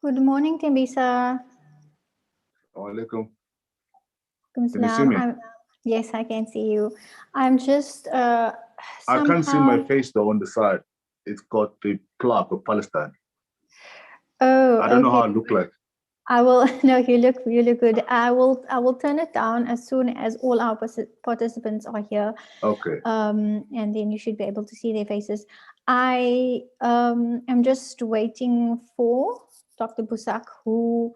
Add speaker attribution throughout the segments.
Speaker 1: Good morning, Tembisa.
Speaker 2: Alaikum.
Speaker 1: Can
Speaker 2: you see me?
Speaker 1: Yes, I can see you. I'm just
Speaker 2: I can't see my face though on the side. It's got the plaque of Palestine.
Speaker 1: Oh,
Speaker 2: I don't know how I look like.
Speaker 1: I will. No, you look good. I will turn it down as soon as all our participants are here.
Speaker 2: Okay.
Speaker 1: And then you should be able to see their faces. I am just waiting for Dr. Busak, who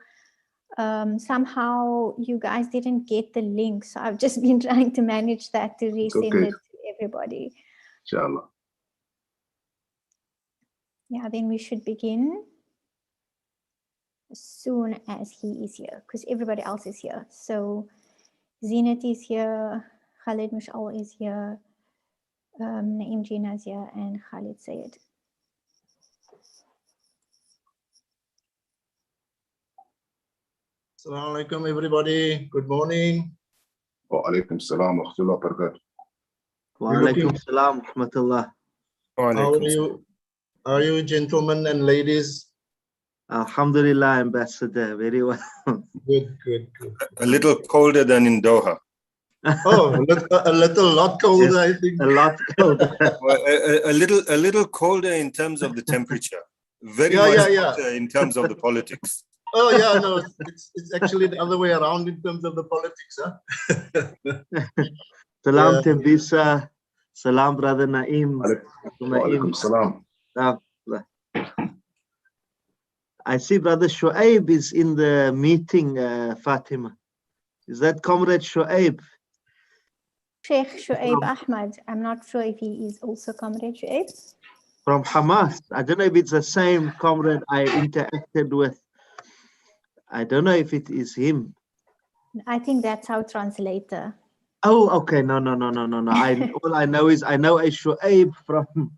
Speaker 1: somehow you guys didn't get the link. So I've just been trying to manage that to resend it to everybody.
Speaker 2: Inshallah.
Speaker 1: Yeah, then we should begin as soon as he is here, because everybody else is here. So Zinat is here, Khalid Mushal is here, Naeem Jina is here, and Khalid Sayed.
Speaker 3: Assalamu alaikum, everybody. Good morning.
Speaker 2: Wa alaikum salam wa rahmatullahi wa barakatuh.
Speaker 4: Wa alaikum salam wa rahmatullah.
Speaker 3: How are you, gentlemen and ladies?
Speaker 4: Alhamdulillah, Ambassador. Very well.
Speaker 3: Good.
Speaker 5: A little colder than in Doha.
Speaker 3: Oh, a lot colder, yes, I think.
Speaker 4: A lot colder.
Speaker 5: Well, a little colder in terms of the temperature. Very much colder in terms of the politics.
Speaker 3: Oh yeah, no, it's actually the other way around in terms of the politics, huh?
Speaker 4: Salam Tembisa. Salam brother Naeem.
Speaker 2: Wa alaikum salam.
Speaker 4: I see brother Shoaib is in the meeting, Fatima. Is that Comrade Shoaib?
Speaker 1: Sheikh Shoaib Ahmad. I'm not sure if he is also Comrade Shoaib.
Speaker 4: From Hamas. I don't know if it's the same comrade I interacted with. I don't know if it is him.
Speaker 1: I think that's our translator.
Speaker 4: Oh, okay. No. All I know is I know a Shoaib from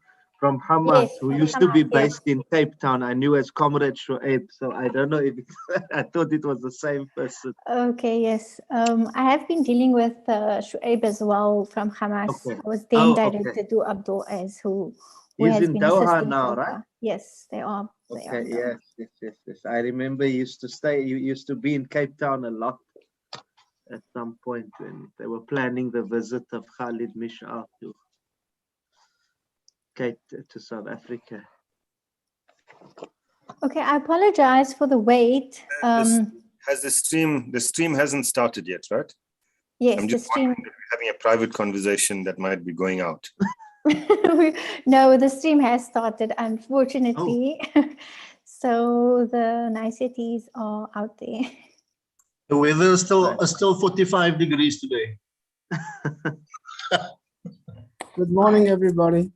Speaker 4: Hamas,
Speaker 1: yes,
Speaker 4: who used
Speaker 1: Hamas,
Speaker 4: to be based in Cape Town. I knew as Comrade Shoaib, so I don't know if I thought it was the same person.
Speaker 1: Okay, yes. I have been dealing with Shoaib as well from Hamas.
Speaker 4: Okay.
Speaker 1: I was then directed to Abdul Az, who
Speaker 4: He's
Speaker 1: has
Speaker 4: in
Speaker 1: been
Speaker 4: Doha
Speaker 1: assisting
Speaker 4: now,
Speaker 1: so
Speaker 4: right?
Speaker 1: far. Yes, they are.
Speaker 4: Okay, yes. I remember you used to be in Cape Town a lot at some point when they were planning the visit of Khalid Mishal to South Africa.
Speaker 1: Okay, I apologize for the wait.
Speaker 5: Has the stream hasn't started yet, right?
Speaker 1: Yes,
Speaker 5: I'm just wondering if we're having a private conversation that might be going out.
Speaker 1: No, the stream has started, unfortunately. So the niceties are out there.
Speaker 3: The weather is still 45 degrees today.
Speaker 6: Good morning, everybody.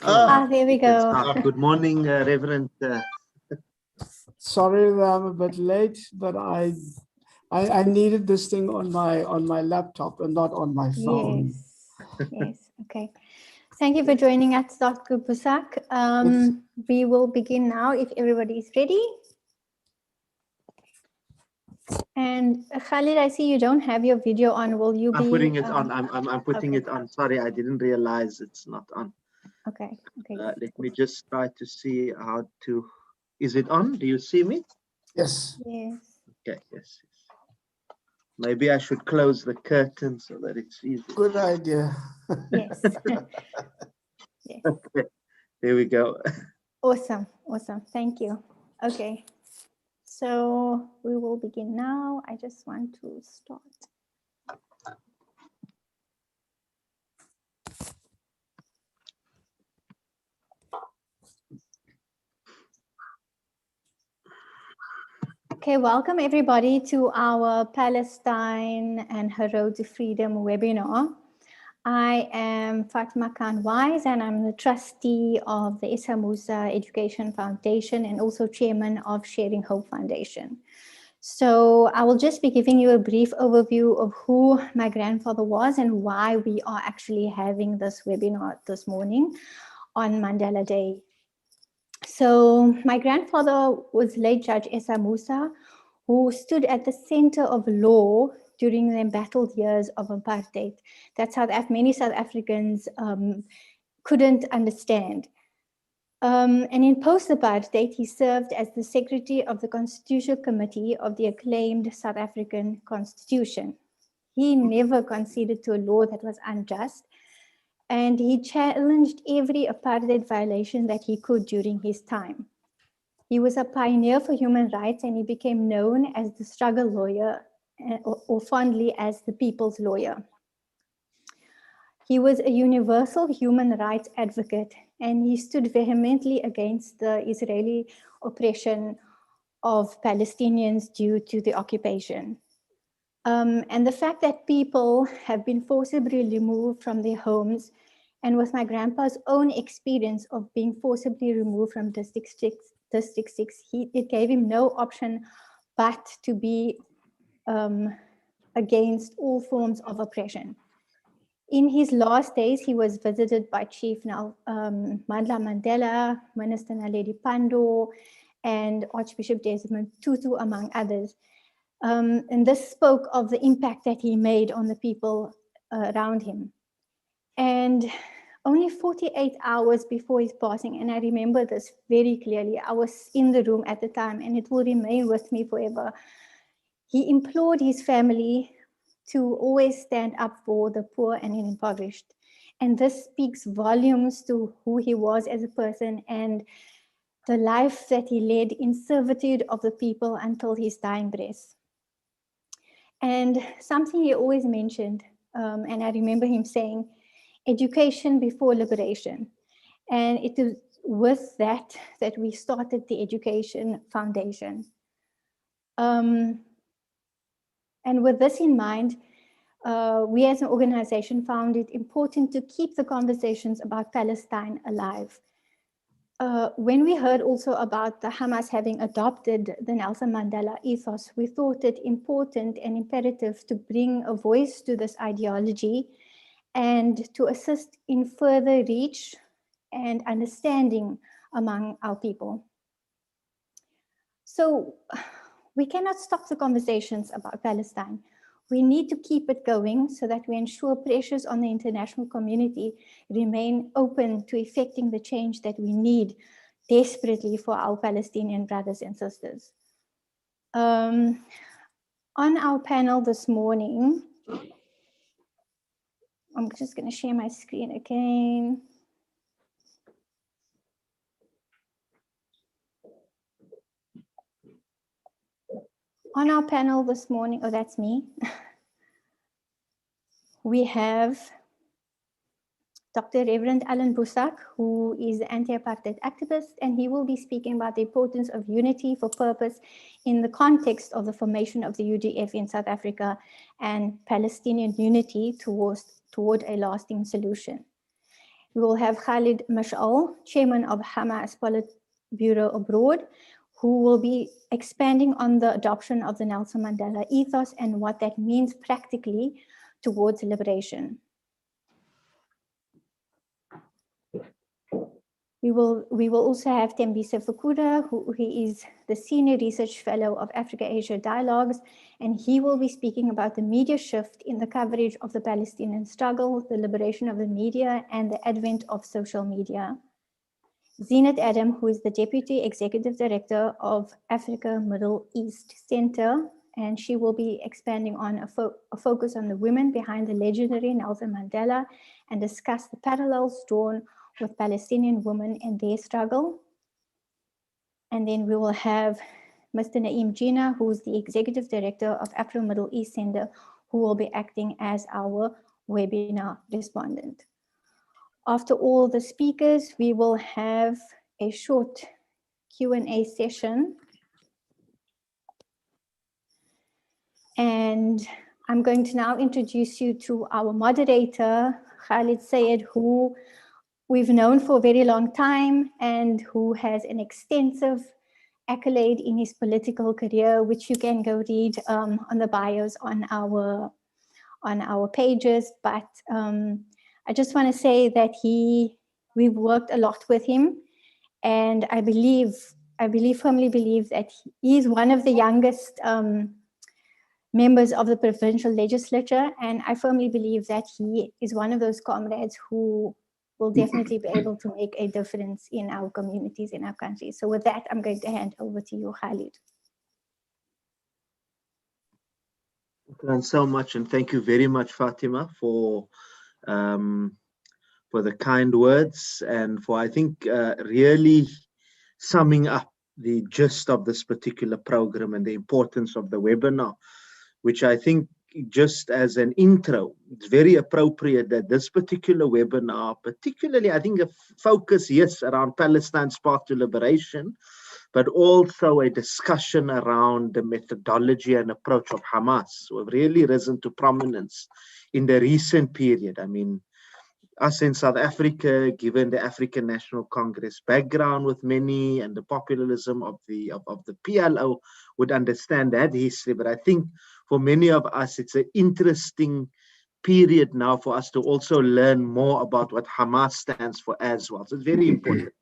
Speaker 1: There we go.
Speaker 4: Good morning, Reverend.
Speaker 6: Sorry that I'm a bit late, but I needed this thing on my laptop and not on my phone.
Speaker 1: Yes. Okay. Thank you for joining us, Dr. Busak. We will begin now if everybody is ready. And Khalid, I see you don't have your video on. Will you be?
Speaker 4: I'm putting it on. I'm putting it on. Sorry, I didn't realize it's not on.
Speaker 1: Okay.
Speaker 4: Let me just try to see how to Is it on? Do you see me?
Speaker 6: Yes.
Speaker 1: Yes.
Speaker 4: Okay, yes. Maybe I should close the curtain so that it's easy.
Speaker 6: Good idea.
Speaker 1: Yes. Yes.
Speaker 4: Okay, here we go.
Speaker 1: Awesome. Awesome. Thank you. Okay. So we will begin now. I just want to start. Okay, welcome everybody to our Palestine and Her Road to Freedom webinar. I am Fatima Wise, and I'm the trustee of the Essa Moosa Education Foundation and also chairman of Sharing Hope Foundation. So I will just be giving you a brief overview of who my grandfather was and why we are actually having this webinar this morning on Mandela Day. So my grandfather was late Judge Essa Moosa, who stood at the center of law during the embattled years of apartheid that many South Africans couldn't understand. And in post-apartheid, he served as the secretary of the Constitutional Committee of the acclaimed South African Constitution. He never conceded to a law that was unjust, and he challenged every apartheid violation that he could during his time. He was a pioneer for human rights, and he became known as the struggle lawyer, or fondly as the people's lawyer. He was a universal human rights advocate, and he stood vehemently against the Israeli oppression of Palestinians due to the occupation. And the fact that people have been forcibly removed from their homes, and with my grandpa's own experience of being forcibly removed from District 6, it gave him no option but to be against all forms of oppression. In his last days, he was visited by Chief Nelson Mandela, Minister Naledi Pandor, and Archbishop Desmond Tutu, among others. And this spoke of the impact that he made on the people around him. And only 48 hours before his passing, and I remember this very clearly, I was in the room at the time, and it will remain with me forever. He implored his family to always stand up for the poor and impoverished. And this speaks volumes to who he was as a person and the life that he led in servitude of the people until his dying breath. And something he always mentioned, and I remember him saying, education before liberation. And it was with that we started the Education Foundation. And with this in mind, we as an organization found it important to keep the conversations about Palestine alive. When we heard also about the Hamas having adopted the Nelson Mandela ethos, we thought it important and imperative to bring a voice to this ideology and to assist in further reach and understanding among our people. So we cannot stop the conversations about Palestine. We need to keep it going so that we ensure pressures on the international community remain open to effecting the change that we need desperately for our Palestinian brothers and sisters. On our panel this morning, I'm just going to share my screen again. On our panel this morning, oh, that's me. We have Dr. Reverend Alan Busak, who is an anti-apartheid activist, and he will be speaking about the importance of unity for purpose in the context of the formation of the UDF in South Africa and Palestinian unity toward a lasting solution. We will have Khalid Mash'al, chairman of Hamas Politburo Abroad, who will be expanding on the adoption of the Nelson Mandela ethos and what that means practically towards liberation. We will also have Tembisa Fukura, he is the Senior Research Fellow of Africa-Asia Dialogues, and he will be speaking about the media shift in the coverage of the Palestinian struggle, the liberation of the media, and the advent of social media. Zenat Adam, who is the Deputy Executive Director of Africa Middle East Center, and she will be expanding on a focus on the women behind the legendary Nelson Mandela and discuss the parallels drawn with Palestinian women and their struggle. And then we will have Mr. Naeem Jina, who is the Executive Director of Afro Middle East Center, who will be acting as our webinar respondent. After all the speakers, we will have a short Q&A session. And I'm going to now introduce you to our moderator, Khalid Sayed, who we've known for a very long time and who has an extensive accolade in his political career, which you can go read on the bios on our pages. But I just want to say that we've worked a lot with him, and I firmly believe that he is one of the youngest members of the provincial legislature, and I firmly believe that he is one of those comrades who will definitely be able to make a difference in our communities, in our country. So with that, I'm going to hand over to you, Khalid.
Speaker 4: Thank you so much, and thank you very much, Fatima, for the kind words and for, I think, really summing up the gist of this particular program and the importance of the webinar, which I think, just as an intro, it's very appropriate that this particular webinar, particularly, I think, a focus, yes, around Palestine's path to liberation, but also a discussion around the methodology and approach of Hamas, who have really risen to prominence in the recent period. I mean, us in South Africa, given the African National Congress background with many and the populism of the PLO, would understand that history. But I think for many of us, it's an interesting period now for us to also learn more about what Hamas stands for as well. So it's very important.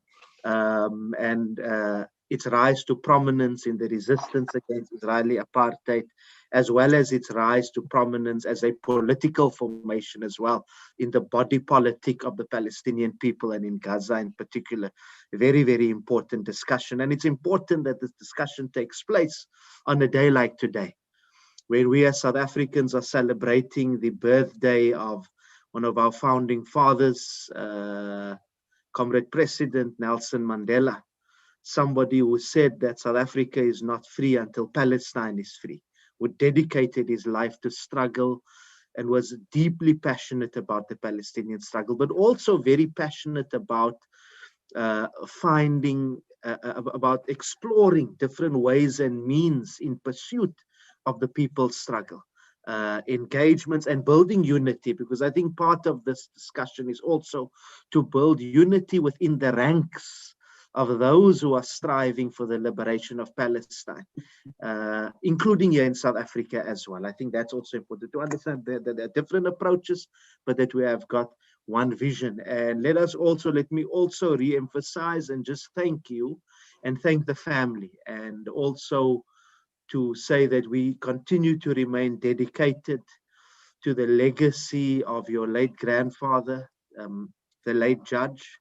Speaker 4: Its rise to prominence in the resistance against Israeli apartheid, as well as its rise to prominence as a political formation as well in the body politic of the Palestinian people and in Gaza in particular. A very, very important discussion. And it's important that this discussion takes place on a day like today, where we as South Africans are celebrating the birthday of one of our founding fathers, Comrade President Nelson Mandela, somebody who said that South Africa is not free until Palestine is free, who dedicated his life to struggle and was deeply passionate about the Palestinian struggle, but also very passionate about about exploring different ways and means in pursuit of the people's struggle, engagements and building unity, because I think part of this discussion is also to build unity within the ranks of those who are striving for the liberation of Palestine, including here in South Africa as well. I think that's also important to understand that there are different approaches, but that we have got one vision. And let me also re-emphasize and just thank you and thank the family, and also to say that we continue to remain dedicated to the legacy of your late grandfather, the late judge.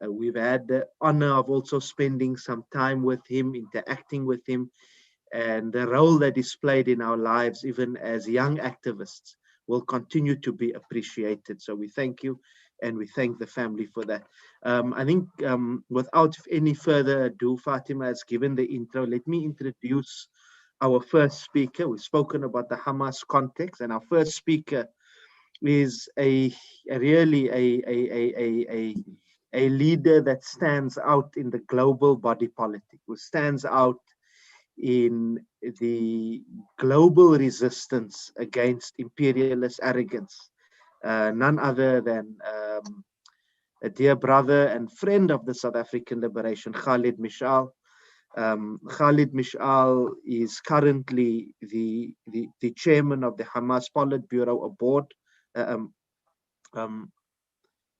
Speaker 4: We've had the honor of also spending some time with him, interacting with him, and the role that he's played in our lives, even as young activists, will continue to be appreciated. So we thank you, and we thank the family for that. I think without any further ado, Fatima has given the intro. Let me introduce our first speaker. We've spoken about the Hamas context, and our first speaker is a leader that stands out in the global body politic, who stands out in the global resistance against imperialist arrogance. None other than a dear brother and friend of the South African liberation, Khalid Mish'al. Khalid Mish'al is currently the chairman of the Hamas Politburo Board.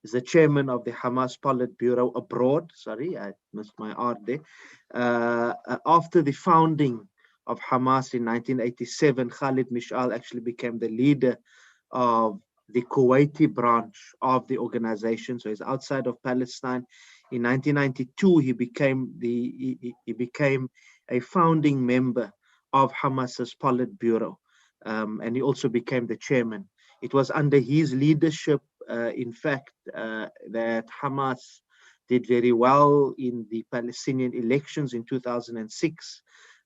Speaker 4: Is the chairman of the Hamas Politburo abroad. Sorry, I missed my R there. After the founding of Hamas in 1987, Khalid Mish'al actually became the leader of the Kuwaiti branch of the organization. So he's outside of Palestine. In 1992, he became a founding member of Hamas's Politburo, and he also became the chairman. It was under his leadership, in fact, that Hamas did very well in the Palestinian elections in 2006,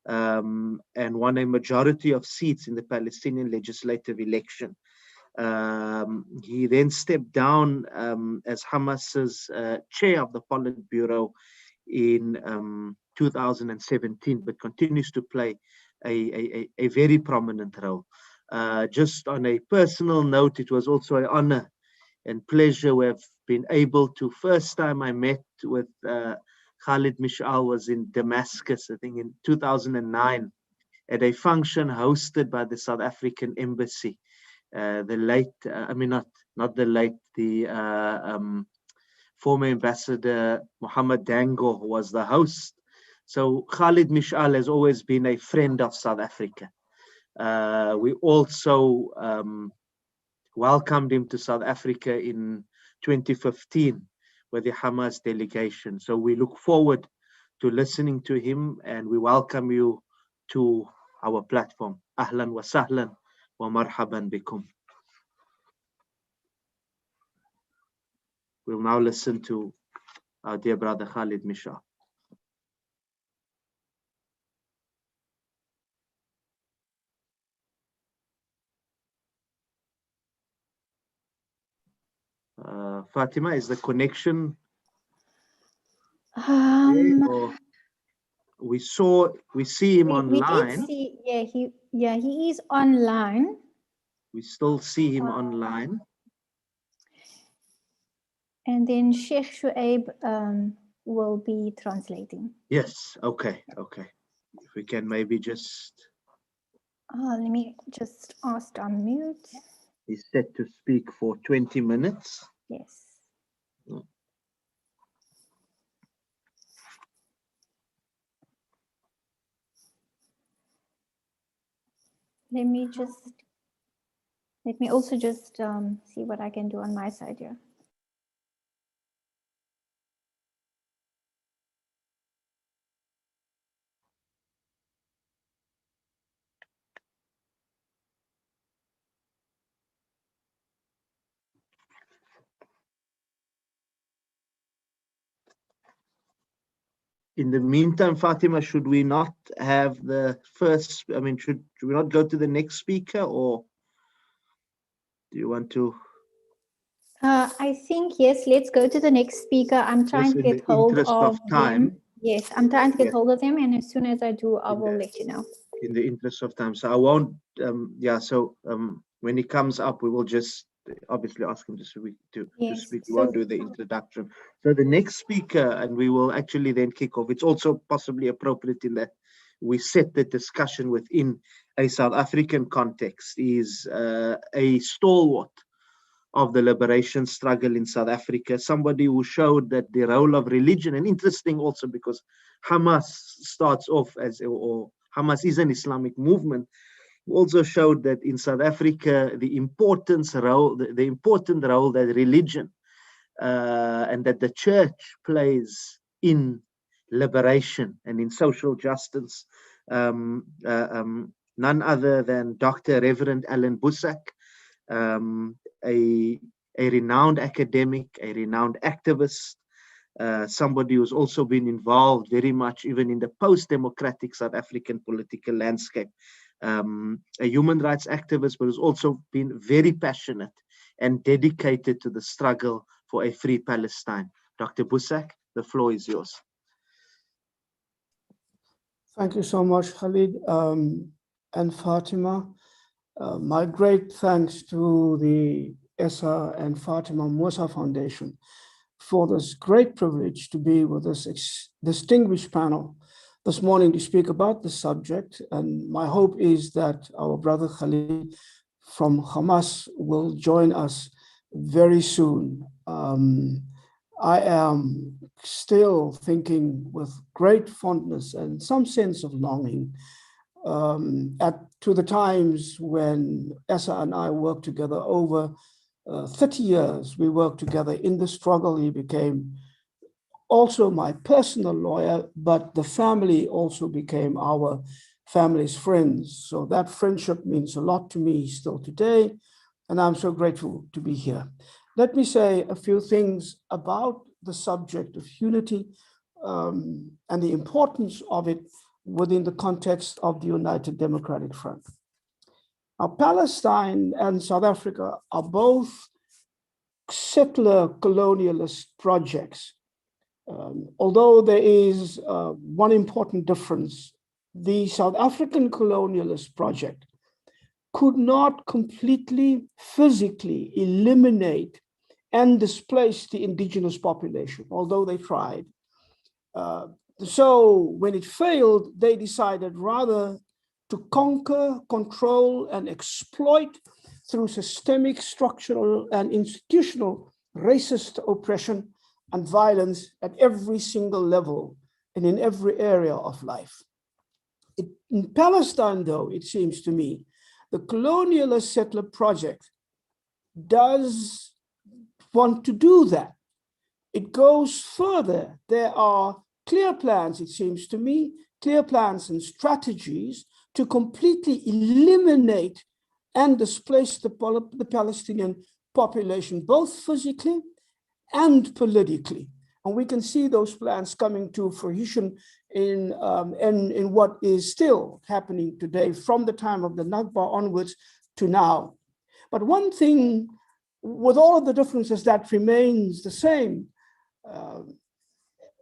Speaker 4: and won a majority of seats in the Palestinian legislative election. He then stepped down as Hamas's chair of the Politburo in 2017, but continues to play a very prominent role. Just on a personal note, it was also an honor and pleasure we have been able to. First time I met with Khalid Mishal was in Damascus, I think in 2009, at a function hosted by the South African Embassy. The late, I mean, not the late, the former ambassador Mohammed Dango was the host. So Khalid Mishal has always been a friend of South Africa. We also welcomed him to South Africa in 2015 with the Hamas delegation. So we look forward to listening to him, and we welcome you to our platform. Ahlan wa sahlan wa marhaban bikum. We'll now listen to our dear brother Khalid Mishal. Fatima, is the connection we see him online.
Speaker 1: We did see, he is online.
Speaker 4: We still see him online.
Speaker 1: And then Sheikh Shuaib will be translating.
Speaker 4: Yes, okay. If we can maybe just...
Speaker 1: let me just ask to unmute.
Speaker 4: He's set to speak for 20 minutes.
Speaker 1: Yes. Let me also just see what I can do on my side here.
Speaker 4: In the meantime, Fatima, should we not have the first, I mean, should we not go to the next speaker, or do you want to?
Speaker 1: I think, yes, let's go to the next speaker. I'm trying to get hold of them. Yes, I'm trying to get hold of them, and as soon as I do, I will let you know.
Speaker 4: In the interest of time. So I won't, when he comes up, we will just obviously ask him to speak. We won't do the introduction. So the next speaker, and we will actually then kick off. It's also possibly appropriate in that we set the discussion within a South African context, is a stalwart of the liberation struggle in South Africa, somebody who showed that the role of religion, and interesting also because Hamas starts off as, or Hamas is an Islamic movement, also showed that in South Africa, the important role that religion and that the church plays in liberation and in social justice. None other than Dr. Reverend Alan Boesak, a renowned academic, a renowned activist, somebody who's also been involved very much even in the post-democratic South African political landscape. A human rights activist, but who's also been very passionate and dedicated to the struggle for a free Palestine. Dr. Boesak, the floor is yours.
Speaker 6: Thank you so much, Khalid and Fatima. My great thanks to the Essa and Fatima Moosa Foundation for this great privilege to be with this distinguished panel this morning to speak about this subject. And my hope is that our brother Khalid from Hamas will join us very soon. I am still thinking with great fondness and some sense of longing to the times when Essa and I worked together over 30 years. We worked together in the struggle. He became also my personal lawyer, but the family also became our family's friends. So that friendship means a lot to me still today, and I'm so grateful to be here. Let me say a few things about the subject of unity and the importance of it within the context of the United Democratic Front. Now, Palestine and South Africa are both settler colonialist projects. Although there is one important difference, the South African colonialist project could not completely physically eliminate and displace the indigenous population, although they tried. So when it failed, they decided rather to conquer, control, and exploit through systemic, structural, and institutional racist oppression and violence at every single level and in every area of life. In Palestine, though, it seems to me, the colonialist settler project does want to do that. It goes further. There are clear plans, it seems to me, clear plans and strategies to completely eliminate and displace the Palestinian population, both physically and politically. And we can see those plans coming to fruition in what is still happening today from the time of the Nakba onwards to now. But one thing, with all of the differences that remains the same,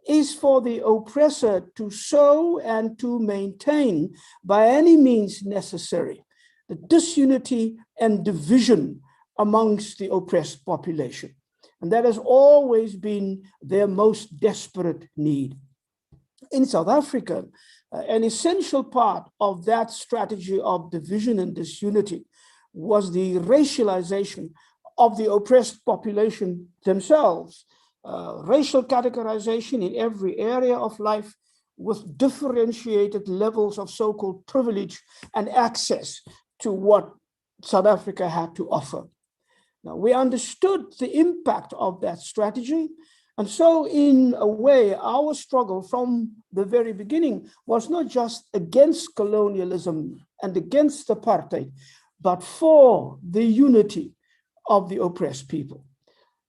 Speaker 6: is for the oppressor to sow and to maintain by any means necessary the disunity and division amongst the oppressed population. And that has always been their most desperate need. In South Africa, an essential part of that strategy of division and disunity was the racialization of the oppressed population themselves. Racial categorization in every area of life with differentiated levels of so-called privilege and access to what South Africa had to offer. Now, we understood the impact of that strategy. And so in a way, our struggle from the very beginning was not just against colonialism and against apartheid, but for the unity of the oppressed people.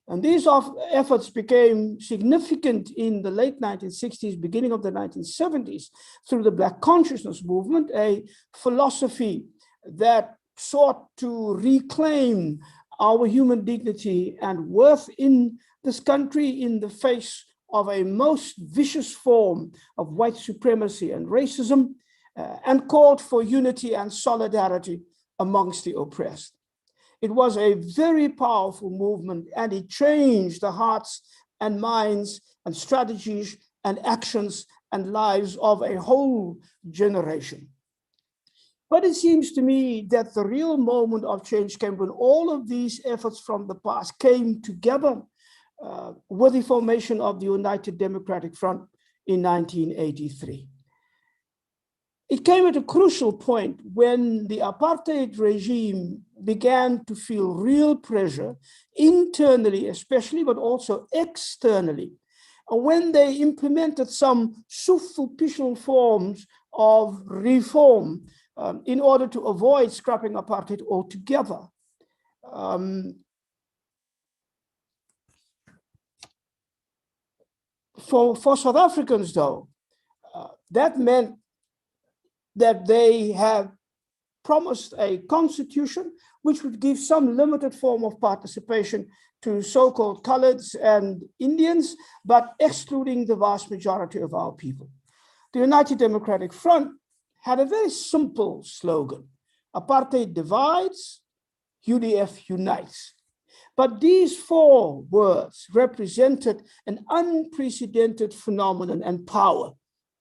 Speaker 6: And these efforts became significant in the late 1960s, beginning of the 1970s, through the Black consciousness movement, a philosophy that sought to reclaim our human dignity and worth in this country in the face of a most vicious form of white supremacy and racism, and called for unity and solidarity amongst the oppressed. It was a very powerful movement, and it changed the hearts and minds and strategies and actions and lives of a whole generation. But it seems to me that the real moment of change came when all of these efforts from the past came together with the formation of the United Democratic Front in 1983. It came at a crucial point when the apartheid regime began to feel real pressure internally, especially, but also externally, when they implemented some superficial forms of reform in order to avoid scrapping apartheid altogether. For South Africans, though, that meant that they have promised a constitution which would give some limited form of participation to so-called coloreds and Indians, but excluding the vast majority of our people. The United Democratic Front had a very simple slogan: apartheid divides, UDF unites. But these four words represented an unprecedented phenomenon and power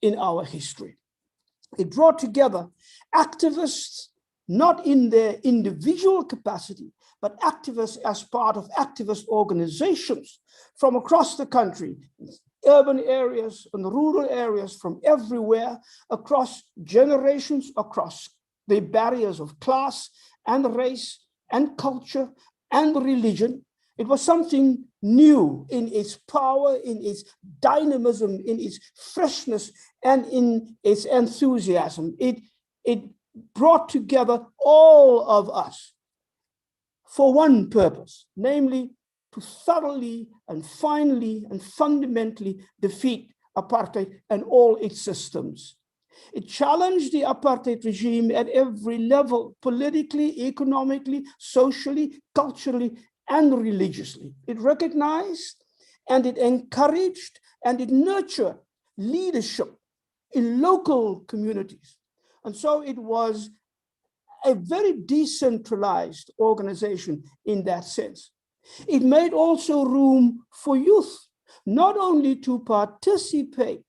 Speaker 6: in our history. It brought together activists, not in their individual capacity, but activists as part of activist organizations from across the country, urban areas and rural areas, from everywhere, across generations, across the barriers of class and race and culture and religion, It was something new in its power, in its dynamism, in its freshness, and in its enthusiasm. It brought together all of us for one purpose, namely to thoroughly and finally and fundamentally defeat apartheid and all its systems. It challenged the apartheid regime at every level, politically, economically, socially, culturally, and religiously. It recognized and it encouraged and it nurtured leadership in local communities. And so it was a very decentralized organization in that sense. It made also room for youth, not only to participate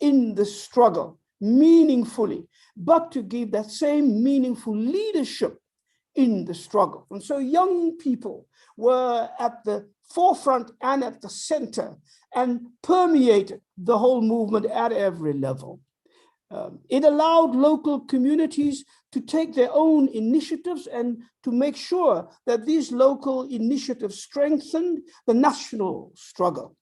Speaker 6: in the struggle meaningfully, but to give that same meaningful leadership in the struggle. And so young people were at the forefront and at the center and permeated the whole movement at every level. It allowed local communities to take their own initiatives and to make sure that these local initiatives strengthened the national struggle.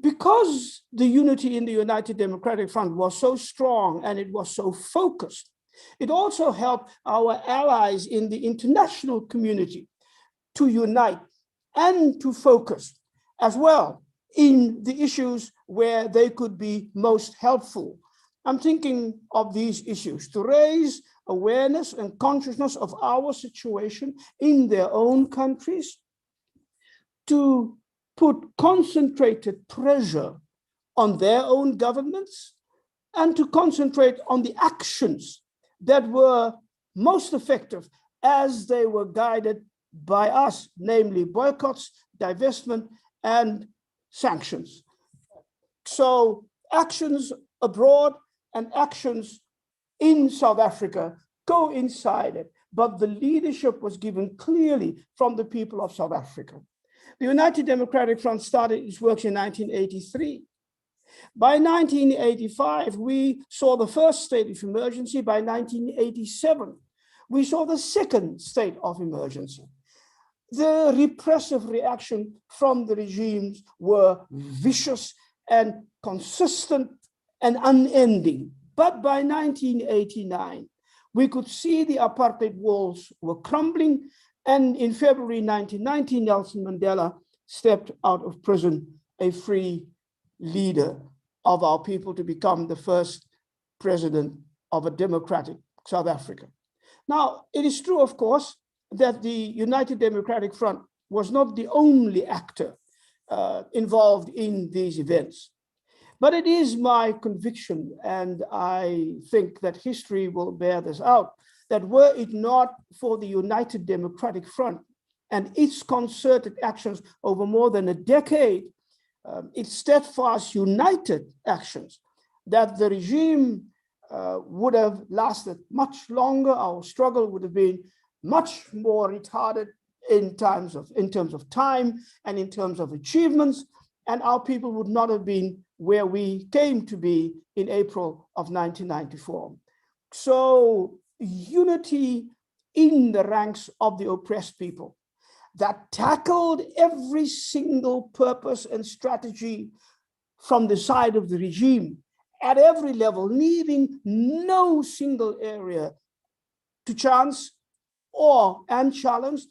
Speaker 6: Because the unity in the United Democratic Front was so strong and it was so focused, it also helped our allies in the international community to unite and to focus as well in the issues where they could be most helpful. I'm thinking of these issues to raise awareness and consciousness of our situation in their own countries, to put concentrated pressure on their own governments, and to concentrate on the actions that were most effective as they were guided by us, namely boycotts, divestment, and sanctions. So actions abroad and actions in South Africa coincided, but the leadership was given clearly from the people of South Africa. The United Democratic Front started its work in 1983. By 1985, we saw the first state of emergency. By 1987, we saw the second state of emergency. The repressive reaction from the regimes were vicious and consistent and unending. But by 1989, we could see the apartheid walls were crumbling. And in February 1990, Nelson Mandela stepped out of prison, a free leader of our people, to become the first president of a democratic South Africa. Now, it is true, of course, that the United Democratic Front was not the only actor involved in these events. But it is my conviction, and I think that history will bear this out, that were it not for the United Democratic Front and its concerted actions over more than a decade, its steadfast, united actions, that the regime would have lasted much longer. Our struggle would have been much more retarded in terms of time and in terms of achievements, and our people would not have been where we came to be in April of 1994. So unity in the ranks of the oppressed people that tackled every single purpose and strategy from the side of the regime at every level, leaving no single area to chance or unchallenged.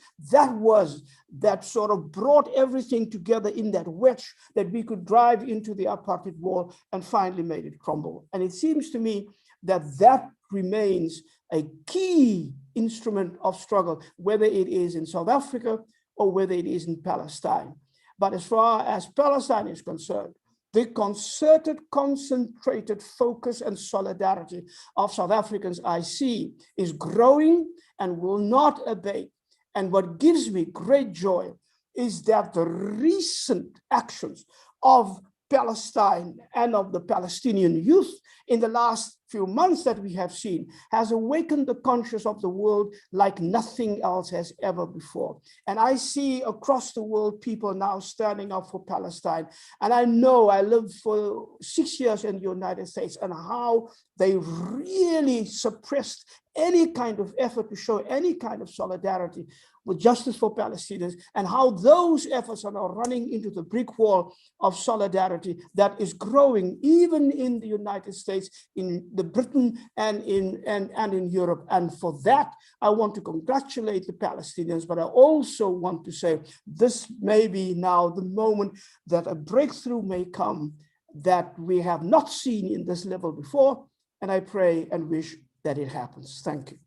Speaker 6: That sort of brought everything together in that wedge that we could drive into the apartheid wall and finally made it crumble. And it seems to me that that remains a key instrument of struggle, whether it is in South Africa or whether it is in Palestine. But as far as Palestine is concerned, the concerted, concentrated focus and solidarity of South Africans I see is growing and will not abate. And what gives me great joy is that the recent actions of Palestine and of the Palestinian youth in the last few months that we have seen has awakened the conscience of the world like nothing else has ever before. And I see across the world people now standing up for Palestine. And I know I lived for 6 years in the United States and how they really suppressed any kind of effort to show any kind of solidarity with justice for Palestinians, and how those efforts are now running into the brick wall of solidarity that is growing even in the United States, in the Britain and in Europe. And for that, I want to congratulate the Palestinians, but I also want to say this may be now the moment that a breakthrough may come that we have not seen in this level before. And I pray and wish that it happens. Thank you.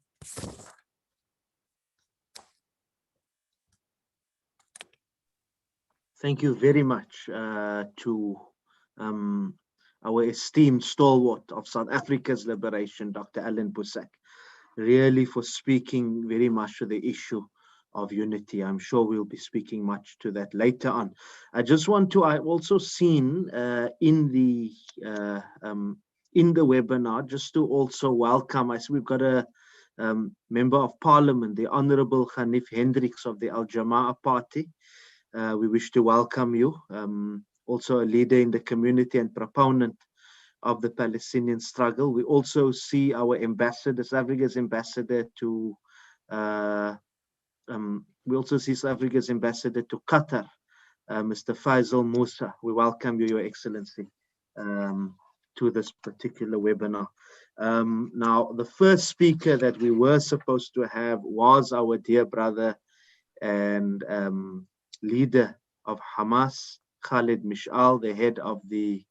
Speaker 4: Thank you very much to our esteemed stalwart of South Africa's liberation, Dr. Alan Boesak, really for speaking very much to the issue of unity. I'm sure we'll be speaking much to that later on. I just want to, I've also seen in the webinar, just to also welcome, I see we've got a Member of Parliament, the Honorable Hanif Hendricks of the Al Jama'ah Party. We wish to welcome you, also a leader in the community and proponent of the Palestinian struggle. We also see our ambassador, South Africa's ambassador to, we also see South Africa's ambassador to Qatar, Mr. Faisal Moosa. We welcome you, Your Excellency, to this particular webinar. Now, the first speaker that we were supposed to have was our dear brother and leader of Hamas, Khalid Mish'al, the head of the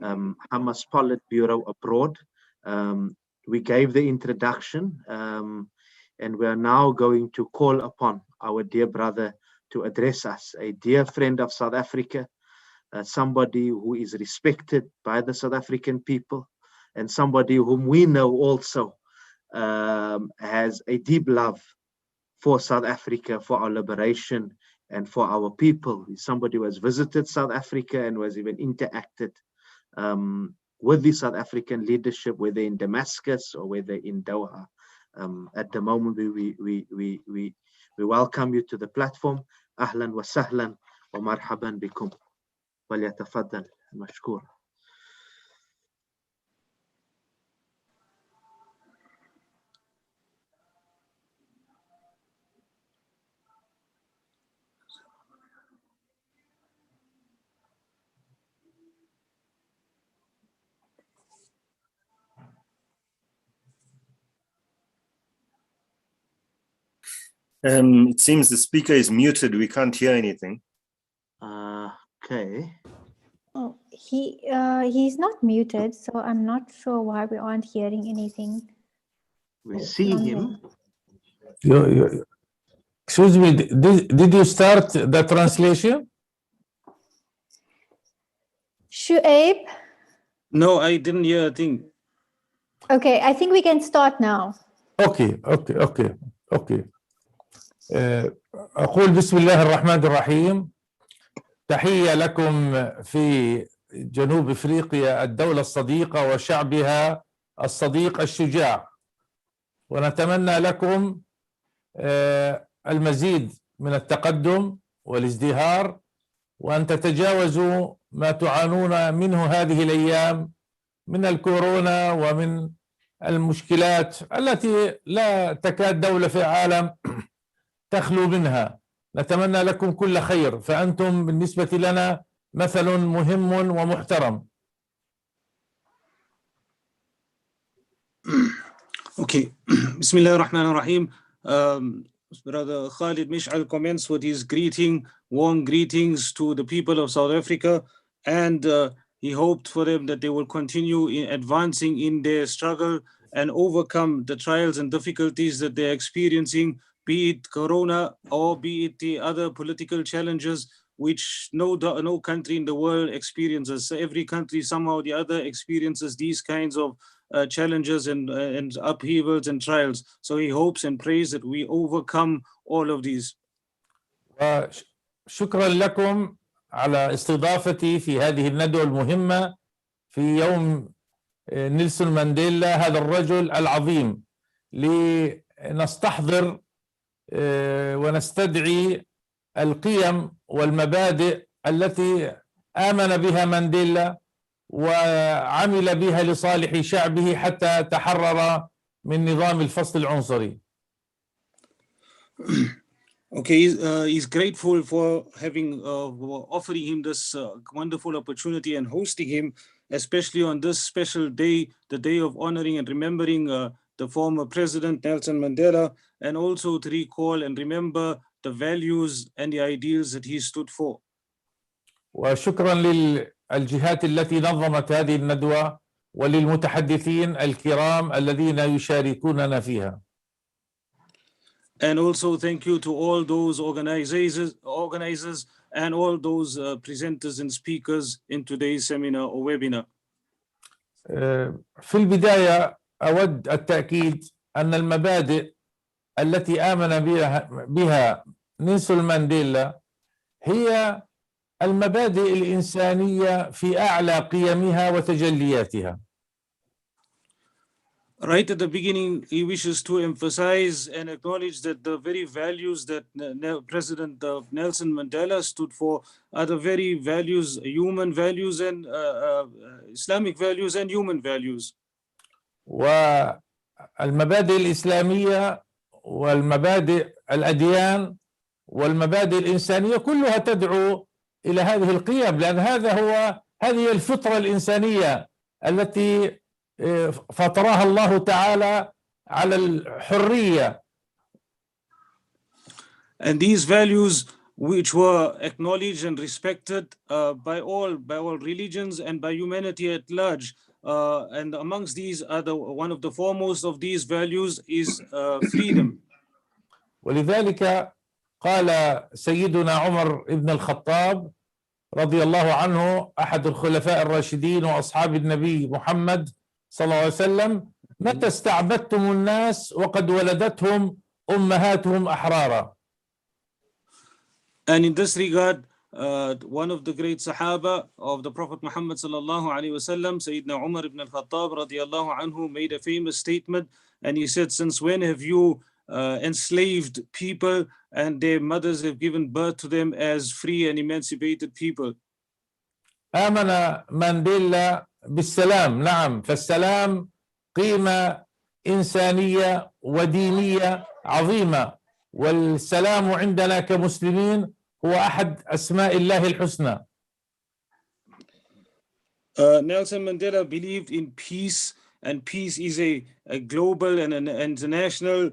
Speaker 4: Hamas Politburo abroad. We gave the introduction, and we are now going to call upon our dear brother to address us, a dear friend of South Africa, somebody who is respected by the South African people, and somebody whom we know also has a deep love for South Africa, for our liberation, and for our people. He's somebody who has visited South Africa and who has even interacted with the South African leadership, whether in Damascus or whether in Doha. At the moment, we welcome you to the platform. Ahlan wa sahlan wa marhaban bikum. Walyatafaddal mashkoor.
Speaker 5: It seems the speaker is muted. We can't hear anything.
Speaker 4: Okay.
Speaker 1: Oh, he's not muted, so I'm not sure why we aren't hearing anything.
Speaker 4: We see him.
Speaker 7: Excuse me, did you start the translation?
Speaker 1: Shu'aib?
Speaker 8: No, I didn't hear a thing.
Speaker 1: Okay, I think we can start now.
Speaker 7: Okay. أقول بسم الله الرحمن الرحيم. تحية لكم في جنوب أفريقيا الدولة الصديقة وشعبها الصديق الشجاع، ونتمنى لكم المزيد من التقدم والازدهار، وأن تتجاوزوا ما تعانون منه هذه الأيام من الكورونا ومن المشكلات التي لا تكاد دولة في العالم تخلو منها. نتمنى لكم كل خير، فأنتم بالنسبة لنا مثل مهم ومحترم.
Speaker 8: Okay. Bismillah ar-Rahman ar-Rahim. Brother Khalid Mish'al comments with his warm greetings to the people of South Africa, and he hoped for them that they will continue in advancing in their struggle and overcome the trials and difficulties that they're experiencing, be it Corona or be it the other political challenges which no country in the world experiences. So every country somehow or the other experiences these kinds of challenges and upheavals and trials. So he hopes and prays that we overcome all of these.
Speaker 7: شكرا لكم على استضافتي في هذه الندوة المهمة في يوم نيلسون مانديلا هذا الرجل العظيم لنستحضر ونستدعي القيم والمبادئ التي آمن بها مانديلا وعمل بها لصالح شعبه حتى تحرر من نظام الفصل العنصري.
Speaker 8: Okay, he's grateful for having offering him this wonderful opportunity and hosting him, especially on this special day, the day of honoring and remembering the former president Nelson Mandela, and also to recall and remember the values and the ideals that he stood for.
Speaker 7: وشكرا للجهات التي نظمت هذه الندوة وللمتحدثين الكرام الذين يشاركوننا فيها.
Speaker 8: And also thank you to all those organizers and all those presenters and speakers in today's seminar or webinar.
Speaker 7: في البداية أود التأكيد أن المبادئ التي آمن بها نيلسون مانديلا هي المبادئ الإنسانية في أعلى قيمها وتجلياتها.
Speaker 8: Right at the beginning, he wishes to emphasize and acknowledge that the very values that President Nelson Mandela stood for are the very values, human values and Islamic values and human values.
Speaker 7: والمبادئ الإسلامية والمبادئ الأديان والمبادئ الإنسانية كلها تدعو إلى هذه القيم، لأن هذه الفطرة الإنسانية التي فطرها الله تعالى على الحرية.
Speaker 8: And these values which were acknowledged and respected by all religions and by humanity at large, and amongst these are one of the foremost of these values is freedom.
Speaker 7: ولذلك قال سيدنا عمر بن الخطاب رضي الله عنه أحد الخلفاء الراشدين وأصحاب النبي محمد صلى الله عليه وسلم: متى استعبدتم الناس وقد ولدتهم أمهاتهم أحرارا.
Speaker 8: And in this regard, one of the great Sahaba of the Prophet Muhammad sallallahu alaihi wasallam, Sayyidina Umar ibn al-Khattab radiyallahu anhu, made a famous statement, and he said, "Since when have you enslaved people and their mothers have given birth to them as free and emancipated people?"
Speaker 7: آمن مانديلا بالسلام. نعم، فالسلام قيمة إنسانية ودينية عظيمة، والسلام عندنا كمسلمين هو أحد أسماء الله الحسنى.
Speaker 8: Nelson Mandela believed in peace, and peace is a global and an international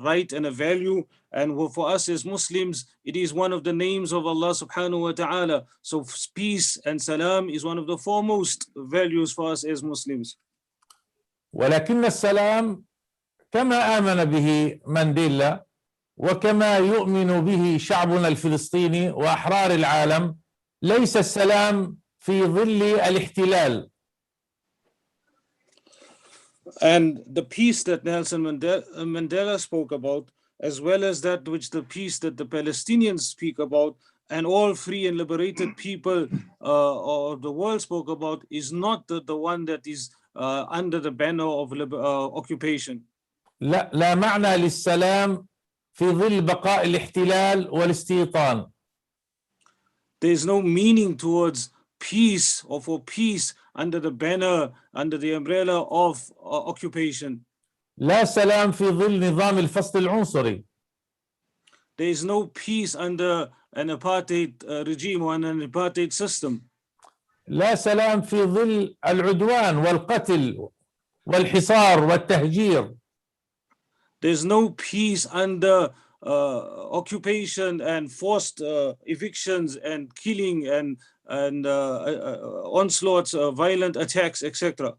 Speaker 8: right and a value, and for us as Muslims it is one of the names of Allah subhanahu wa ta'ala. So peace and salam is one of the foremost values for us as Muslims.
Speaker 7: ولكن السلام كما آمن به مانديلا وكما يؤمن به شعبنا الفلسطيني وأحرار العالم ليس السلام في ظل الاحتلال.
Speaker 8: And the peace that Nelson Mandela spoke about, as well as that which the peace that the Palestinians speak about, and all free and liberated people of the world spoke about, is not the one that is under the banner of occupation.
Speaker 7: لا معنى للسلام في ظل بقاء الاحتلال والاستيطان.
Speaker 8: There is no meaning towards peace or for peace under the banner, under the umbrella of occupation.
Speaker 7: لا سلام في ظل نظام الفصل العنصري.
Speaker 8: There is no peace under an apartheid regime or an apartheid system.
Speaker 7: لا سلام في ظل العدوان والقتل والحصار والتهجير.
Speaker 8: There is no peace under occupation and forced evictions and killing and onslaughts, violent attacks, etc.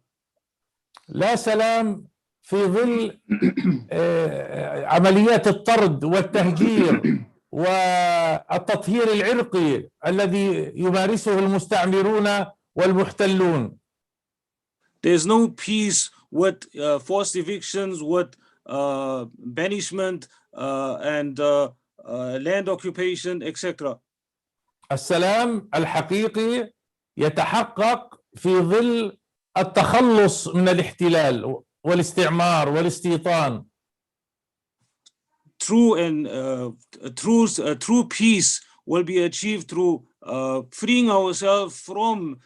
Speaker 7: لا سلام في ظل عمليات الطرد والتهجير والتطهير العرقي الذي يمارسه المستعمرون والمحتلون.
Speaker 8: There is no peace with forced evictions, with banishment and land occupation, etc.
Speaker 7: السلام الحقيقي يتحقق في ظل التخلص من الاحتلال والاستعمار والاستيطان.
Speaker 8: True peace will be achieved through freeing ourselves from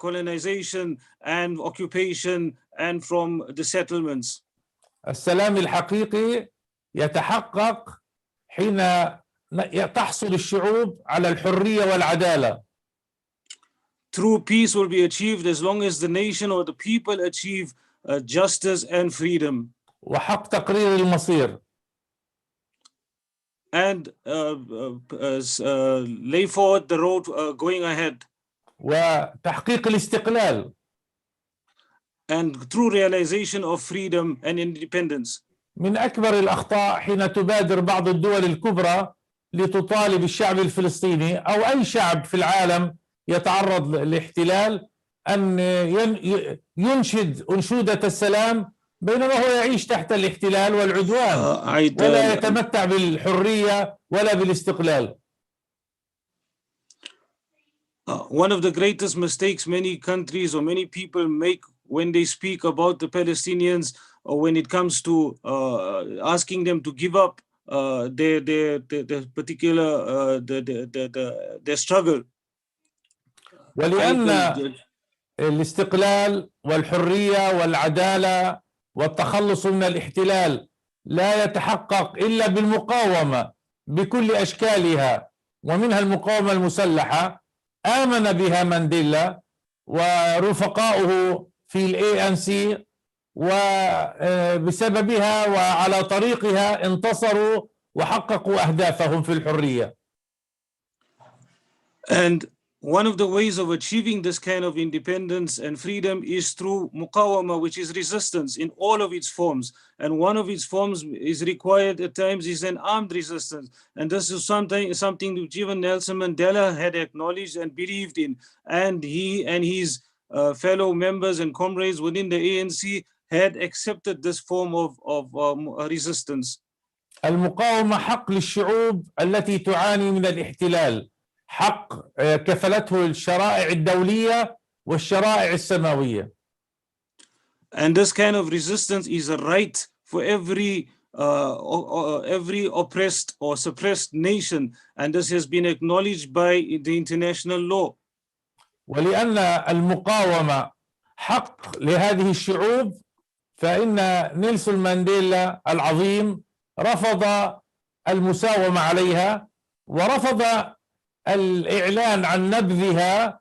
Speaker 8: colonization and occupation and from the settlements.
Speaker 7: السلام الحقيقي يتحقق حين تحصل الشعوب على الحرية والعدالة.
Speaker 8: True peace will be achieved as long as the nation or the people achieve justice and freedom.
Speaker 7: وحق تقرير المصير.
Speaker 8: And lay forward the road going ahead.
Speaker 7: وتحقيق الاستقلال.
Speaker 8: And true realization of freedom and independence.
Speaker 7: من أكبر الأخطاء حين تبادر بعض الدول الكبرى لتطالب الشعب الفلسطيني أو أي شعب في العالم يتعرض للاحتلال أن ينشد أنشودة السلام بينما هو يعيش تحت الاحتلال والعدوان ولا يتمتع بالحرية ولا بالاستقلال.
Speaker 8: One of the greatest mistakes many countries or many people make when they speak about the Palestinians or when it comes to asking them to give up their particular their struggle.
Speaker 7: ولأن الاستقلال والحرية والعدالة والتخلص من الاحتلال لا يتحقق إلا بالمقاومة بكل أشكالها ومنها المقاومة المسلحة آمن بها مانديلا ورفقاؤه في الANC وبسببها وعلى طريقها انتصروا وحققوا أهدافهم في الحرية.
Speaker 8: And one of the ways of achieving this kind of independence and freedom is through muqawama, which is resistance in all of its forms. And one of its forms is required at times is an armed resistance. And this is something which even Nelson Mandela had acknowledged and believed in. And he and his fellow members and comrades within the ANC had accepted this form of resistance.
Speaker 7: المقاومة حق للشعوب التي تعاني من الاحتلال. حق كفلته الشرائع الدولية والشرائع السماوية.
Speaker 8: And this kind of resistance is a right for every oppressed or suppressed nation, and this has been acknowledged by the international law.
Speaker 7: ولأن المقاومة حق لهذه الشعوب فإن نيلسون مانديلا العظيم رفض المساومة عليها ورفض الإعلان عن نبذها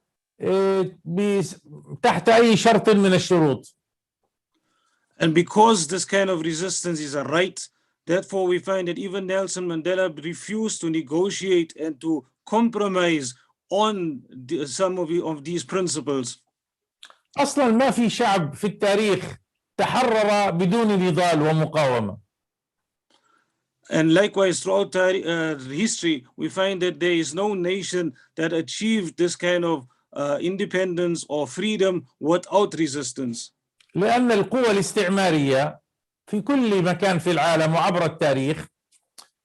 Speaker 7: تحت أي شرط من الشروط.
Speaker 8: And because this kind of resistance is a right, therefore we find that even Nelson Mandela refused to negotiate and to compromise on some of these principles.
Speaker 7: أصلاً ما في شعب في التاريخ تحرر بدون نضال ومقاومة.
Speaker 8: And likewise, throughout history, we find that there is no nation that achieved this kind of independence or freedom without resistance.
Speaker 7: لأن القوى الاستعمارية في كل مكان في العالم وعبر التاريخ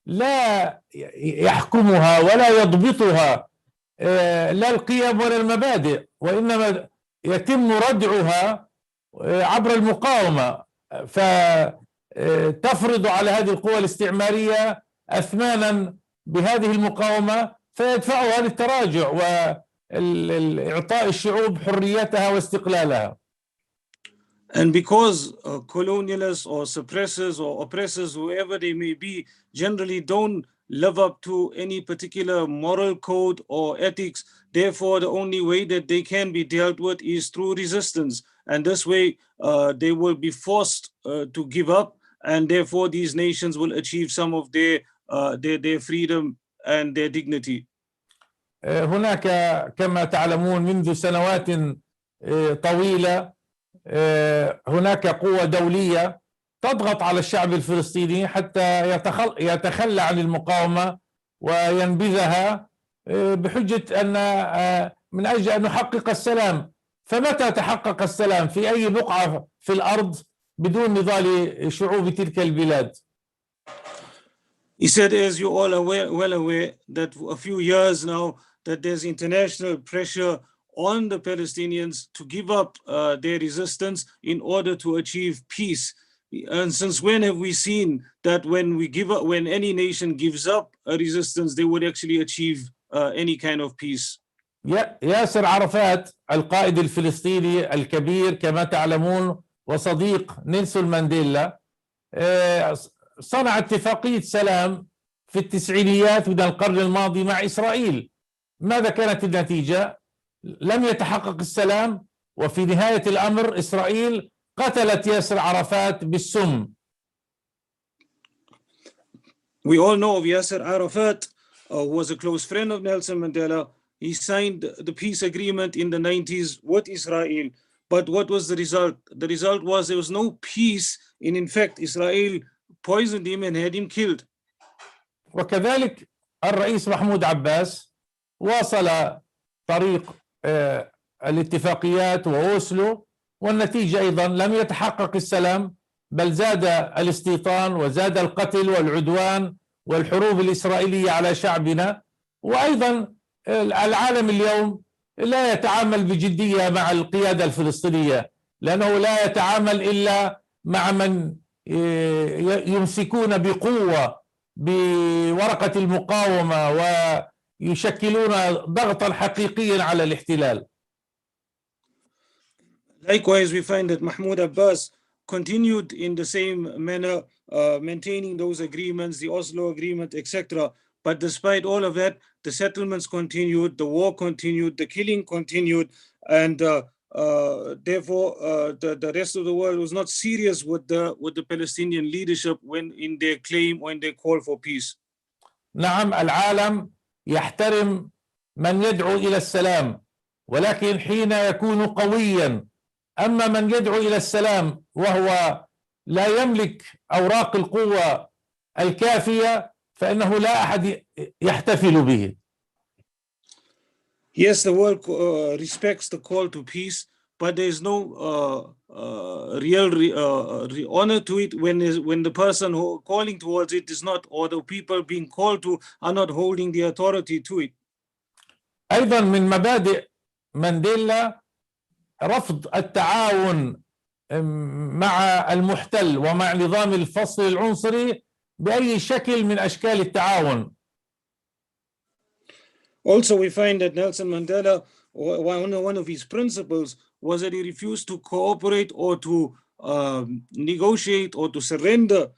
Speaker 7: لا يحكمها ولا يضبطها لا القيم ولا المبادئ وإنما يتم ردعها عبر المقاومة فتفرض على هذه القوى الاستعمارية أثمانا بهذه المقاومة فيدفعها للتراجع وإعطاء الشعوب حريتها واستقلالها.
Speaker 8: And because colonialists or suppressors or oppressors, whoever they may be, generally don't live up to any particular moral code or ethics, therefore the only way that they can be dealt with is through resistance. And this way they will be forced to give up, and therefore these nations will achieve some of their freedom and their dignity.
Speaker 7: هناك كما تعلمون منذ سنوات طويلة هناك قوة دولية تضغط على الشعب الفلسطيني حتى يتخلى عن المقاومة وينبذها بحجة أن من أجل أن نحقق السلام. فمتى تحقق السلام في أي بقعة في الأرض بدون نضال شعوب تلك البلاد؟
Speaker 8: He said, as you all are well aware, that for a few years now that there's international pressure on the Palestinians to give up their resistance in order to achieve peace. And since when have we seen that when any nation gives up a resistance, they would actually achieve any kind of peace?
Speaker 7: ياسر عرفات القائد الفلسطيني الكبير كما تعلمون وصديق نيلسون مانديلا صنع اتفاقية سلام في التسعينيات من القرن الماضي مع إسرائيل. ماذا كانت النتيجة؟ لم يتحقق السلام، وفي نهاية الأمر إسرائيل قتلت ياسر عرفات بالسم.
Speaker 8: We all know of Yasser Arafat, who was a close friend of Nelson Mandela. He signed the peace agreement in the 90s with Israel. But what was the result? The result was there was no peace. And in fact, Israel poisoned him and had him killed.
Speaker 7: وكذلك الرئيس محمود عباس واصل طريق الاتفاقيات وأوسلو، والنتيجة أيضا لم يتحقق السلام، بل زاد الاستيطان وزاد القتل والعدوان والحروب الإسرائيلية على شعبنا. وأيضا العالم اليوم لا يتعامل بجدية مع القيادة الفلسطينية، لأنه لا يتعامل إلا مع من يمسكون بقوة بورقة المقاومة ويشكلون ضغطا حقيقيا على الاحتلال.
Speaker 8: Likewise, we find that Mahmoud Abbas continued in the same manner, maintaining those agreements, the Oslo Agreement, etc. But despite all of that, the settlements continued, the war continued, the killing continued, and therefore the rest of the world was not serious with the Palestinian leadership when in their claim or in their call for peace.
Speaker 7: نعم، العالم يحترم من يدعو إلى السلام، ولكن حين يكون قويا. أما من يدعو إلى السلام وهو لا يملك أوراق القوة الكافية فإنه لا أحد يحتفل به.
Speaker 8: Yes, the world respects the call to peace, but there is no real honor to it when the person who calling towards it is not, or the people being called to are not holding the authority to it.
Speaker 7: أيضا من مبادئ مانديلا رفض التعاون مع المحتل ومع نظام الفصل العنصري بأي شكل من أشكال التعاون.
Speaker 8: Also, we find that Nelson Mandela, one of his principles was that he refused to cooperate or to negotiate or to surrender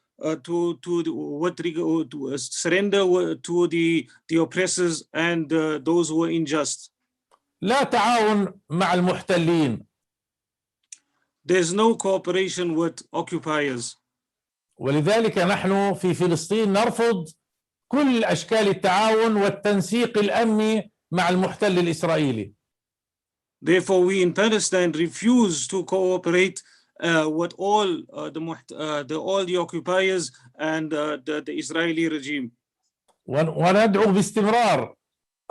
Speaker 8: to the oppressors and those who were unjust.
Speaker 7: لا تعاون مع المحتلين.
Speaker 8: There's no cooperation with occupiers.
Speaker 7: ولذلك نحن في فلسطين نرفض كل أشكال التعاون والتنسيق الأمني مع المحتل الإسرائيلي.
Speaker 8: Therefore, we in Palestine refuse to cooperate with all the occupiers and the Israeli regime.
Speaker 7: وندعو باستمرار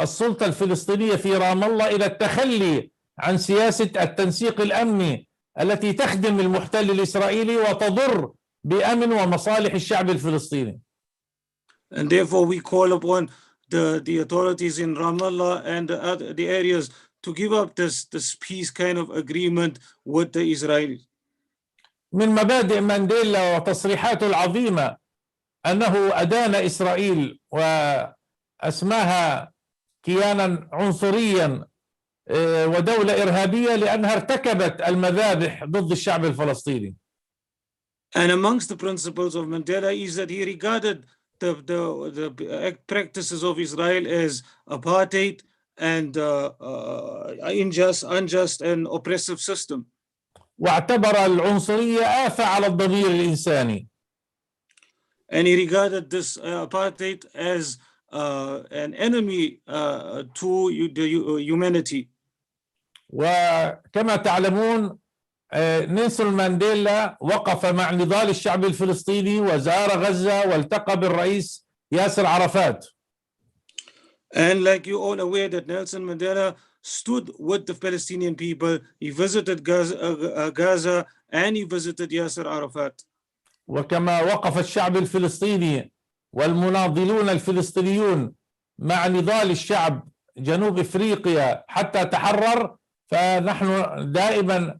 Speaker 7: السلطة الفلسطينية في رام الله إلى التخلي عن سياسة التنسيق الأمني التي تخدم المحتل الإسرائيلي وتضر بأمن ومصالح الشعب الفلسطيني.
Speaker 8: And therefore we call upon the authorities in Ramallah and the areas to give up this peace kind of agreement with the Israelis.
Speaker 7: من مبادئ مانديلا وتصريحاته العظيمة أنه أدان إسرائيل وأسماها كيانا عنصريا ودولة إرهابية لأنها ارتكبت المذابح ضد الشعب الفلسطيني.
Speaker 8: And amongst the principles of Mandela is that he regarded the practices of Israel as apartheid and unjust and oppressive system.
Speaker 7: واعتبر العنصرية آفة على الضمير الإنساني.
Speaker 8: And he regarded this apartheid as an enemy to humanity.
Speaker 7: وكما تعلمون نيلسون مانديلا وقف مع نضال الشعب الفلسطيني وزار غزة والتقى بالرئيس ياسر عرفات.
Speaker 8: And like you all aware that Nelson Mandela stood with the Palestinian people. He visited Gaza and he visited Yasser Arafat.
Speaker 7: وكما وقف الشعب الفلسطيني والمناضلون الفلسطينيون مع نضال الشعب جنوب إفريقيا حتى تحرر، فنحن دائما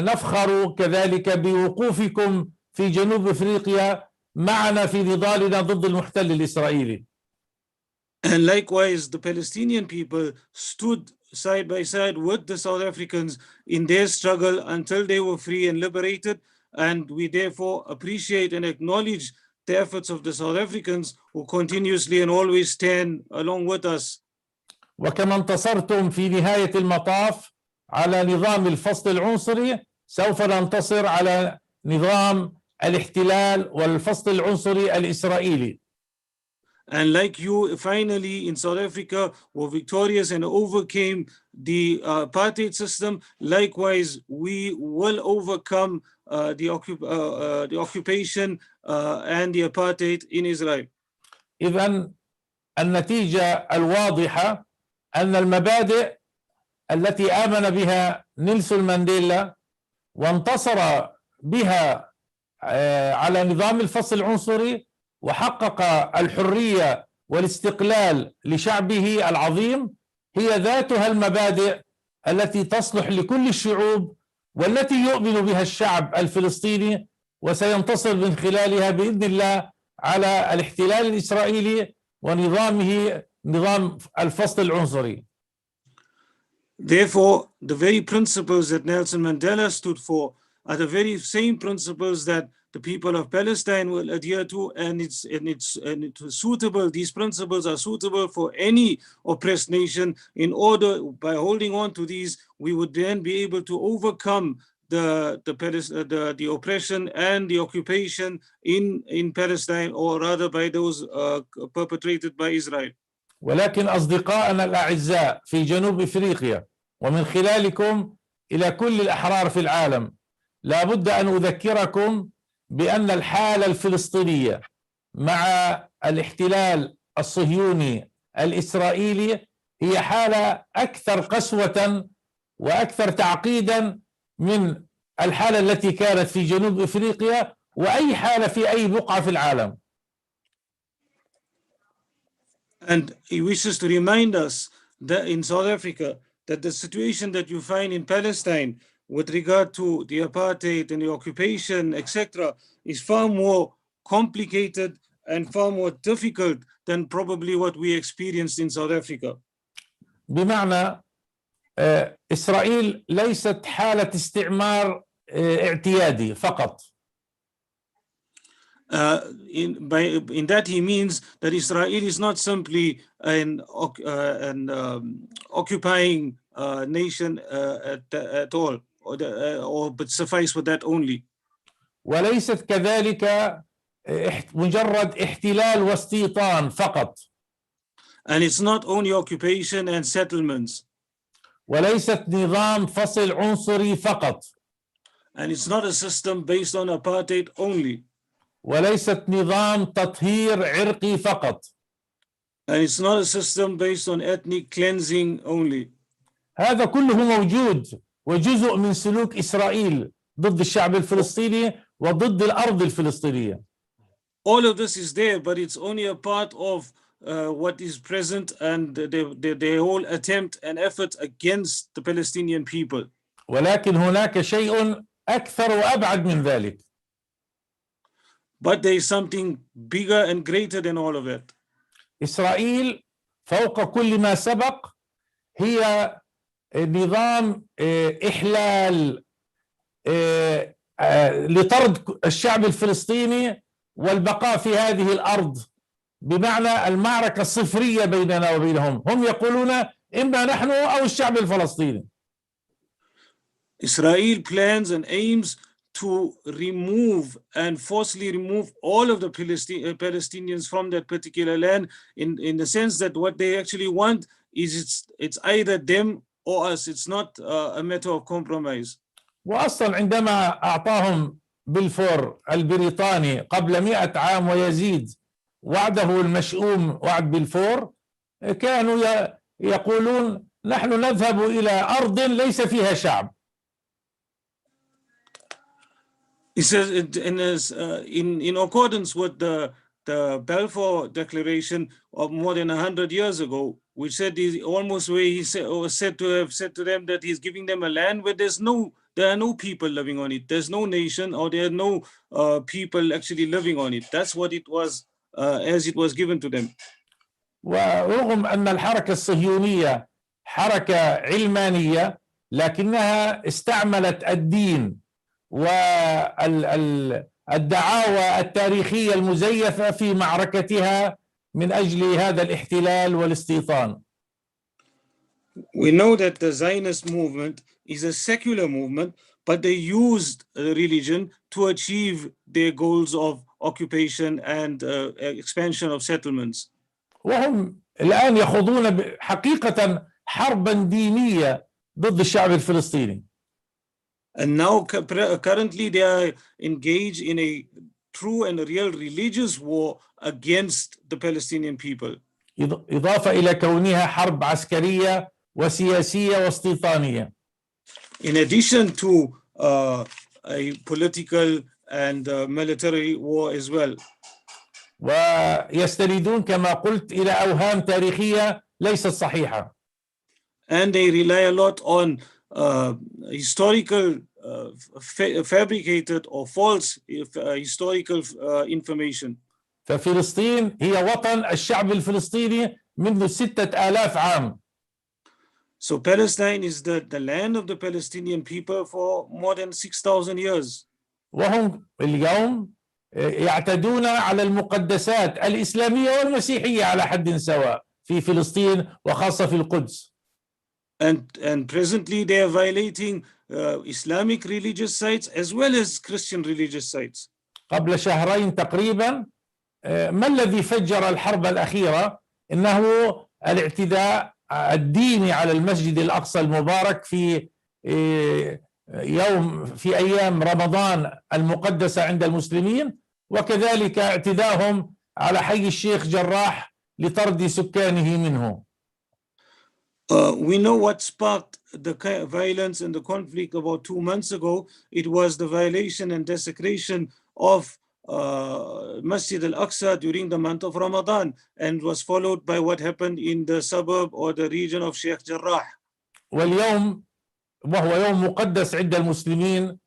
Speaker 7: نفخر كذلك بوقوفكم في جنوب إفريقيا معنا في نضالنا ضد المحتل الإسرائيلي.
Speaker 8: And likewise, the Palestinian people stood side by side with the South Africans in their struggle until they were free and liberated. And we therefore appreciate and acknowledge the efforts of the South Africans who continuously and always stand along with us.
Speaker 7: وكما انتصرتم في نهاية المطاف على نظام الفصل العنصري، سوف ننتصر على نظام الاحتلال والفصل العنصري الإسرائيلي.
Speaker 8: And like you, finally in South Africa were victorious and overcame the apartheid system, likewise we will overcome the occupation and the apartheid in Israel.
Speaker 7: إذن النتيجة الواضحة أن المبادئ التي آمن بها نيلسون مانديلا وانتصر بها على نظام الفصل العنصري وحقق الحرية والاستقلال لشعبه العظيم، هي ذاتها المبادئ التي تصلح لكل الشعوب والتي يؤمن بها الشعب الفلسطيني، وسينتصر من خلالها بإذن الله على الاحتلال الإسرائيلي ونظامه نظام الفصل العنصري.
Speaker 8: Therefore, the very principles that Nelson Mandela stood for are the very same principles that the people of Palestine will adhere to, and it's suitable. These principles are suitable for any oppressed nation. In order, by holding on to these, we would then be able to overcome the oppression and the occupation in Palestine, or rather by those perpetrated by Israel.
Speaker 7: ولكن أصدقائنا الأعزاء في جنوب إفريقيا ومن خلالكم إلى كل الأحرار في العالم، لا بد أن أذكركم بأن الحالة الفلسطينية مع الاحتلال الصهيوني الإسرائيلي هي حالة أكثر قسوة وأكثر تعقيدا من الحالة التي كانت في جنوب إفريقيا وأي حالة في أي بقعة في العالم.
Speaker 8: And he wishes to remind us that in South Africa, that the situation that you find in Palestine with regard to the apartheid and the occupation, etc., is far more complicated and far more difficult than probably what we experienced in South Africa.
Speaker 7: بمعنى إسرائيل ليست حالة استعمار اعتيادي فقط.
Speaker 8: In that he means that Israel is not simply an occupying nation at all, but suffice with that only.
Speaker 7: وليست كذلك مجرد احتلال واستيطان فقط.
Speaker 8: And it's not only occupation and settlements.
Speaker 7: وليست نظام فصل عنصري فقط.
Speaker 8: And it's not a system based on apartheid only.
Speaker 7: وليست نظام تطهير عرقي فقط.
Speaker 8: And it's not a system based on ethnic cleansing only.
Speaker 7: هذا كله موجود وجزء من سلوك إسرائيل ضد الشعب الفلسطيني وضد الأرض الفلسطينية.
Speaker 8: All of this is there, but it's only a part of what is present and the whole attempt and effort against the Palestinian people.
Speaker 7: ولكن هناك شيء أكثر وأبعد من ذلك.
Speaker 8: But there is something bigger and greater than all of it.
Speaker 7: إسرائيل فوق كل ما سبق هي نظام إحلال لطرد الشعب الفلسطيني والبقاء في هذه الأرض، بمعنى المعركة الصفرية بيننا وبينهم. هم يقولون إما نحن أو الشعب الفلسطيني.
Speaker 8: Israel plans and aims to remove and forcibly remove all of the Palestinians from that particular land, in the sense that what they actually want is it's either them or us. It's not a matter of compromise.
Speaker 7: وأصلا عندما أعطاهم بلفور البريطاني قبل 100 عام ويزيد وعده المشؤوم وعد بلفور، كانوا يقولون نحن نذهب إلى أرض ليس فيها شعب.
Speaker 8: He says in accordance with the Balfour Declaration of more than 100 years ago, which said almost where he said to them that he's giving them a land where there are no people living on it. There's no nation, or there are no people actually living on it. That's what it was as it was given to them.
Speaker 7: ورغم أن الحركة الصهيونية حركة علمانية، لكنها استعملت الدين والدعاوى التاريخية المزيفة في معركتها من أجل هذا الاحتلال والاستيطان.
Speaker 8: We know that the Zionist movement is a secular movement, but they used religion to achieve their goals of occupation and expansion of settlements.
Speaker 7: وهم الآن يخوضون حقيقة حربا دينية ضد الشعب الفلسطيني.
Speaker 8: And now currently they are engaged in a true and real religious war against the Palestinian people.
Speaker 7: إضافة إلى كونها حرب عسكرية وسياسية واستيطانية.
Speaker 8: In addition to a political and military war as well.
Speaker 7: ويستندون كما قلت إلى أوهام تاريخية ليست صحيحة.
Speaker 8: And they rely a lot on historical fabricated or false historical information.
Speaker 7: ففلسطين هي وطن الشعب الفلسطيني منذ 6000 عام.
Speaker 8: So Palestine is the land of the Palestinian people for more than 6,000 years.
Speaker 7: وهم اليوم يعتدون على المقدسات الإسلامية والمسيحية على حد سواء في فلسطين وخاصة في القدس.
Speaker 8: And presently they are violating Islamic religious sites as well as Christian religious sites.
Speaker 7: قبل شهرين تقريبا ما الذي فجر الحرب الأخيرة؟ إنه الاعتداء الديني على المسجد الأقصى المبارك في أيام رمضان المقدسة عند المسلمين، وكذلك اعتداءهم على حي الشيخ جراح لطرد سكانه منه.
Speaker 8: We know what sparked the violence and the conflict about 2 months ago. It was the violation and desecration of Masjid al-Aqsa during the month of Ramadan, and was followed by what happened in the suburb or the region of Sheikh Jarrah.
Speaker 7: واليوم وهو يوم مقدس عند المسلمين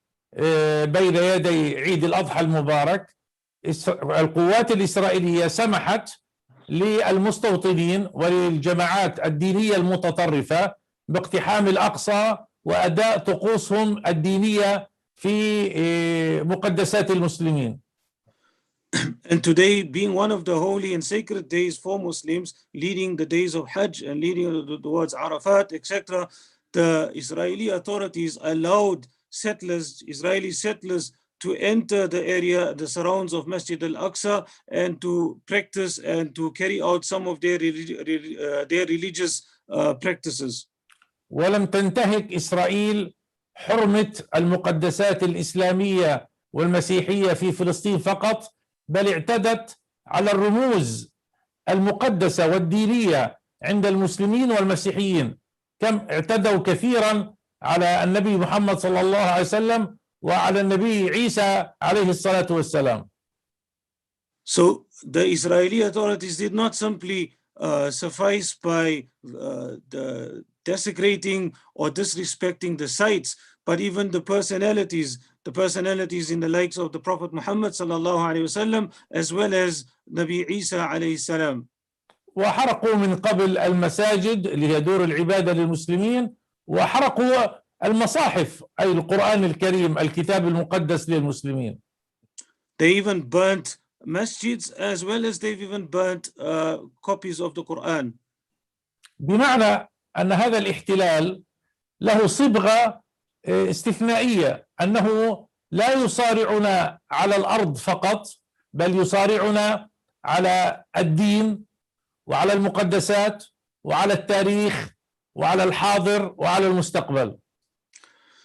Speaker 7: بين يدي عيد الأضحى المبارك، القوات الإسرائيلية سمحت للمستوطنين وللجماعات الدينية المتطرفة باقتحام الأقصى وأداء طقوسهم الدينية في مقدسات المسلمين.
Speaker 8: And today, being one of the holy and sacred days for Muslims, leading the days of Hajj and leading towards Arafat, etc., the Israeli authorities allowed Israeli settlers, to enter the area, the surrounds of Masjid al-Aqsa, and to practice and to carry out some of their religious practices.
Speaker 7: ولم تنتهك إسرائيل حرمة المقدسات الإسلامية والمسيحية في فلسطين فقط، بل اعتدت على الرموز المقدسة والدينية عند المسلمين والمسيحيين، كم اعتدوا كثيرا على النبي محمد صلى الله عليه وسلم وعلى النبي عيسى عليه الصلاة والسلام.
Speaker 8: So the Israeli authorities did not simply suffice by the desecrating or disrespecting the sites, but even the personalities in the likes of the Prophet Muhammad sallallahu alaihi wasallam, as well as Nabi Isa alayhi salam.
Speaker 7: وحرقوا من قبل المساجد اللي هي دور العبادة للمسلمين، وحرقوا المصاحف أي القرآن الكريم الكتاب المقدس للمسلمين.
Speaker 8: They even burnt masjids as well as they've even burnt copies of the Quran.
Speaker 7: بمعنى أن هذا الاحتلال له صبغة استثنائية، أنه لا يصارعنا على الأرض فقط، بل يصارعنا على الدين وعلى المقدسات وعلى التاريخ وعلى الحاضر وعلى المستقبل.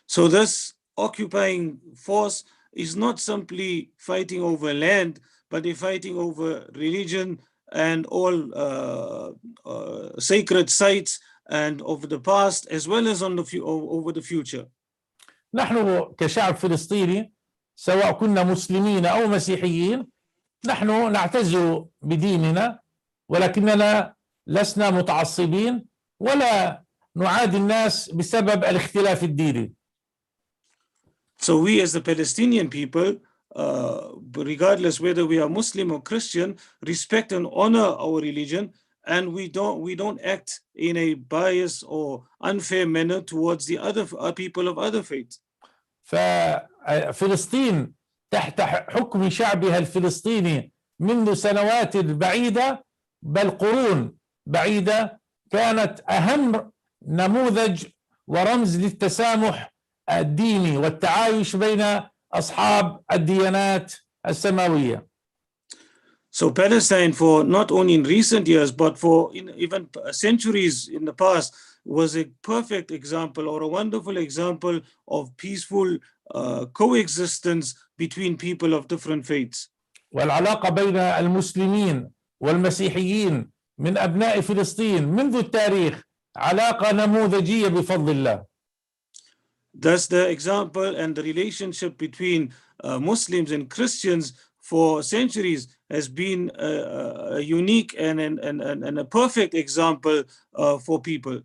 Speaker 8: So this occupying force is not simply fighting over land, but they're fighting over religion and all sacred sites and over the past as well as on over the future.
Speaker 7: نحن كشعب فلسطيني سواء كنا مسلمين أو مسيحيين، نحن نعتز بديننا، ولكننا لسنا متعصبين ولا نعادي الناس بسبب الاختلاف الديني.
Speaker 8: So we as the Palestinian people, regardless whether we are Muslim or Christian, respect and honor our religion, and we don't act in a biased or unfair manner towards the other people of other faiths.
Speaker 7: ففلسطين تحت حكم شعبها الفلسطيني منذ سنوات بعيدة بل قرون بعيدة كانت أهم نموذج ورمز للتسامح الديني والتعايش بين أصحاب الديانات السماوية.
Speaker 8: So Palestine, for not only in recent years, but for even centuries in the past, was a perfect example or a wonderful example of peaceful coexistence between people of different faiths.
Speaker 7: والعلاقة بين المسلمين والمسيحيين من أبناء فلسطين منذ التاريخ علاقة نموذجية بفضل الله.
Speaker 8: Thus, the example and the relationship between Muslims and Christians for centuries has been a unique and a perfect example for people.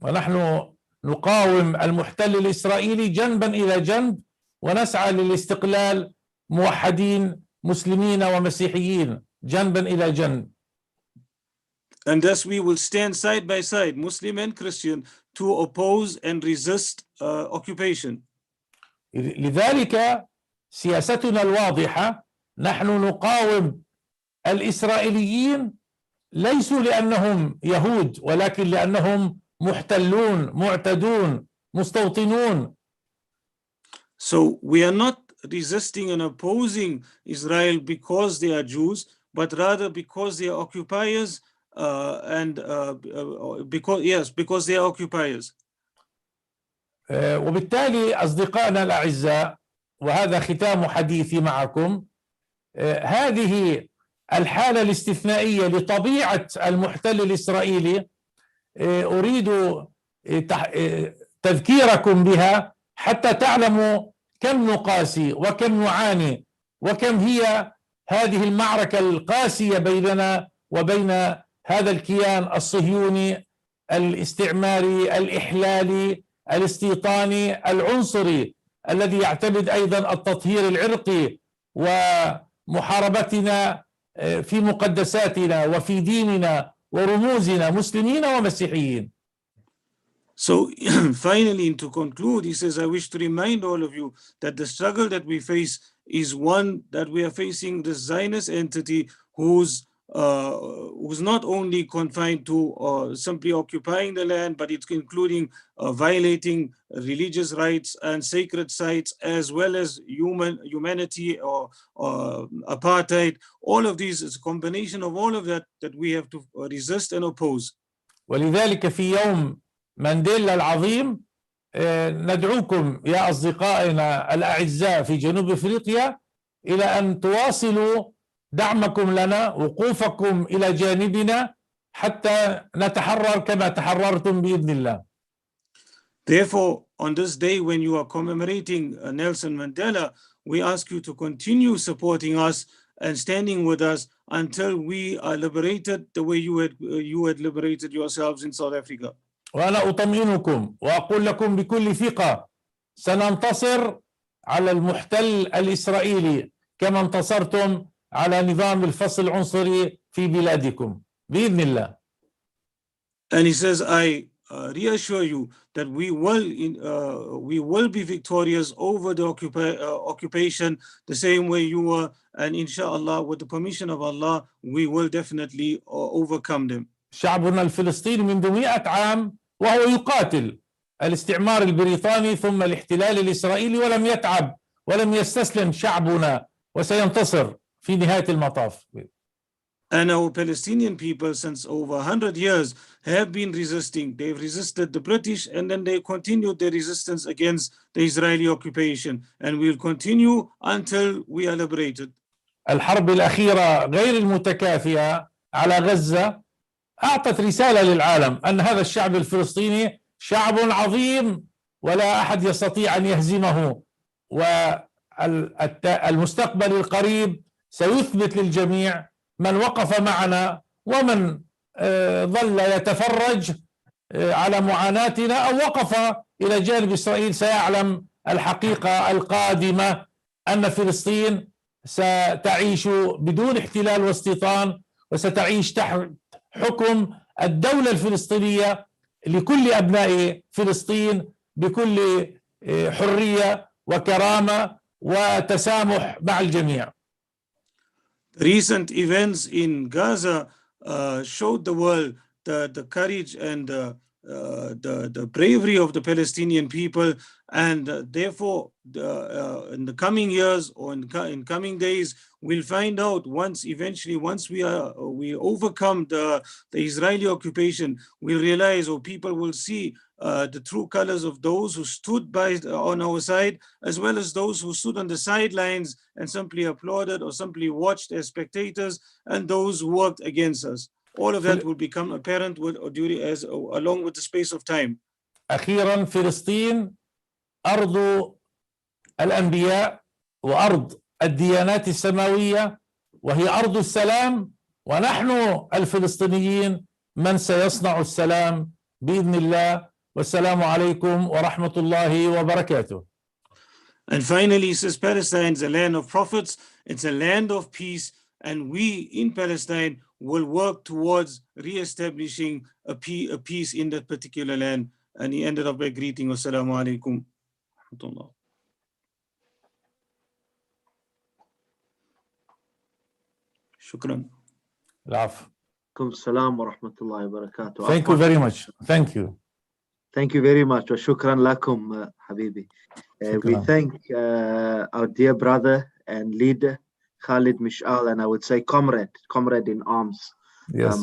Speaker 7: ونحن نقاوم المحتل الإسرائيلي جنبا إلى جنب ونسعى للاستقلال موحدين مسلمين ومسيحيين جنبا إلى جنب.
Speaker 8: And thus we will stand side by side, Muslim and Christian, to oppose and resist occupation.
Speaker 7: لذلك سياستنا الواضحة نحن نقاوم الإسرائيليين ليسوا لأنهم يهود ولكن لأنهم محتلون معتدون مستوطنون.
Speaker 8: So we are not resisting and opposing Israel because they are Jews, but rather because they are occupiers because they are occupiers.
Speaker 7: وبالتالي أصدقائنا الأعزاء وهذا ختام حديثي معكم هذه الحالة الاستثنائية لطبيعة المحتل الإسرائيلي أريد تذكيركم بها حتى تعلموا كم نقاسي وكم نعاني وكم هي هذه المعركة القاسية بيننا وبين هذا الكيان الصهيوني الاستعماري الإحلالي الاستيطاني العنصري الذي يعتمد أيضا التطهير العرقي ومحاربتنا في مقدساتنا وفي ديننا ورموزنا مسلمين ومسيحيين.
Speaker 8: So finally, to conclude, he says, I wish to remind all of you that the struggle that we face is one that we are facing the Zionist entity who's not only confined to simply occupying the land, but it's including violating religious rights and sacred sites, as well as humanity or apartheid. All of these is a combination of all of that we have to resist and oppose.
Speaker 7: ولذلك في يوم مانديلا العظيم ندعوكم يا أصدقائنا الأعزاء في جنوب أفريقيا إلى أن تواصلوا دعمكم لنا وقوفكم إلى جانبنا حتى نتحرر كما تحررتم بإذن الله.
Speaker 8: Therefore, on this day when you are commemorating Nelson Mandela, we ask you to continue supporting us and standing with us until we are liberated the way you had liberated yourselves in South Africa.
Speaker 7: وأنا أطمئنكم وأقول لكم بكل ثقة سننتصر على المحتل الإسرائيلي كما انتصرتم على نظام الفصل العنصري في بلادكم بإذن الله.
Speaker 8: And he says, I reassure you that we will be victorious over the occupation the same way you were, and inshallah, with the permission of Allah, we will definitely overcome them.
Speaker 7: شعبنا الفلسطيني منذ 100 عام وهو يقاتل الاستعمار البريطاني ثم الاحتلال الإسرائيلي ولم يتعب ولم يستسلم شعبنا وسينتصر في نهاية المطاف.
Speaker 8: And our Palestinian people since over 100 years have been resisting. They've resisted the British and then they continued their resistance against the Israeli occupation, and we'll continue until we are liberated.
Speaker 7: الحرب الأخيرة غير المتكافئة على غزة أعطت رسالة للعالم أن هذا الشعب الفلسطيني شعب عظيم ولا أحد يستطيع أن يهزمه، والمستقبل القريب سيثبت للجميع من وقف معنا ومن ظل يتفرج على معاناتنا أو وقف إلى جانب إسرائيل سيعلم الحقيقة القادمة أن فلسطين ستعيش بدون احتلال واستيطان، وستعيش تحت حكم الدولة الفلسطينية لكل أبناء فلسطين بكل حرية وكرامة وتسامح مع الجميع.
Speaker 8: Recent events in Gaza showed the world the courage and the bravery of the Palestinian people, and therefore in the coming years or in coming days we'll find out, once we overcome the Israeli occupation, we'll realize, or people will see the true colors of those who stood on our side, as well as those who stood on the sidelines and simply applauded or simply watched as spectators, and those who worked against us. All of that will become apparent along with the space of time.
Speaker 7: أخيرا، فلسطين أرض الأنبياء وأرض الديانات السماوية، وهي أرض السلام، ونحن الفلسطينيين من سيصنع السلام بإذن الله. والسلام عليكم ورحمة الله وبركاته.
Speaker 8: And finally, he says, Palestine is a land of prophets, it's a land of peace, and we in Palestine will work towards re-establishing a peace in that particular land. And he ended up by greeting, Wassalamu alaikum. Shukran.
Speaker 7: Thank you very much. Thank you.
Speaker 4: Thank you very much. Shukran lakum, Habibi. We thank our dear brother and leader, Khalid Mish'al, and I would say comrade in arms,
Speaker 7: yes,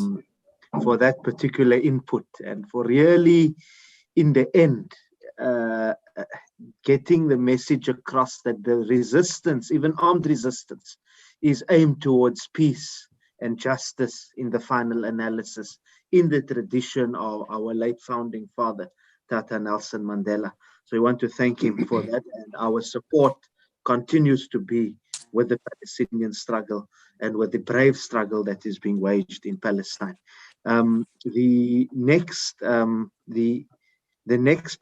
Speaker 4: for that particular input, and for really, in the end, getting the message across that the resistance, even armed resistance, is aimed towards peace and justice in the final analysis, in the tradition of our late founding father, Tata Nelson Mandela. So we want to thank him for that, and our support continues to be with the Palestinian struggle and with the brave struggle that is being waged in Palestine. The next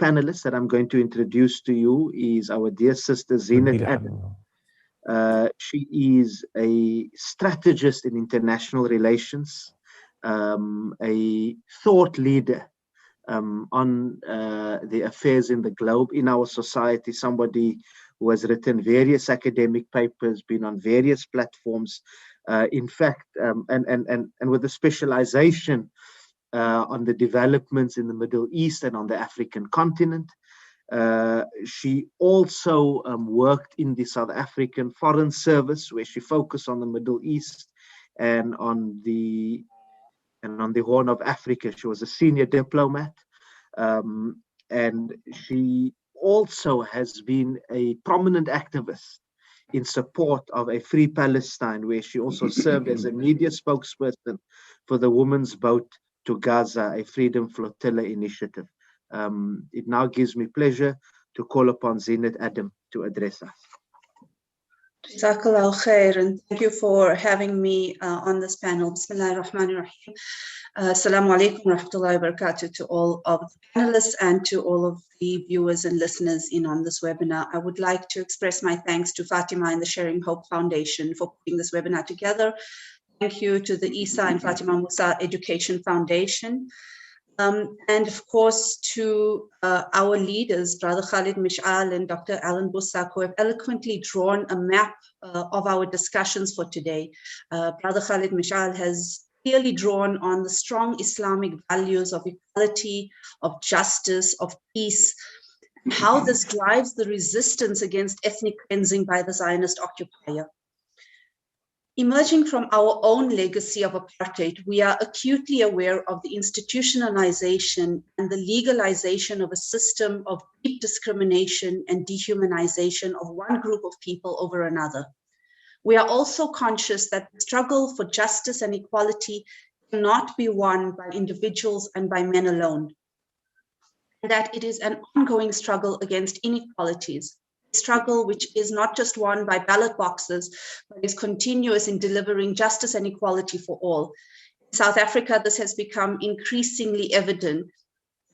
Speaker 4: panelist that I'm going to introduce to you is our dear sister Zinat Adam. She is a strategist in international relations, a thought leader on the affairs in the globe, in our society, somebody who has written various academic papers, been on various platforms, in fact, and with a specialization on the developments in the Middle East and on the African continent. She also worked in the South African Foreign Service, where she focused on the Middle East and on the Horn of Africa. She was a senior diplomat, and she also has been a prominent activist in support of a free Palestine, where she also served as a media spokesperson for the Women's Boat to Gaza, a Freedom Flotilla initiative. It now gives me pleasure to call upon Zinat Adam to address us.
Speaker 9: Jazakallah khair, and thank you for having me on this panel. Bismillahir Rahmanir Rahim. Assalamu alaikum wa rahmatullahi wa barakatuh to all of the panelists and to all of the viewers and listeners in on this webinar. I would like to express my thanks to Fatima and the Sharing Hope Foundation for putting this webinar together. Thank you to the Essa and Fatima Moosa Education Foundation. And of course to our leaders, Brother Khalid Mish'al and Dr. Alan Busak, who have eloquently drawn a map of our discussions for today. Brother Khalid Mish'al has clearly drawn on the strong Islamic values of equality, of justice, of peace, and how this drives the resistance against ethnic cleansing by the Zionist occupier. Emerging from our own legacy of apartheid, we are acutely aware of the institutionalization and the legalization of a system of deep discrimination and dehumanization of one group of people over another. We are also conscious that the struggle for justice and equality cannot be won by individuals and by men alone, and that it is an ongoing struggle against inequalities. Struggle which is not just won by ballot boxes, but is continuous in delivering justice and equality for all. In South Africa, this has become increasingly evident.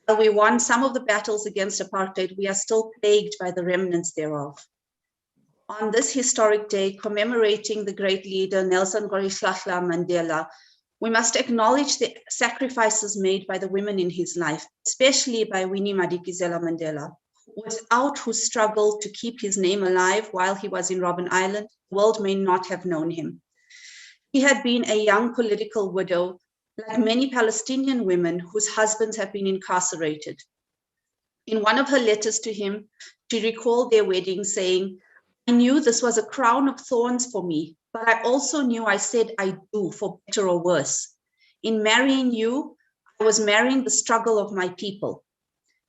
Speaker 9: While we won some of the battles against apartheid, we are still plagued by the remnants thereof. On this historic day, commemorating the great leader Nelson Mandela, we must acknowledge the sacrifices made by the women in his life, especially by Winnie Madikizela Mandela, without whose struggle to keep his name alive while he was in Robben Island, the world may not have known him. He had been a young political widow, like many Palestinian women whose husbands have been incarcerated. In one of her letters to him, she recalled their wedding, saying, "I knew this was a crown of thorns for me, but I also knew I said I do, for better or worse. In marrying you, I was marrying the struggle of my people.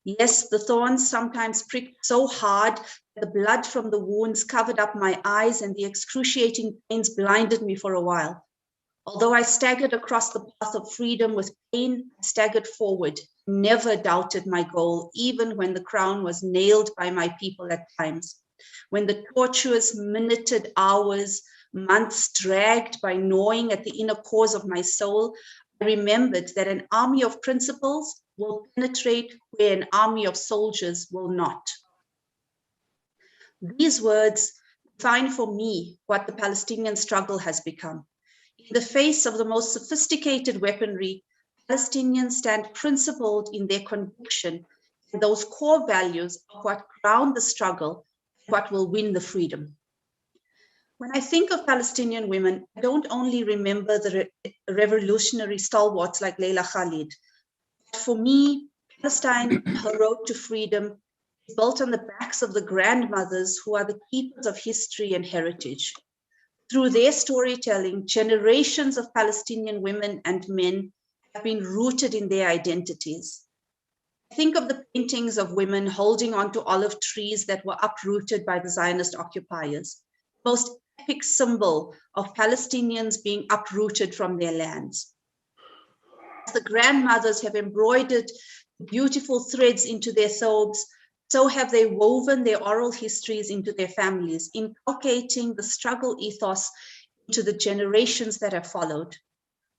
Speaker 9: Yes, the thorns sometimes pricked so hard that the blood from the wounds covered up my eyes and the excruciating pains blinded me for a while. Although I staggered across the path of freedom with pain, I staggered forward, never doubted my goal, even when the crown was nailed by my people at times. When the tortuous, minuted hours, months dragged by gnawing at the inner cores of my soul, I remembered that an army of principles will penetrate where an army of soldiers will not." These words define for me what the Palestinian struggle has become. In the face of the most sophisticated weaponry, Palestinians stand principled in their conviction and those core values are what ground the struggle, what will win the freedom. When I think of Palestinian women, I don't only remember the revolutionary stalwarts like Leila Khalid. For me, Palestine, her road to freedom, is built on the backs of the grandmothers who are the keepers of history and heritage. Through their storytelling, generations of Palestinian women and men have been rooted in their identities. Think of the paintings of women holding onto olive trees that were uprooted by the Zionist occupiers, the most epic symbol of Palestinians being uprooted from their lands. As the grandmothers have embroidered beautiful threads into their thobes, so have they woven their oral histories into their families, inculcating the struggle ethos into the generations that have followed.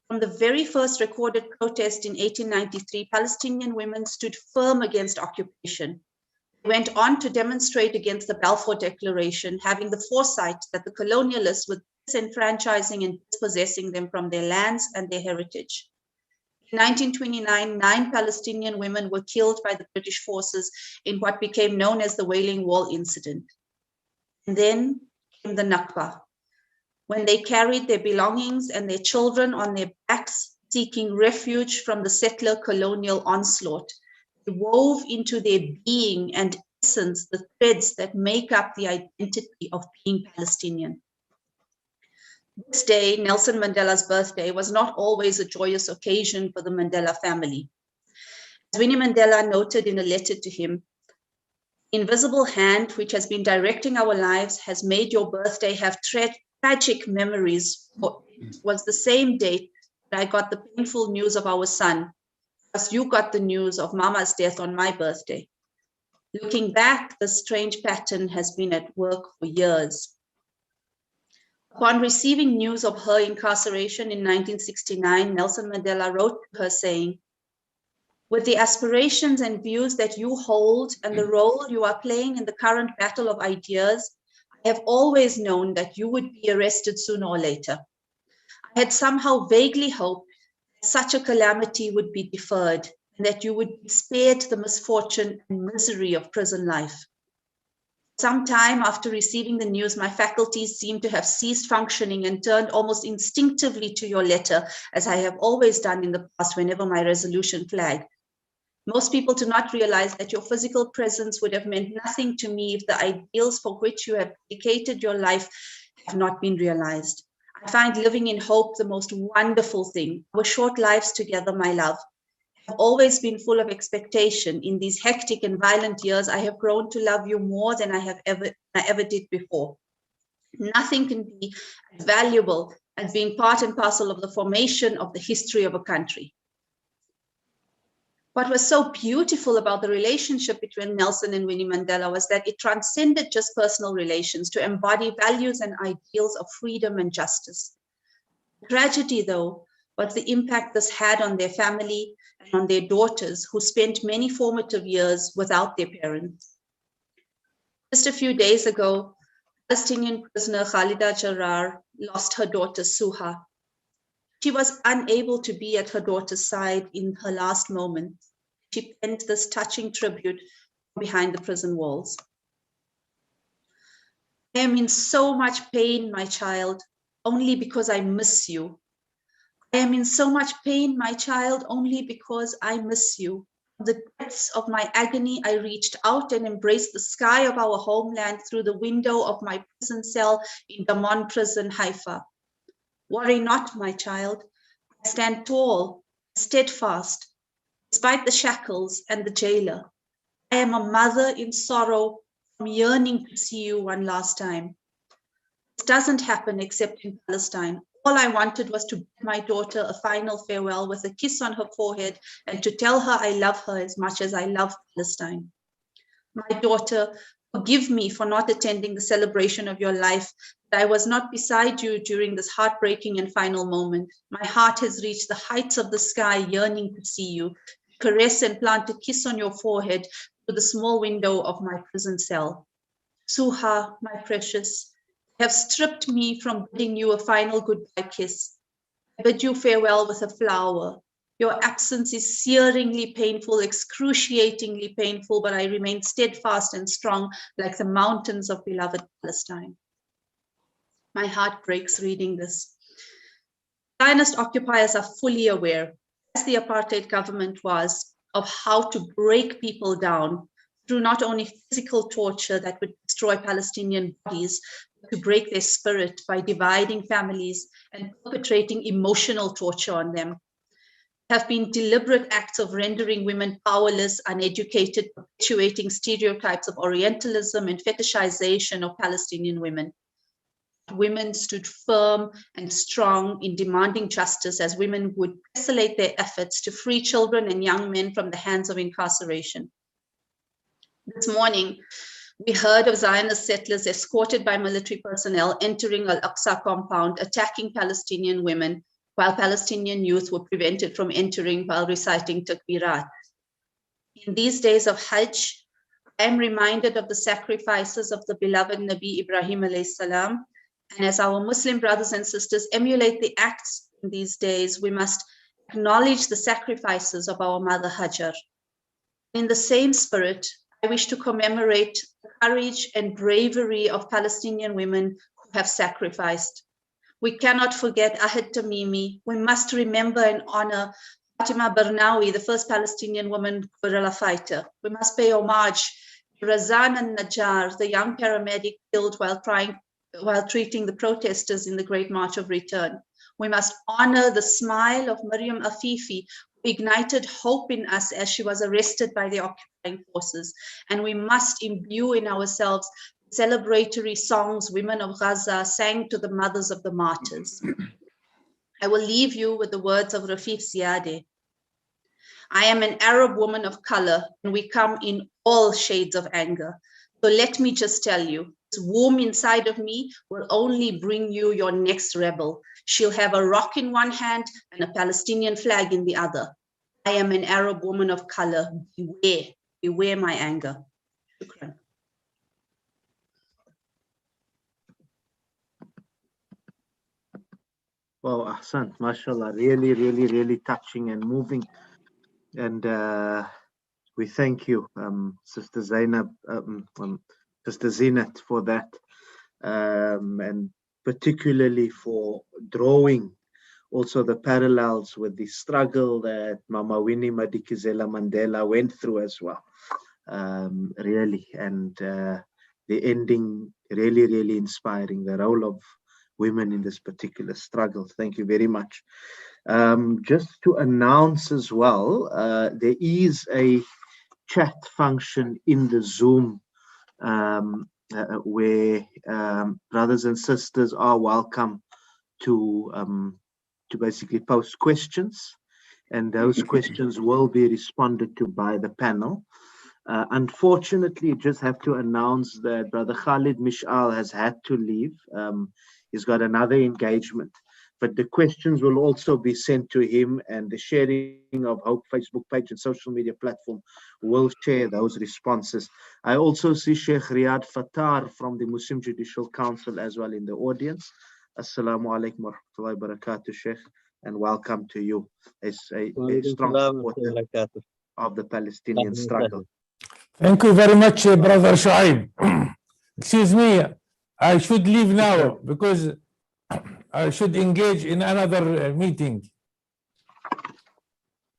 Speaker 9: From the very first recorded protest in 1893, Palestinian women stood firm against occupation. They went on to demonstrate against the Balfour Declaration, having the foresight that the colonialists were disenfranchising and dispossessing them from their lands and their heritage. In 1929, 9 Palestinian women were killed by the British forces in what became known as the Wailing Wall incident. And then came the Nakba, when they carried their belongings and their children on their backs, seeking refuge from the settler colonial onslaught. They wove into their being and essence the threads that make up the identity of being Palestinian. This day, Nelson Mandela's birthday, was not always a joyous occasion for the Mandela family. As Winnie Mandela noted in a letter to him, "The invisible hand which has been directing our lives has made your birthday have tragic memories. For it was the same date that I got the painful news of our son, as you got the news of Mama's death on my birthday. Looking back, the strange pattern has been at work for years." Upon receiving news of her incarceration in 1969, Nelson Mandela wrote to her saying, "With the aspirations and views that you hold and the role you are playing in the current battle of ideas, I have always known that you would be arrested sooner or later. I had somehow vaguely hoped that such a calamity would be deferred and that you would be spared the misfortune and misery of prison life. Some time after receiving the news, my faculties seemed to have ceased functioning and turned almost instinctively to your letter, as I have always done in the past whenever my resolution flagged. Most people do not realize that your physical presence would have meant nothing to me if the ideals for which you have dedicated your life have not been realized. I find living in hope the most wonderful thing. Our short lives together, my love, have always been full of expectation. In these hectic and violent years, I have grown to love you more than I ever did before. Nothing can be as valuable as being part and parcel of the formation of the history of a country." What was so beautiful about the relationship between Nelson and Winnie Mandela was that it transcended just personal relations to embody values and ideals of freedom and justice. The tragedy, though, was the impact this had on their family and on their daughters, who spent many formative years without their parents. Just a few days ago, Palestinian prisoner Khalida Jarrar lost her daughter Suha. She was unable to be at her daughter's side in her last moments. She penned this touching tribute behind the prison walls. I am in so much pain, my child, only because I miss you. I am in so much pain, my child, only because I miss you. From the depths of my agony, I reached out and embraced the sky of our homeland through the window of my prison cell in Damon prison, Haifa. Worry not, my child. I stand tall, steadfast, despite the shackles and the jailer. I am a mother in sorrow, from yearning to see you one last time. This doesn't happen except in Palestine. All I wanted was to bid my daughter a final farewell with a kiss on her forehead and to tell her I love her as much as I love Palestine. My daughter, forgive me for not attending the celebration of your life, that I was not beside you during this heartbreaking and final moment. My heart has reached the heights of the sky, yearning to see you, caress and plant a kiss on your forehead through the small window of my prison cell. Suha, my precious, have stripped me from bidding you a final goodbye kiss. I bid you farewell with a flower. Your absence is searingly painful, excruciatingly painful, but I remain steadfast and strong like the mountains of beloved Palestine. My heart breaks reading this. Zionist occupiers are fully aware, as the apartheid government was, of how to break people down through not only physical torture that would destroy Palestinian bodies, but to break their spirit by dividing families and perpetrating emotional torture on them. Have been deliberate acts of rendering women powerless, uneducated, perpetuating stereotypes of Orientalism and fetishization of Palestinian women. Women stood firm and strong in demanding justice as women would isolate their efforts to free children and young men from the hands of incarceration. This morning, we heard of Zionist settlers escorted by military personnel entering Al-Aqsa compound, attacking Palestinian women, while Palestinian youth were prevented from entering while reciting takbirat. In these days of Hajj, I am reminded of the sacrifices of the beloved Nabi Ibrahim alayhi salam, and as our Muslim brothers and sisters emulate the acts in these days, we must acknowledge the sacrifices of our mother Hajar. In the same spirit, I wish to commemorate the courage and bravery of Palestinian women who have sacrificed. We cannot forget Ahad Tamimi. We must remember and honor Fatima Barnawi, the first Palestinian woman guerrilla fighter. We must pay homage to Razan al-Najjar, the young paramedic killed while treating the protesters in the Great March of Return. We must honor the smile of Maryam Afifi, who ignited hope in us as she was arrested by the occupying forces. And we must imbue in ourselves celebratory songs women of Gaza sang to the mothers of the martyrs. I will leave you with the words of Rafiq Ziadeh. I am an Arab woman of color, and we come in all shades of anger. So let me just tell you, this womb inside of me will only bring you your next rebel. She'll have a rock in one hand and a Palestinian flag in the other. I am an Arab woman of color. Beware, beware my anger. Shukran.
Speaker 4: Wow, Ahsan, mashallah, really, really, really touching and moving. And we thank you, Sister Zainab, Sister Zinat, for that. And particularly for drawing also the parallels with the struggle that Mama Winnie Madikizela Mandela went through as well. Really, and the ending really, really inspiring, the role of women in this particular struggle. Thank you very much. Just to announce as well, there is a chat function in the Zoom where brothers and sisters are welcome to basically post questions, and those questions will be responded to by the panel. Unfortunately, I just have to announce that Brother Khalid Mish'al has had to leave. He's got another engagement. but the questions will also be sent to him, and the sharing of Hope Facebook page and social media platform will share those responses. I also see Sheikh Riyad Fattar from the Muslim Judicial Council as well in the audience. Assalamu alaikum wa rahmatullahi wa barakatuh, Sheikh, and welcome to you as a strong supporter of the Palestinian struggle.
Speaker 7: Thank you very much, Brother Shuaib. Excuse me, I should leave now because I should engage in another meeting.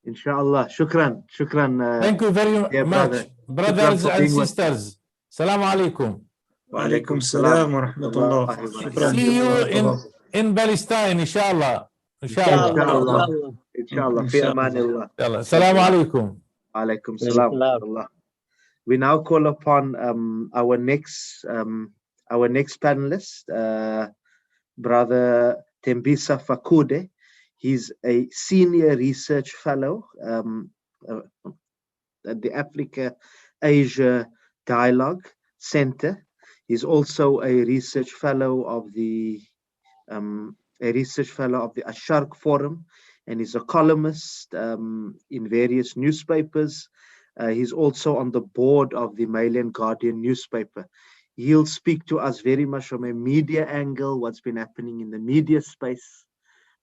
Speaker 4: Inshallah. Shukran. Shukran.
Speaker 7: Thank you very much,
Speaker 4: brother.
Speaker 7: Brothers and sisters. Assalamu alaikum.
Speaker 8: Wa alaikum salam wa rahmatullah.
Speaker 7: See you in Palestine, inshallah. Inshallah.
Speaker 4: Inshallah. Fi amanillah.
Speaker 7: Assalamu alaikum.
Speaker 4: Alaikum salam. We now call upon our next panelist, Brother Tembisa Fakude. He's a senior research fellow at the Africa-Asia Dialogue Center. He's also a research fellow of the Asharq Forum, and he's a columnist in various newspapers. He's also on the board of the Mail and Guardian newspaper. He'll speak to us very much from a media angle, what's been happening in the media space.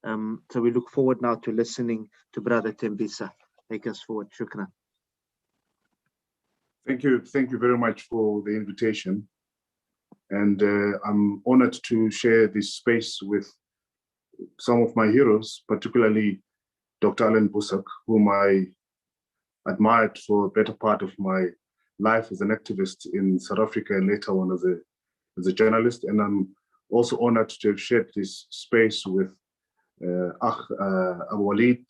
Speaker 4: So we look forward now to listening to Brother Tembisa. Take us forward. Shukran.
Speaker 2: Thank you very much for the invitation. And I'm honored to share this space with some of my heroes, particularly Dr. Alan Boesak, whom I admired for a better part of my life as an activist in South Africa and later on as a journalist. And I'm also honored to have shared this space with Abu Walid,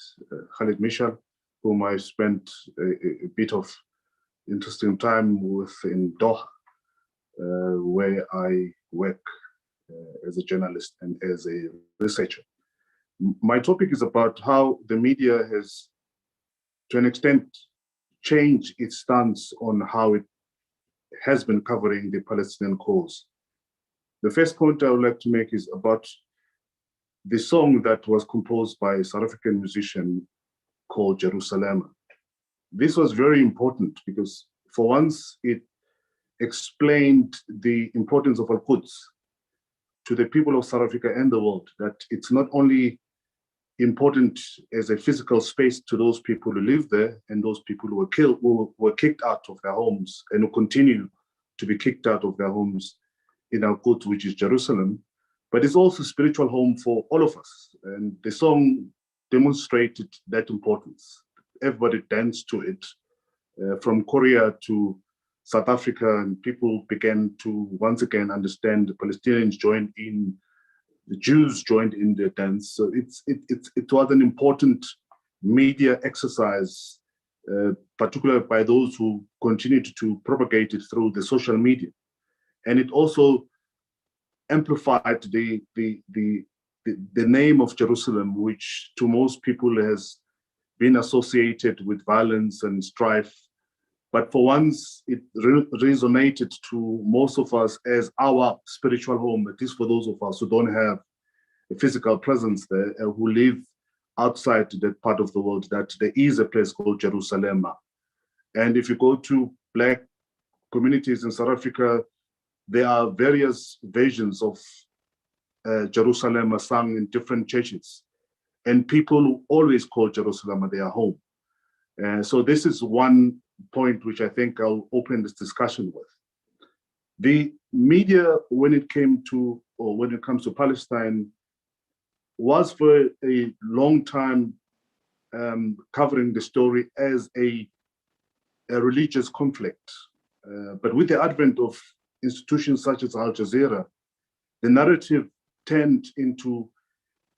Speaker 2: Khalid Mishal, whom I spent a bit of interesting time with in Doha, where I work as a journalist and as a researcher. My topic is about how the media has, to an extent, changed its stance on how it has been covering the Palestinian cause. The first point I would like to make is about the song that was composed by a South African musician called Jerusalem. This was very important because for once it explained the importance of Al-Quds to the people of South Africa and the world, that it's not only important as a physical space to those people who live there and those people who were kicked out of their homes and who continue to be kicked out of their homes in Al-Quds, which is Jerusalem, but it's also a spiritual home for all of us. And the song demonstrated that importance. Everybody danced to it, from Korea to South Africa, and people began to once again understand the Palestinians joined in, the Jews joined in the dance. So it was an important media exercise, particularly by those who continued to propagate it through the social media. And it also amplified the name of Jerusalem, which to most people has been associated with violence and strife. But for once, it resonated to most of us as our spiritual home, at least for those of us who don't have a physical presence there, who live outside that part of the world, that there is a place called Jerusalem. And if you go to Black communities in South Africa, there are various versions of Jerusalem sung in different churches. And people always call Jerusalem their home. So this is one point which I think I'll open this discussion with. The media, when it comes to Palestine, was for a long time covering the story as a religious conflict. But with the advent of institutions such as Al Jazeera, the narrative turned into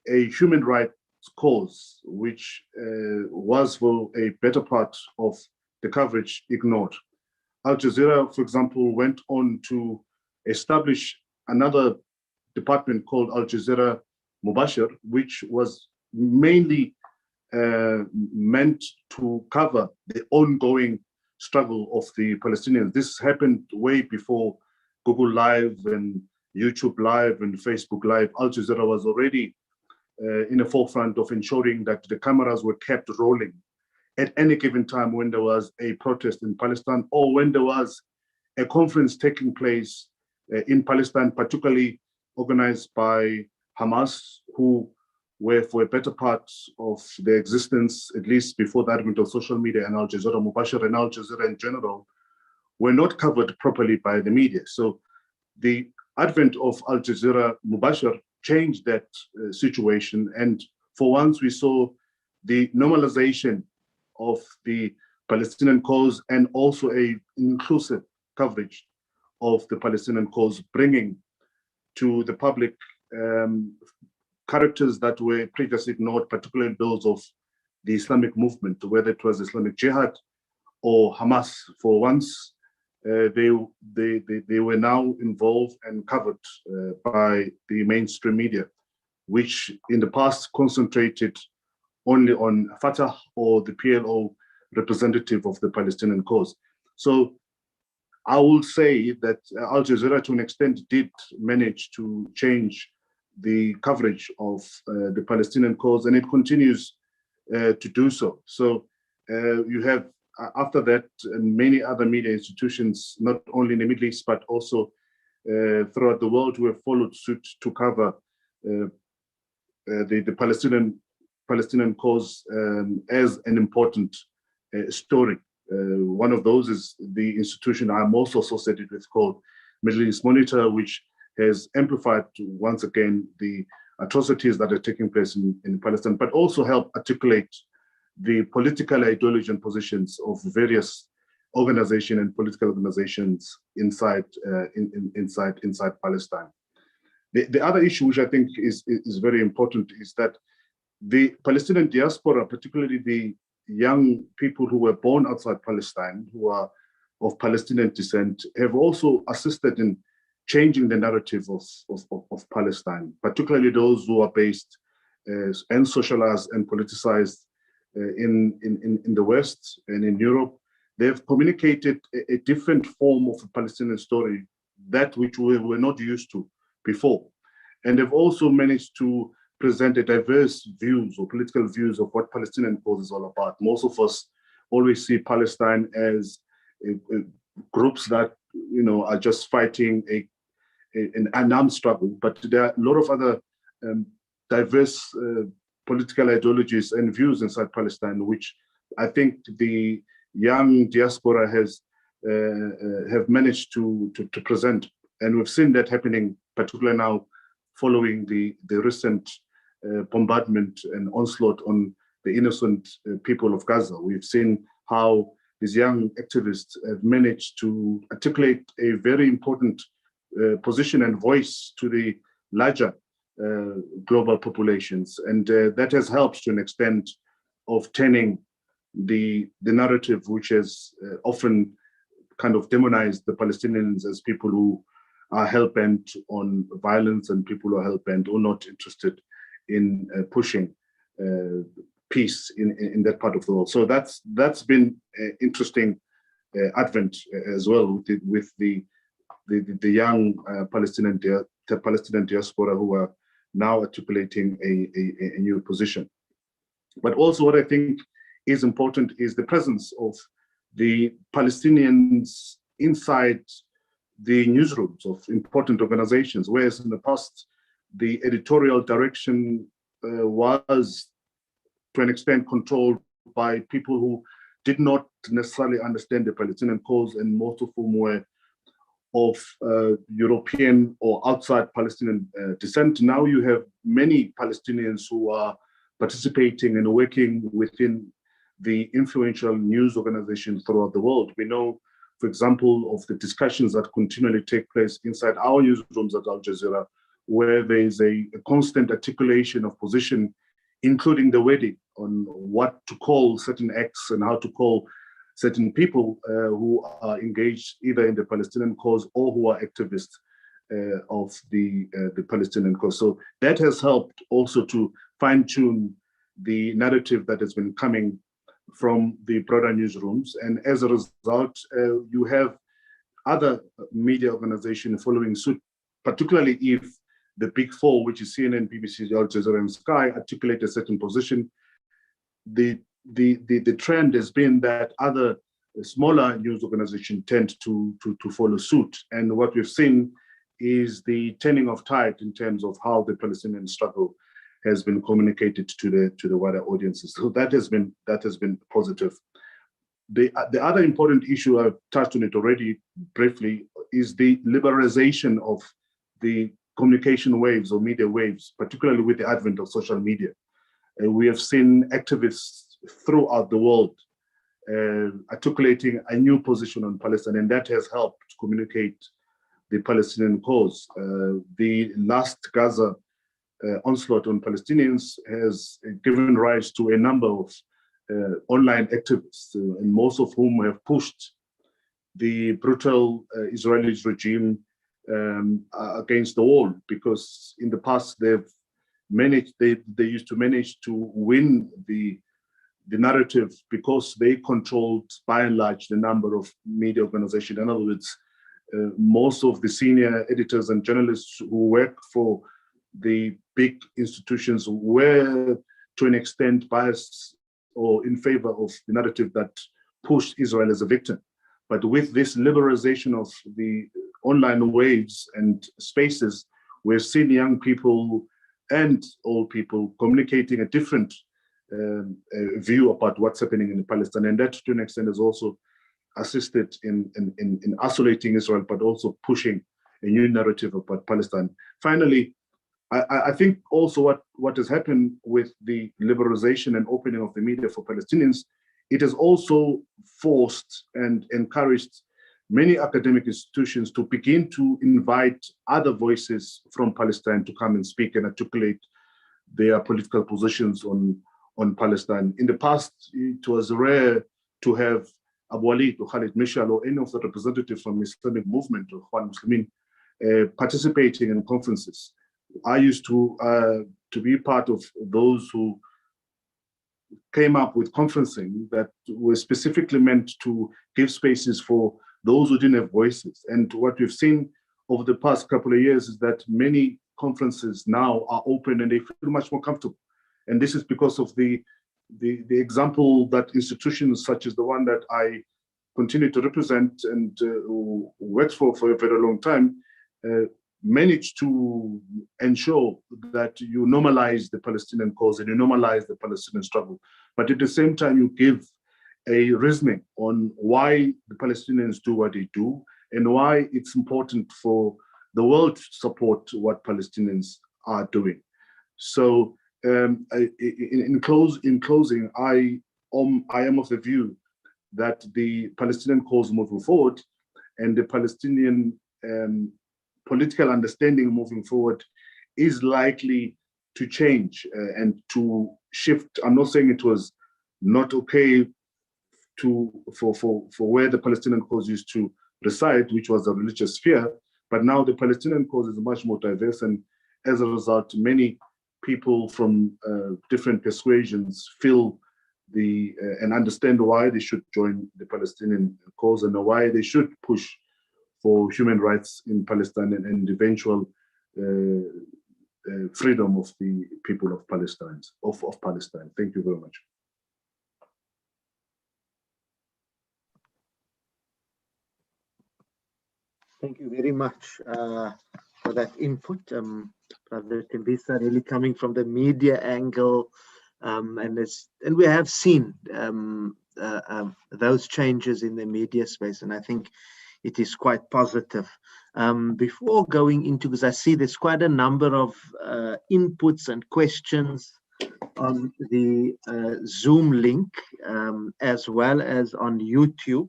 Speaker 2: a human rights cause, which was for a better part of the coverage ignored. Al Jazeera, for example, went on to establish another department called Al Jazeera Mubashir, which was mainly meant to cover the ongoing struggle of the Palestinians. This happened way before Google Live and YouTube Live and Facebook Live. Al Jazeera was already in the forefront of ensuring that the cameras were kept rolling at any given time when there was a protest in Palestine or when there was a conference taking place in Palestine, particularly organized by Hamas, who were for a better part of their existence, at least before the advent of social media and Al Jazeera Mubashir and Al Jazeera in general, were not covered properly by the media. So the advent of Al Jazeera Mubashir changed that situation. And for once, we saw the normalization of the Palestinian cause and also an inclusive coverage of the Palestinian cause, bringing to the public characters that were previously ignored, particularly those of the Islamic movement, whether it was Islamic Jihad or Hamas. For once, they were now involved and covered by the mainstream media, which in the past concentrated only on Fatah or the PLO representative of the Palestinian cause. So I will say that Al Jazeera, to an extent, did manage to change the coverage of the Palestinian cause, and it continues to do so. So you have, after that, many other media institutions, not only in the Middle East, but also throughout the world, who have followed suit to cover the Palestinian cause as an important story. One of those is the institution I'm also associated with, called Middle East Monitor, which has amplified once again the atrocities that are taking place in Palestine, but also help articulate the political ideology and positions of various organizations and political organizations inside Palestine. The other issue, which I think is very important, is that the Palestinian diaspora, particularly the young people who were born outside Palestine, who are of Palestinian descent, have also assisted in changing the narrative of Palestine, particularly those who are based and socialized and politicized in the West and in Europe. They've communicated a different form of a Palestinian story, that which we were not used to before. And they've also managed to present a diverse views or political views of what Palestinian cause is all about. Most of us always see Palestine as groups that are just fighting an armed struggle, but there are a lot of other diverse political ideologies and views inside Palestine, which I think the young diaspora have managed to present. And we've seen that happening, particularly now following the recent bombardment and onslaught on the innocent people of Gaza. We've seen how these young activists have managed to articulate a very important position and voice to the larger global populations. And that has helped to an extent of turning the narrative, which has often kind of demonized the Palestinians as people who are hell-bent on violence and people who are hell-bent or not interested in pushing peace in that part of the world. So that's been interesting advent as well with the young Palestinian diaspora who are now articulating a new position. But also what I think is important is the presence of the Palestinians inside the newsrooms of important organizations, whereas in the past, the editorial direction was to an extent controlled by people who did not necessarily understand the Palestinian cause, and most of whom were of European or outside Palestinian descent. Now you have many Palestinians who are participating and working within the influential news organizations throughout the world. We know, for example, of the discussions that continually take place inside our newsrooms at Al Jazeera, where there is a constant articulation of position, including the wording on what to call certain acts and how to call certain people who are engaged either in the Palestinian cause or who are activists of the Palestinian cause. So that has helped also to fine-tune the narrative that has been coming from the broader newsrooms. And as a result, you have other media organizations following suit, particularly if the big four, which is CNN, BBC, Al Jazeera, and Sky, articulate a certain position. The trend has been that other smaller news organizations tend to follow suit. And what we've seen is the turning of tide in terms of how the Palestinian struggle has been communicated to the wider audiences. So that has been positive. The other important issue, I've touched on it already briefly, is the liberalization of the communication waves or media waves, particularly with the advent of social media. We have seen activists throughout the world articulating a new position on Palestine, and that has helped communicate the Palestinian cause. The last Gaza onslaught on Palestinians has given rise to a number of online activists, and most of whom have pushed the brutal Israeli regime against the wall, because in the past they used to manage to win the narrative because they controlled by and large the number of media organizations. In other words, most of the senior editors and journalists who work for the big institutions were to an extent biased or in favor of the narrative that pushed Israel as a victim. But with this liberalization of the online waves and spaces, we're seeing young people and old people communicating a different view about what's happening in Palestine. And that, to an extent, has also assisted in isolating Israel, but also pushing a new narrative about Palestine. Finally, I think also what has happened with the liberalization and opening of the media for Palestinians, it has also forced and encouraged many academic institutions to begin to invite other voices from Palestine to come and speak and articulate their political positions on Palestine. In the past, it was rare to have Abu Walid or Khalid Mishal or any of the representatives from Islamic movement or Ikhwan Muslimin participating in conferences. I used to be part of those who came up with conferencing that were specifically meant to give spaces for those who didn't have voices. And what we've seen over the past couple of years is that many conferences now are open and they feel much more comfortable. And this is because of the example that institutions such as the one that I continue to represent and worked for a very long time managed to ensure that you normalize the Palestinian cause and you normalize the Palestinian struggle. But at the same time, you give a reasoning on why the Palestinians do what they do and why it's important for the world to support what Palestinians are doing. So in closing, I am of the view that the Palestinian cause moving forward and the Palestinian political understanding moving forward is likely to change and to shift. I'm not saying it was not okay for where the Palestinian cause used to reside, which was a religious sphere, but now the Palestinian cause is much more diverse, and as a result, many people from different persuasions feel and understand why they should join the Palestinian cause and why they should push for human rights in Palestine and eventual freedom of the people of Palestine. Thank you very much.
Speaker 4: Thank you very much for that input. Brother Tembisa, really coming from the media angle, and we have seen those changes in the media space, and I think it is quite positive. Before going into, because I see there's quite a number of inputs and questions on the Zoom link, as well as on YouTube.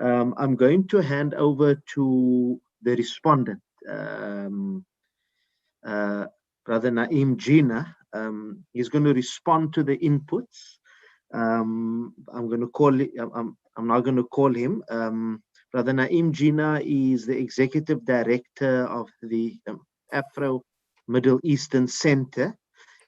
Speaker 4: I'm going to hand over to the respondent, Brother Naeem Jina. He's going to respond to the inputs. I'm now going to call him. Brother Naeem Jina is the Executive Director of the Afro-Middle Eastern Center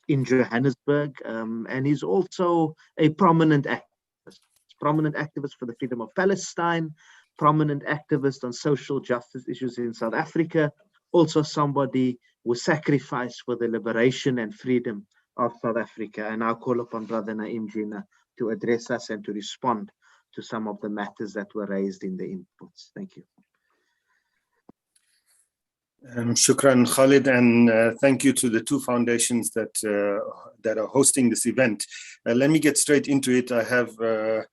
Speaker 4: in Johannesburg, and he's also a prominent activist for the freedom of Palestine, prominent activist on social justice issues in South Africa, also somebody were sacrificed for the liberation and freedom of South Africa. And I'll call upon Brother Naim Jina to address us and to respond to some of the matters that were raised in the inputs. Thank you.
Speaker 5: Shukran, Khalid, and thank you to the two foundations that are hosting this event. Let me get straight into it. I have 4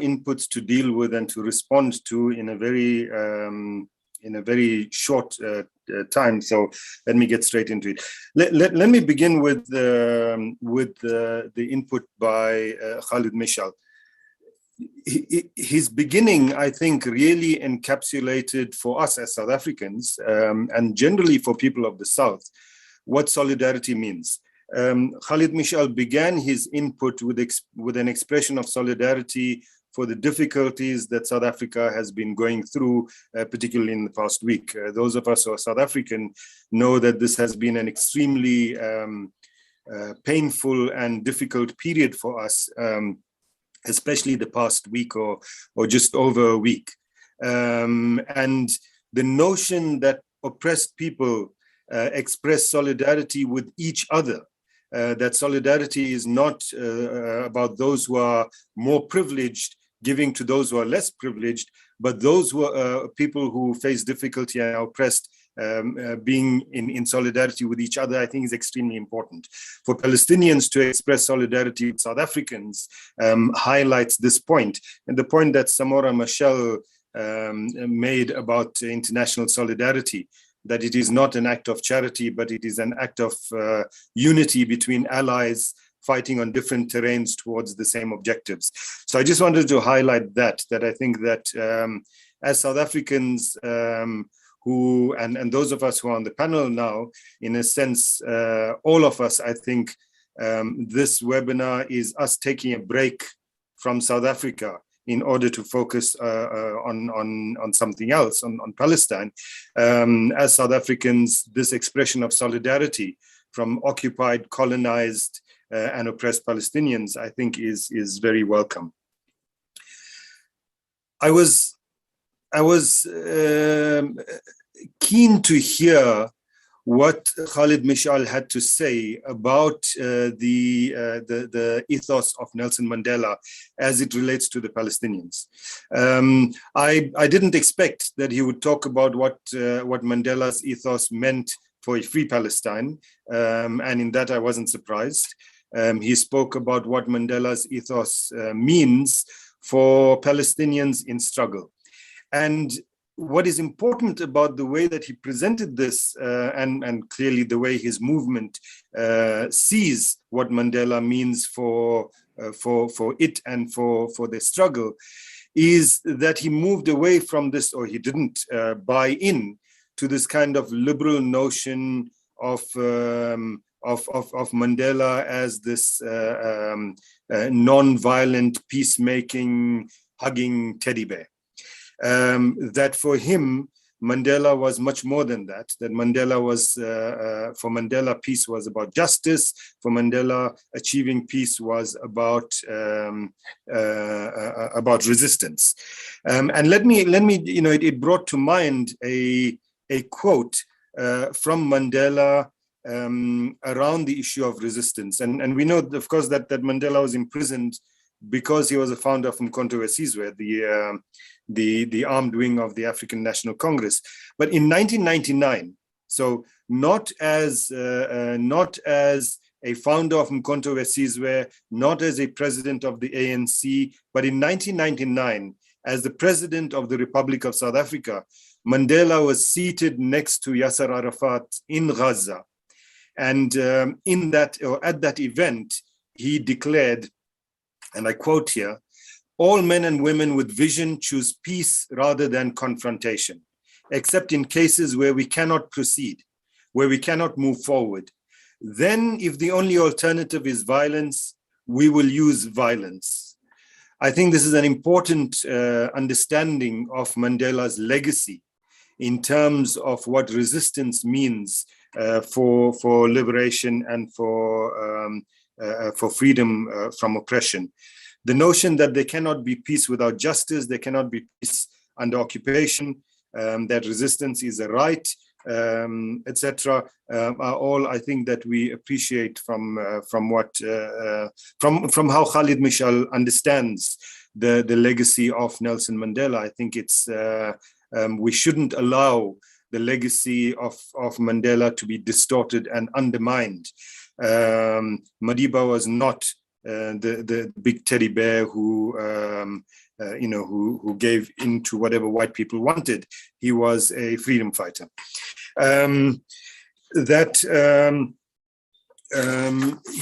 Speaker 5: inputs to deal with and to respond to in a very short time. So let me get straight into it. Let me begin with the input by Khalid Mishal. His beginning, I think, really encapsulated for us as South Africans and generally for people of the South what solidarity means. Khalid Mishal began his input with an expression of solidarity for the difficulties that South Africa has been going through, particularly in the past week. Those of us who are South African know that this has been an extremely painful and difficult period for us, especially the past week or just over a week. And the notion that oppressed people express solidarity with each other, that solidarity is not about those who are more privileged giving to those who are less privileged, but those who are people who face difficulty and are oppressed being in solidarity with each other, I think is extremely important. For Palestinians to express solidarity with South Africans highlights this point, and the point that Samora Machel made about international solidarity, that it is not an act of charity, but it is an act of unity between allies fighting on different terrains towards the same objectives. So I just wanted to highlight that I think that as South Africans who, and those of us who are on the panel now, in a sense, all of us, I think this webinar is us taking a break from South Africa in order to focus on something else, on Palestine. As South Africans, this expression of solidarity from occupied, colonized, and oppressed Palestinians, I think is very welcome. I was keen to hear what Khalid Mishal had to say about the ethos of Nelson Mandela as it relates to the Palestinians. I didn't expect that he would talk about what Mandela's ethos meant for a free Palestine, and in that I wasn't surprised. He spoke about what Mandela's ethos means for Palestinians in struggle. And what is important about the way that he presented this, and clearly the way his movement sees what Mandela means for it and for the struggle, is that he moved away from this, or he didn't buy in to this kind of liberal notion of Mandela as this non-violent, peacemaking, hugging teddy bear. That for him, Mandela was much more than that. That Mandela was, for Mandela, peace was about justice. For Mandela, achieving peace was about resistance. And let me, you know, it brought to mind a quote from Mandela around the issue of resistance. And we know, of course, that Mandela was imprisoned because he was a founder of Umkhonto we Sizwe, the armed wing of the African National Congress. But in 1999, so not as a founder of Umkhonto we Sizwe, not as a president of the ANC, but in 1999, as the president of the Republic of South Africa, Mandela was seated next to Yasser Arafat in Gaza. And in that, or at that event, he declared, and I quote here, "All men and women with vision choose peace rather than confrontation, except in cases where we cannot proceed, where we cannot move forward. Then, if the only alternative is violence, we will use violence." I think this is an important understanding of Mandela's legacy in terms of what resistance means for liberation and for freedom from oppression. The notion that there cannot be peace without justice, there cannot be peace under occupation, that resistance is a right, etc., are all, I think, that we appreciate from how Khalid Mishal understands the legacy of Nelson Mandela. I think it's we shouldn't allow the legacy of Mandela to be distorted and undermined. Madiba was not the big teddy bear who who gave in to whatever white people wanted. He was a freedom fighter.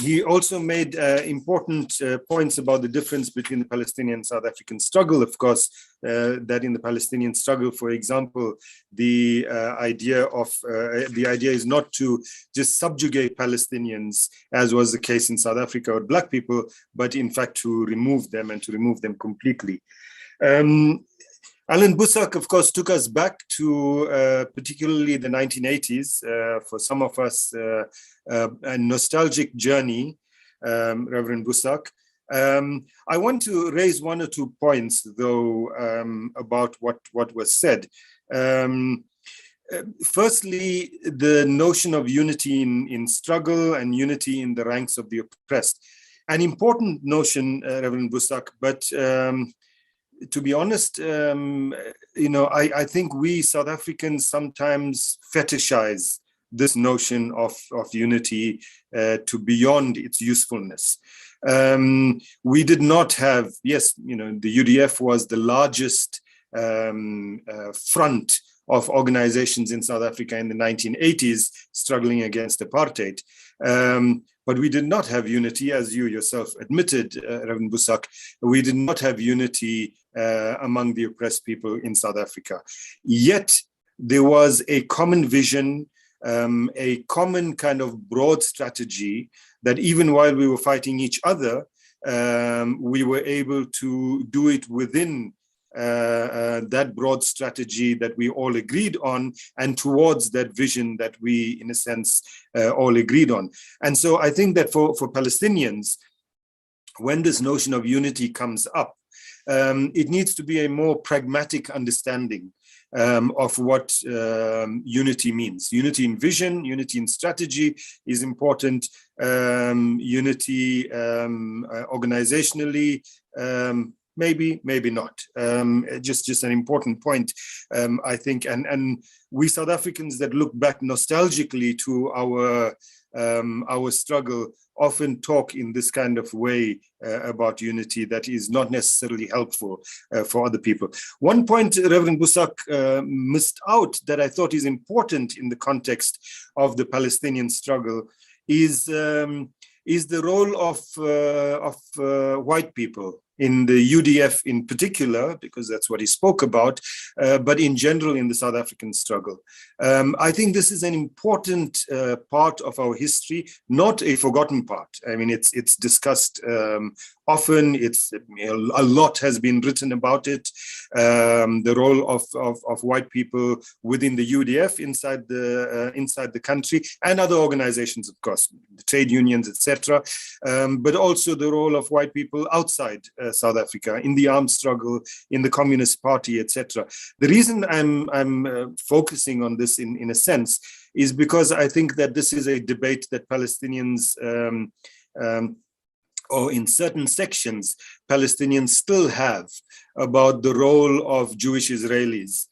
Speaker 5: He also made important points about the difference between the Palestinian and South African struggle. Of course, that in the Palestinian struggle, for example, the idea is not to just subjugate Palestinians, as was the case in South Africa with Black people, but in fact to remove them and to remove them completely. Alan Busak, of course, took us back to particularly the 1980s. For some of us, a nostalgic journey, Reverend Busak. I want to raise one or 2 points, though, about what was said. Firstly, the notion of unity in struggle and unity in the ranks of the oppressed. An important notion, Reverend Busak, but to be honest, I think we South Africans sometimes fetishize this notion of unity to beyond its usefulness. We did not have, yes, the UDF was the largest front of organizations in South Africa in the 1980s struggling against apartheid. But we did not have unity, as you yourself admitted, Reverend Busak. We did not have unity among the oppressed people in South Africa. Yet there was a common vision, a common kind of broad strategy that even while we were fighting each other, we were able to do it within that broad strategy that we all agreed on and towards that vision that we, in a sense, all agreed on. And so I think that for Palestinians, when this notion of unity comes up, it needs to be a more pragmatic understanding of what unity means. Unity in vision, unity in strategy is important. Unity organizationally, maybe not. Just an important point, I think. And we South Africans that look back nostalgically to our struggle often talk in this kind of way about unity that is not necessarily helpful for other people. One point Reverend Busak missed out that I thought is important in the context of the Palestinian struggle is the role of white people in the UDF in particular, because that's what he spoke about, but in general in the South African struggle. I think this is an important part of our history, not a forgotten part. I mean, it's discussed often. A lot has been written about it. The role of white people within the UDF inside the country and other organizations, of course, the trade unions, etc. But also the role of white people outside South Africa in the armed struggle, in the Communist Party, etc. The reason I'm focusing on this in a sense is because I think that this is a debate that Palestinians or in certain sections, Palestinians still have about the role of Jewish Israelis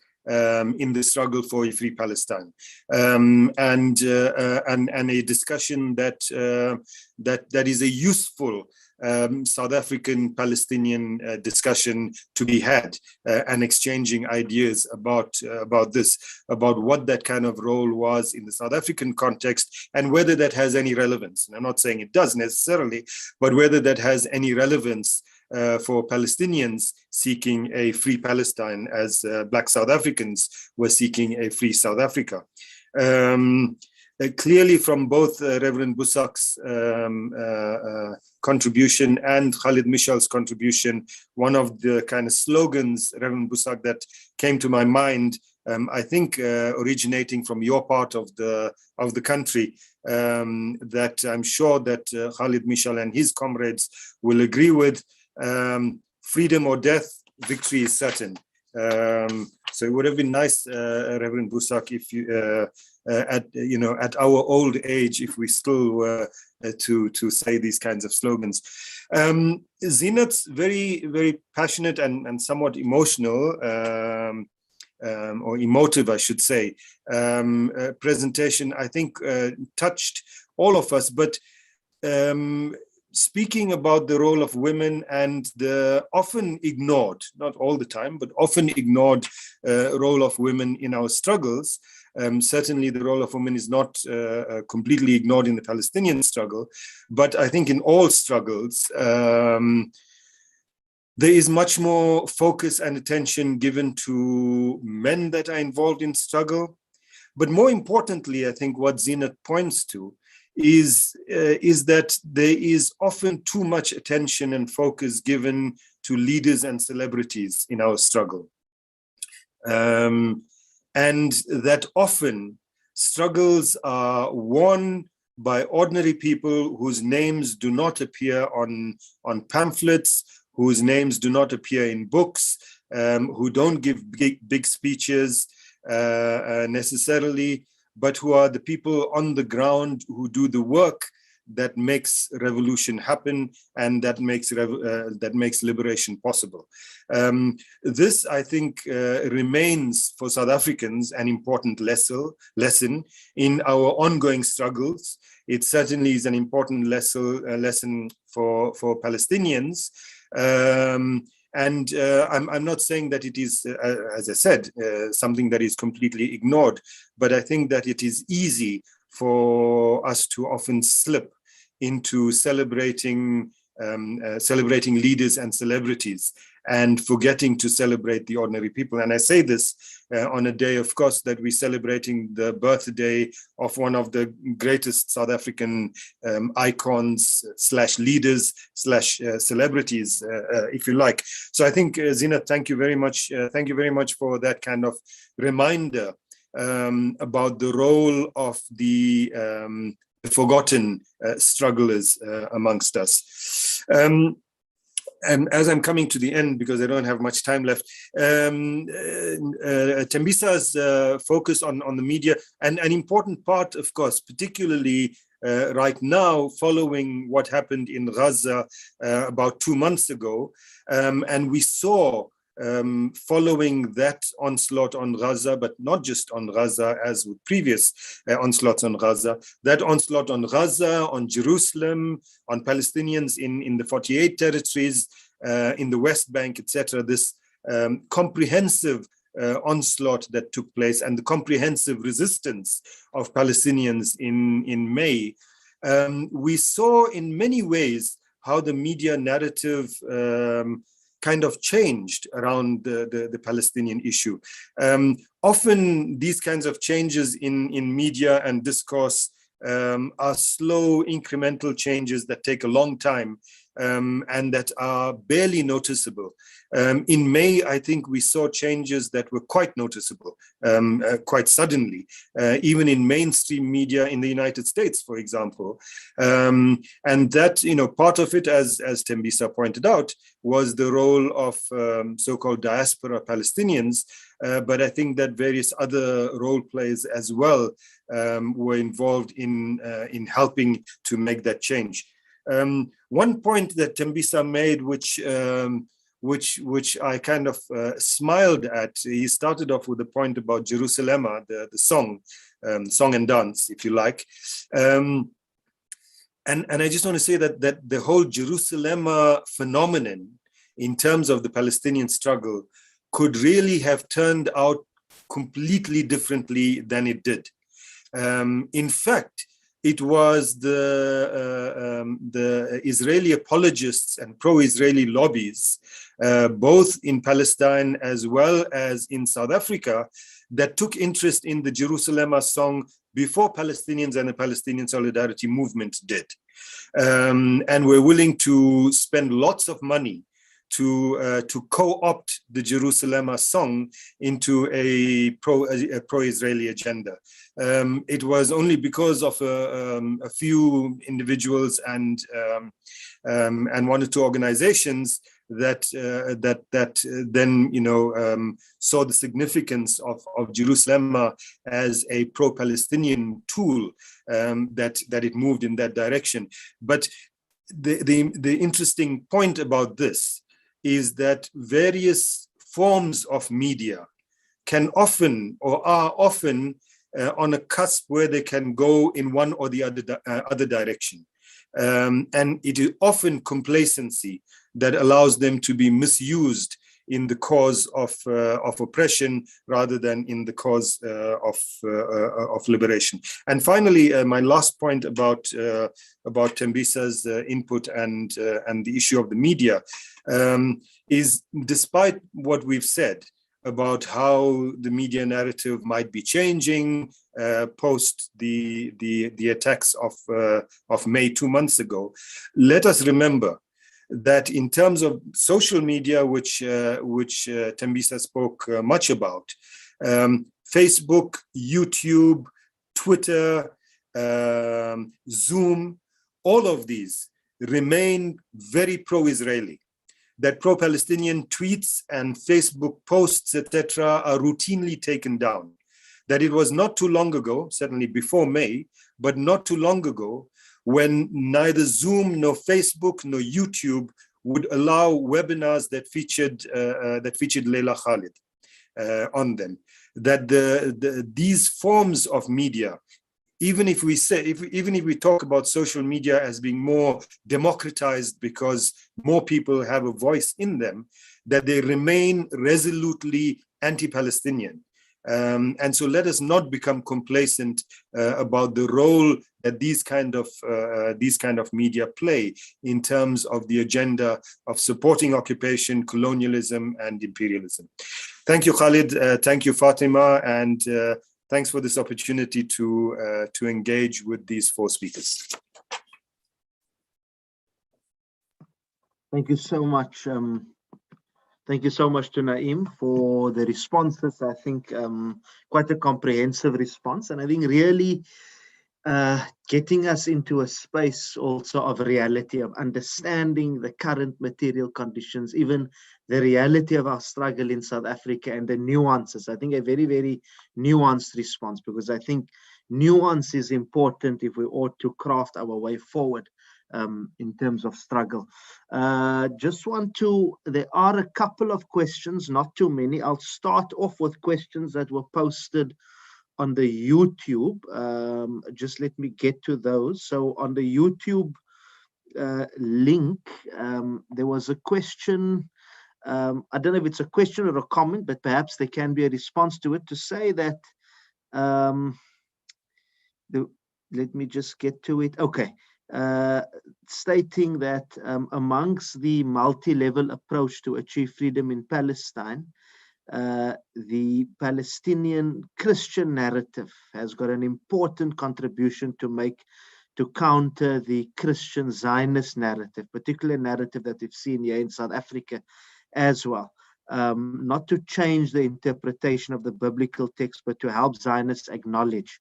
Speaker 5: in the struggle for a free Palestine, and a discussion that is a useful South African Palestinian discussion to be had, and exchanging ideas about this, about what that kind of role was in the South African context and whether that has any relevance. And I'm not saying it does necessarily, but whether that has any relevance for Palestinians seeking a free Palestine as Black South Africans were seeking a free South Africa. Clearly from both Reverend Busak's contribution and Khalid Mishal's contribution, one of the kind of slogans, Reverend Busak, that came to my mind, I think originating from your part of the country, that I'm sure that Khalid Mishal and his comrades will agree with: freedom or death, victory is certain. So it would have been nice, Reverend Busak, if you, at our old age, if we still were to say these kinds of slogans. Zinat's very, very passionate and somewhat emotional, or emotive, I should say, presentation, I think, touched all of us. But speaking about the role of women and the often ignored, not all the time, but often ignored role of women in our struggles. Certainly the role of women is not completely ignored in the Palestinian struggle, but I think in all struggles, there is much more focus and attention given to men that are involved in struggle. But more importantly, I think what Zinat points to is that there is often too much attention and focus given to leaders and celebrities in our struggle. And that often struggles are won by ordinary people whose names do not appear on pamphlets, whose names do not appear in books, who don't give big speeches necessarily, but who are the people on the ground who do the work that makes revolution happen and that makes liberation possible. This, I think, remains for South Africans an important lesson in our ongoing struggles. It certainly is an important lesson for Palestinians. I'm not saying that it is, as I said, something that is completely ignored, but I think that it is easy for us to often slip into celebrating leaders and celebrities and forgetting to celebrate the ordinary people. And I say this on a day, of course, that we're celebrating the birthday of one of the greatest South African icons / leaders / celebrities, if you like. So I think, Zinat, thank you very much. Thank you very much for that kind of reminder about the role of the forgotten strugglers amongst us. And as I'm coming to the end, because I don't have much time left, Tembisa's focus on the media, and an important part, of course, particularly right now, following what happened in Gaza about 2 months ago. And we saw, following that onslaught on Gaza, but not just on Gaza, as with previous onslaughts on Gaza, that onslaught on Gaza, on Jerusalem, on Palestinians in the 48 territories, in the West Bank, etc., this comprehensive onslaught that took place and the comprehensive resistance of Palestinians in May, we saw in many ways how the media narrative kind of changed around the Palestinian issue. Often these kinds of changes in media and discourse are slow, incremental changes that take a long time and that are barely noticeable. In May, I think we saw changes that were quite noticeable, quite suddenly, even in mainstream media in the United States, for example. And that, part of it, as Tembisa pointed out, was the role of so-called diaspora Palestinians. But I think that various other role players as well were involved in helping to make that change. One point that Tembisa made, which I kind of smiled at, he started off with a point about Jerusalema, the song and dance, if you like. And I just want to say that the whole Jerusalema phenomenon in terms of the Palestinian struggle could really have turned out completely differently than it did. In fact, it was the Israeli apologists and pro-Israeli lobbies, both in Palestine as well as in South Africa, that took interest in the Jerusalema song before Palestinians and the Palestinian Solidarity Movement did. And were willing to spend lots of money to co-opt the Jerusalema song into a pro-Israeli agenda. It was only because of a few individuals and one or two organizations that then saw the significance of Jerusalem as a pro-Palestinian tool, that it moved in that direction. But the interesting point about this is that various forms of media can often, or are often, on a cusp where they can go in one or the other direction. And it is often complacency that allows them to be misused in the cause of oppression rather than in the cause of liberation. And finally, my last point about Tembisa's input and the issue of the media is, despite what we've said about how the media narrative might be changing post the attacks of May 2 months ago, let us remember that in terms of social media, which Tembisa spoke much about, Facebook, YouTube, Twitter, Zoom, all of these remain very pro-Israeli. That pro-Palestinian tweets and Facebook posts, etc., are routinely taken down. That it was not too long ago, certainly before May, but not too long ago, when neither Zoom nor Facebook nor YouTube would allow webinars that featured Leila Khalid on them. That these forms of media, even if we talk about social media as being more democratized because more people have a voice in them, that they remain resolutely anti-Palestinian. And so let us not become complacent about the role that these kind of media play in terms of the agenda of supporting occupation, colonialism, and imperialism. Thank you, Khalid. Thank you, Fatima, and thanks for this opportunity to engage with these four speakers.
Speaker 4: Thank you so much. Thank you so much to Naeem for the responses. I think quite a comprehensive response, and I think really getting us into a space also of reality, of understanding the current material conditions, even the reality of our struggle in South Africa and the nuances. I think a very, very nuanced response, because I think nuance is important if we ought to craft our way forward in terms of struggle. There are a couple of questions, not too many. I'll start off with questions that were posted on the YouTube. Just let me get to those. So on the YouTube link, there was a question. I don't know if it's a question or a comment, but perhaps there can be a response to it, to say that, let me just get to it. Okay. Stating that amongst the multi-level approach to achieve freedom in Palestine, the Palestinian Christian narrative has got an important contribution to make to counter the Christian Zionist narrative, particularly a narrative that we've seen here in South Africa as well. Not to change the interpretation of the biblical text, but to help Zionists acknowledge.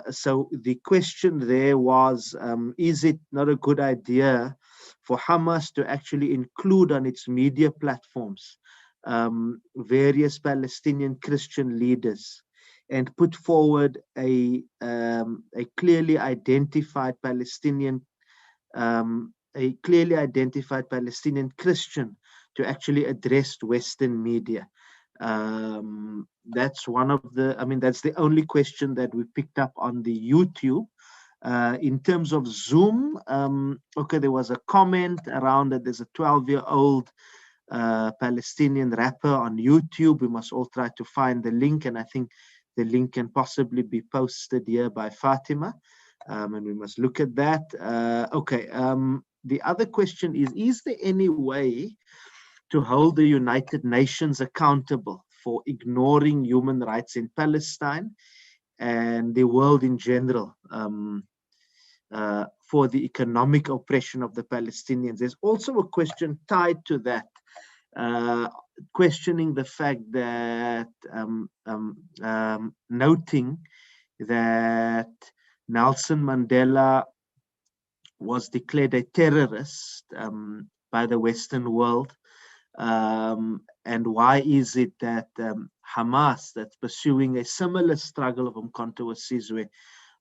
Speaker 4: So the question there was, is it not a good idea for Hamas to actually include on its media platforms various Palestinian Christian leaders and put forward a clearly identified Palestinian Christian to actually address Western media? That's one of the, that's the only question that we picked up on the YouTube. In terms of Zoom, okay, there was a comment around that there's a 12-year-old Palestinian rapper on YouTube. We must all try to find the link, and I think the link can possibly be posted here by Fatima, and we must look at that. Okay, the other question is there any way to hold the United Nations accountable for ignoring human rights in Palestine and the world in general, for the economic oppression of the Palestinians? There's also a question tied to that, questioning the fact that, noting that Nelson Mandela was declared a terrorist by the Western world? And why is it that Hamas, that's pursuing a similar struggle of Umkhonto we Sizwe,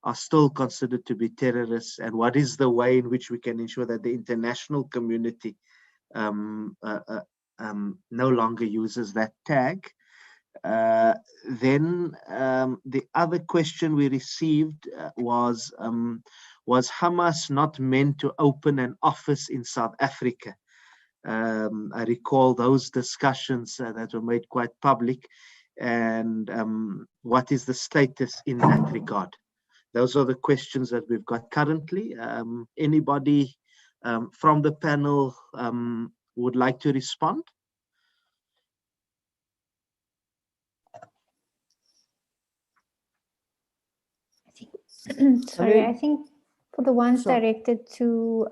Speaker 4: are still considered to be terrorists? And what is the way in which we can ensure that the international community no longer uses that tag? Then the other question we received was Hamas not meant to open an office in South Africa? I recall those discussions that were made quite public, and what is the status in that regard? Those are the questions that we've got currently. Anybody from the panel would like to respond?
Speaker 1: Sorry, I think for the ones directed to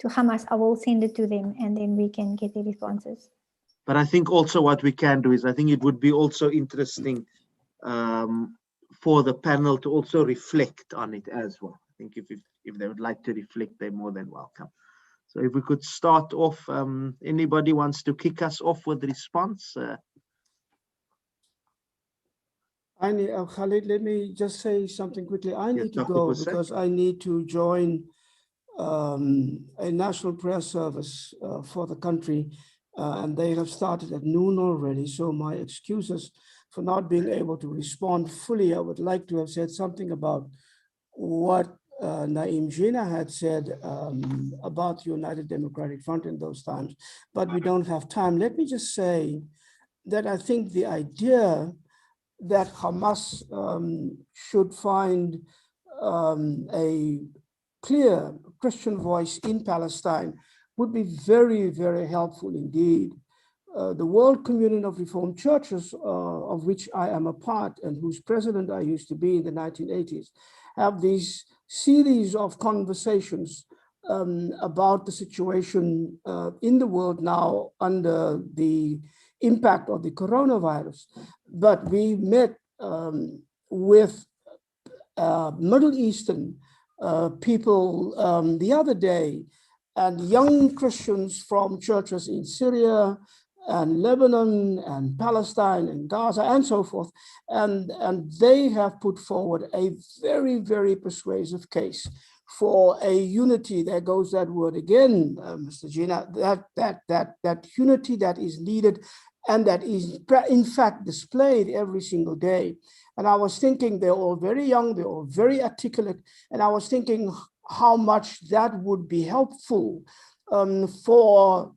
Speaker 1: Hamas, I will send it to them and then we can get the responses.
Speaker 4: But I think also what we can do is, I think it would be also interesting for the panel to also reflect on it as well. I think if they would like to reflect, they're more than welcome. So if we could start off, anybody wants to kick us off with the response?
Speaker 6: Khalid, let me just say something quickly. I need to go because I need to join a national prayer service for the country, and they have started at noon already. So my excuses for not being able to respond fully. I would like to have said something about what Naeem Jinnah had said about the United Democratic Front in those times, but we don't have time. Let me just say that I think the idea that Hamas should find a clear Christian voice in Palestine would be very, very helpful indeed. The World Communion of Reformed Churches, of which I am a part and whose president I used to be in the 1980s, have these series of conversations about the situation in the world now under the impact of the coronavirus. But we met with Middle Eastern people the other day, and young Christians from churches in Syria and Lebanon and Palestine and Gaza and so forth. And they have put forward a very, very persuasive case for a unity. There goes that word again, Mr. Jinnah, that unity that is needed and that is in fact displayed every single day. And I was thinking, they're all very young, they're all very articulate, and I was thinking how much that would be helpful for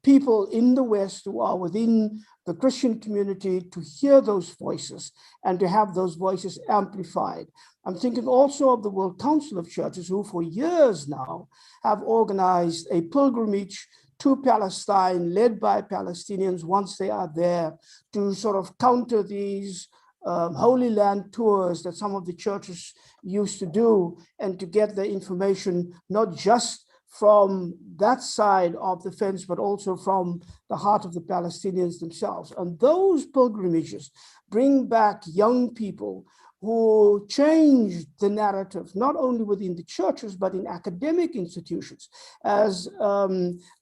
Speaker 6: people in the West who are within the Christian community to hear those voices and to have those voices amplified. I'm thinking also of the World Council of Churches, who for years now have organized a pilgrimage to Palestine, led by Palestinians once they are there, to sort of counter these Holy Land tours that some of the churches used to do, and to get the information not just from that side of the fence, but also from the heart of the Palestinians themselves. And those pilgrimages bring back young people who changed the narrative, not only within the churches, but in academic institutions, as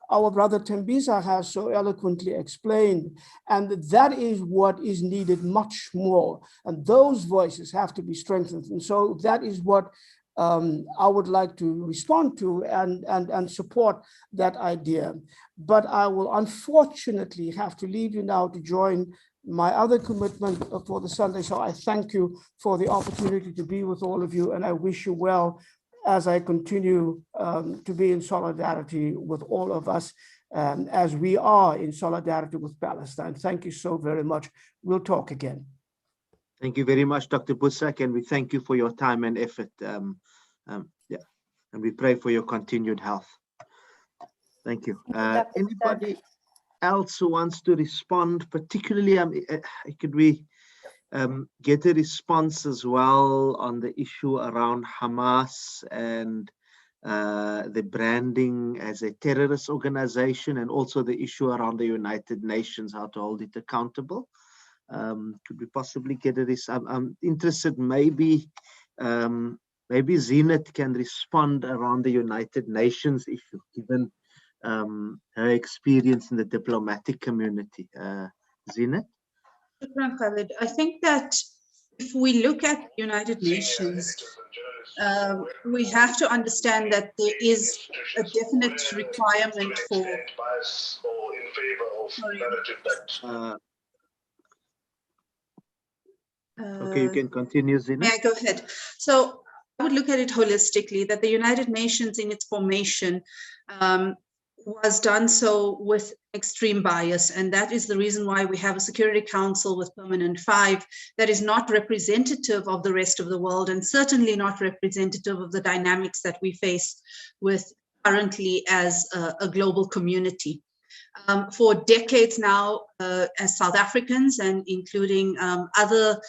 Speaker 6: our brother Tembisa has so eloquently explained. And that is what is needed much more. And those voices have to be strengthened. And so that is what I would like to respond to and support that idea. But I will unfortunately have to leave you now to join my other commitment for the Sunday. So I thank you for the opportunity to be with all of you, and I wish you well as I continue to be in solidarity with all of us, as we are in solidarity with Palestine. Thank you so very much. We'll talk again.
Speaker 4: Thank you very much, Dr. Busak, and we thank you for your time and effort. Yeah, and we pray for your continued health. Thank you. Anybody else who wants to respond, particularly, could we get a response as well on the issue around Hamas and the branding as a terrorist organization, and also the issue around the United Nations, how to hold it accountable? Could we possibly get this? I'm interested, maybe Zenith can respond around the United Nations issue, given her experience in the diplomatic community. Zinat?
Speaker 9: Shukran, Khalid. I think that if we look at the United Nations, we have to understand that there is a definite requirement for.
Speaker 4: Okay, you can continue, Zina.
Speaker 9: May I go ahead? So I would look at it holistically, that the United Nations in its formation was done so with extreme bias. And that is the reason why we have a Security Council with permanent 5 that is not representative of the rest of the world, and certainly not representative of the dynamics that we face with currently as a global community. For decades now, as South Africans and including other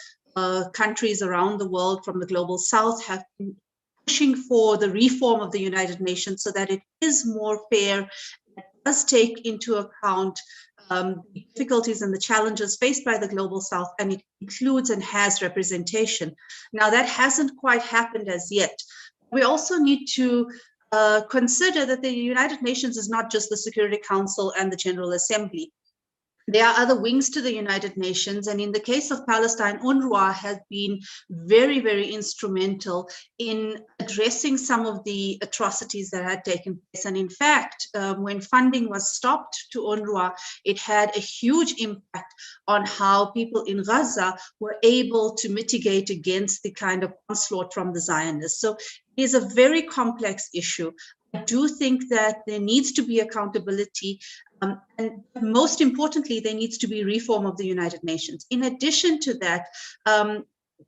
Speaker 9: countries around the world from the global South have been pushing for the reform of the United Nations so that it is more fair, it does take into account the difficulties and the challenges faced by the global South, and it includes and has representation. Now, that hasn't quite happened as yet. We also need to consider that the United Nations is not just the Security Council and the General Assembly. There are other wings to the United Nations, and in the case of Palestine, UNRWA has been very, very instrumental in addressing some of the atrocities that had taken place. And in fact, when funding was stopped to UNRWA, it had a huge impact on how people in Gaza were able to mitigate against the kind of onslaught from the Zionists. So it is a very complex issue. I do think that there needs to be accountability. And most importantly, there needs to be reform of the United Nations. In addition to that,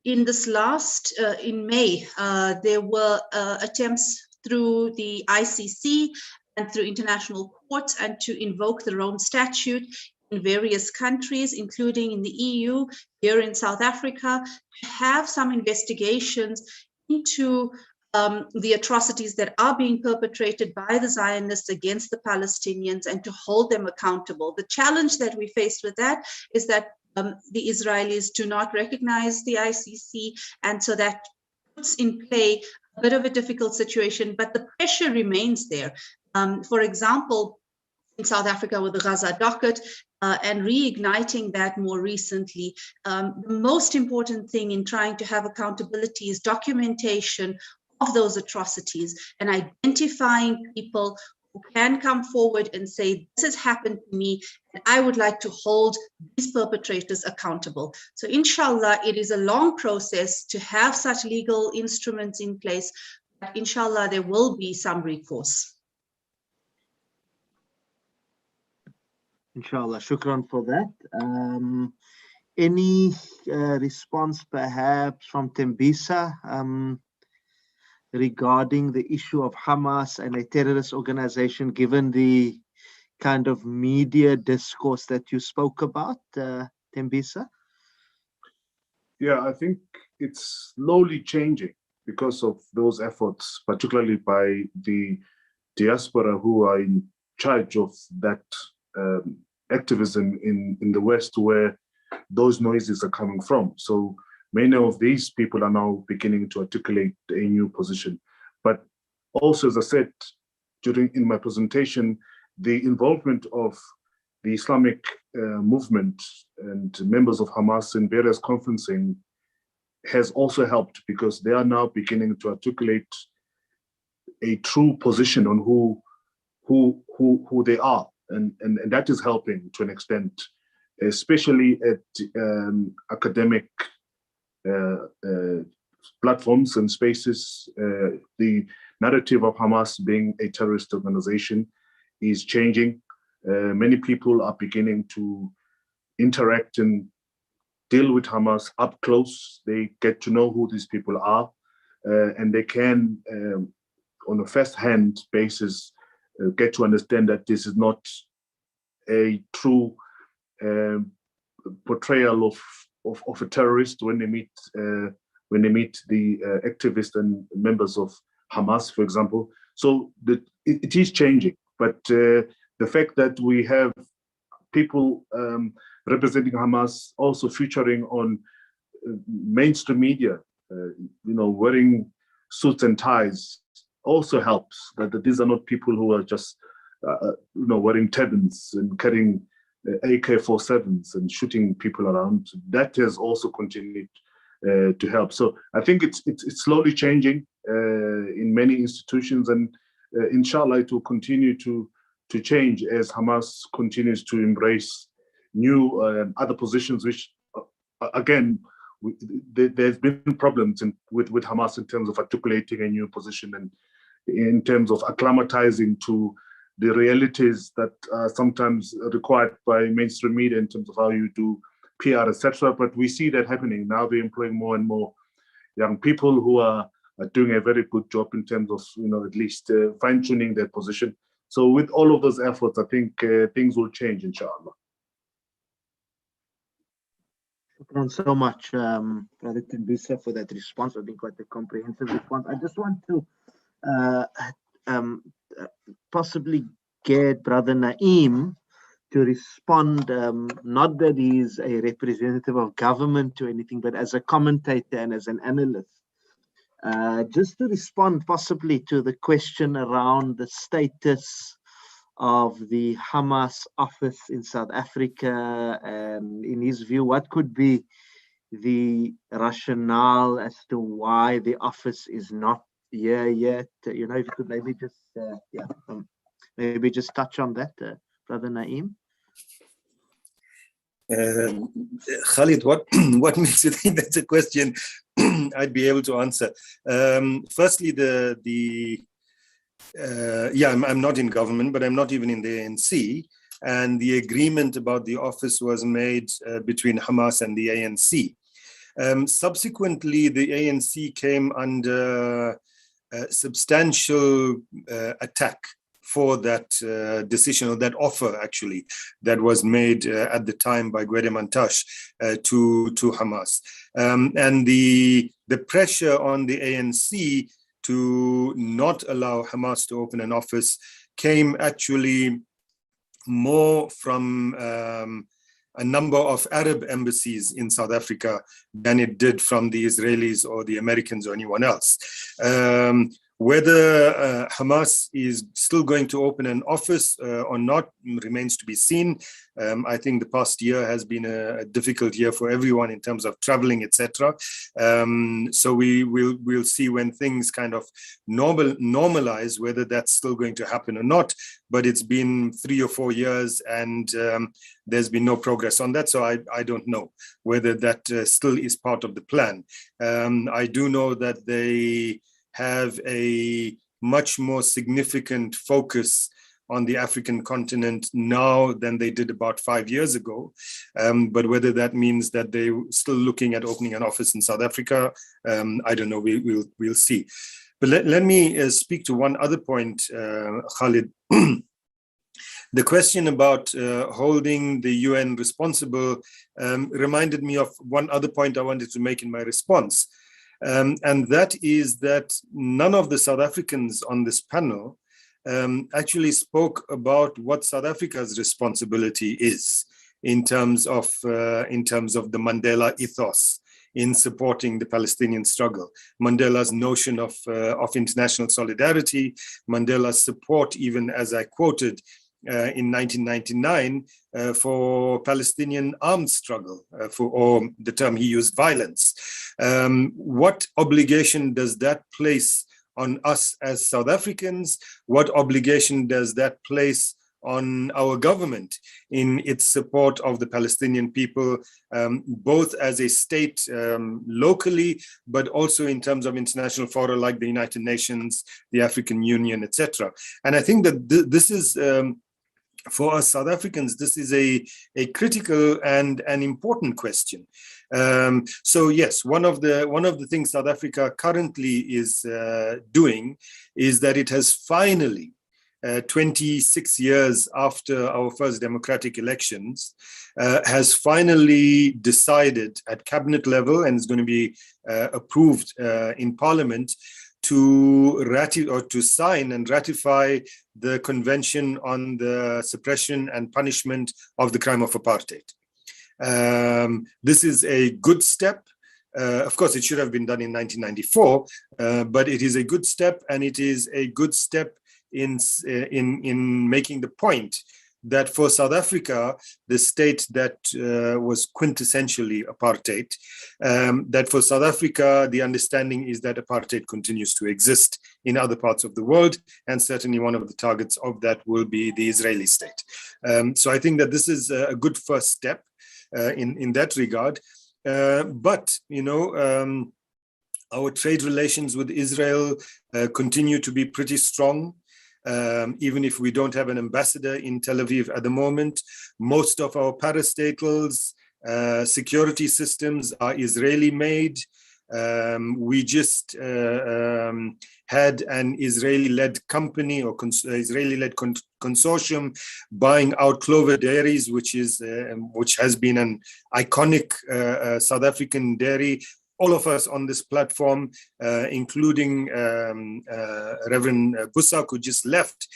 Speaker 9: in this last, in May, there were attempts through the ICC and through international courts and to invoke the Rome Statute in various countries, including in the EU, here in South Africa, to have some investigations into the atrocities that are being perpetrated by the Zionists against the Palestinians and to hold them accountable. The challenge that we faced with that is that the Israelis do not recognize the ICC, and so that puts in play a bit of a difficult situation, but the pressure remains there. For example, in South Africa with the Gaza docket, and reigniting that more recently, the most important thing in trying to have accountability is documentation of those atrocities and identifying people who can come forward and say, this has happened to me, and I would like to hold these perpetrators accountable. So inshallah, it is a long process to have such legal instruments in place, but inshallah, there will be some recourse.
Speaker 4: Inshallah, shukran for that. Any response perhaps from Tembisa regarding the issue of Hamas and a terrorist organization, given the kind of media discourse that you spoke about, Tembisa?
Speaker 2: Yeah, I think it's slowly changing because of those efforts, particularly by the diaspora who are in charge of that activism in the West, where those noises are coming from. So many of these people are now beginning to articulate a new position. But also, as I said in my presentation, the involvement of the Islamic movement and members of Hamas in various conferencing has also helped, because they are now beginning to articulate a true position on who they are. And that is helping to an extent, especially at academic platforms and spaces. The narrative of Hamas being a terrorist organization is changing. Many people are beginning to interact and deal with Hamas up close. They get to know who these people are, and they can, on a first-hand basis, get to understand that this is not a true portrayal of a terrorist when they meet the activists and members of Hamas, for example. So it is changing, but the fact that we have people representing Hamas also featuring on mainstream media, wearing suits and ties, also helps. That these are not people who are just wearing turbans and carrying AK-47s and shooting people around. That has also continued to help. So I think it's slowly changing in many institutions, and inshallah it will continue to change as Hamas continues to embrace new other positions, which again, there's been problems with Hamas in terms of articulating a new position and in terms of acclimatizing to the realities that are sometimes required by mainstream media in terms of how you do PR, etc. But we see that happening now. They're employing more and more young people who are doing a very good job in terms of, at least fine-tuning their position. So with all of those efforts, I think things will change, inshallah.
Speaker 4: Thank you so much, Brother Tembisa, for that response. I think quite a comprehensive response. I just want to possibly get Brother Naeem to respond, not that he's a representative of government or anything, but as a commentator and as an analyst, just to respond possibly to the question around the status of the Hamas office in South Africa, and in his view, what could be the rationale as to why the office is not here yet? If you could maybe just, maybe just touch on that, Brother Naeem.
Speaker 5: Khalid, what makes you think that's a question I'd be able to answer? Firstly, I'm not in government, but I'm not even in the ANC. And the agreement about the office was made between Hamas and the ANC. Subsequently, the ANC came under substantial attack for that decision, or that offer actually, that was made at the time by Gwede Mantashe to Hamas. And the pressure on the ANC to not allow Hamas to open an office came actually more from a number of Arab embassies in South Africa than it did from the Israelis or the Americans or anyone else. Whether Hamas is still going to open an office or not remains to be seen. I think the past year has been a difficult year for everyone in terms of traveling, etc. So we'll see when things kind of normalize whether that's still going to happen or not. But it's been 3 or 4 years, and there's been no progress on that. So I don't know whether that still is part of the plan. I do know that they have a much more significant focus on the African continent now than they did about 5 years ago. But whether that means that they're still looking at opening an office in South Africa, I don't know, we'll see. But let me speak to one other point, Khalid. The question about holding the UN responsible reminded me of one other point I wanted to make in my response. And that is that none of the South Africans on this panel actually spoke about what South Africa's responsibility is in terms of the Mandela ethos in supporting the Palestinian struggle. Mandela's notion of international solidarity, Mandela's support, even as I quoted, in 1999 for Palestinian armed struggle, or the term he used, violence. What obligation does that place on us as South Africans? What obligation does that place on our government in its support of the Palestinian people, both as a state locally, but also in terms of international fora like the United Nations, the African Union, etc. And I think that this is, for us South Africans, this is a critical and an important question. So yes, one of the things South Africa currently is doing is that it has finally, 26 years after our first democratic elections, has finally decided at cabinet level, and is going to be approved in Parliament, to sign and ratify the Convention on the Suppression and Punishment of the Crime of Apartheid. This is a good step. Of course, it should have been done in 1994, but it is a good step, and it is a good step in making the point that for South Africa, the state that was quintessentially apartheid, that for South Africa, the understanding is that apartheid continues to exist in other parts of the world, and certainly one of the targets of that will be the Israeli state. So I think that this is a good first step in that regard. But, you know, our trade relations with Israel continue to be pretty strong. Even if we don't have an ambassador in Tel Aviv at the moment, most of our parastatals, security systems are Israeli made. We just had an Israeli-led company or Israeli-led consortium buying out Clover Dairies, which has been an iconic South African dairy. All of us on this platform, including Reverend Busak, who just left,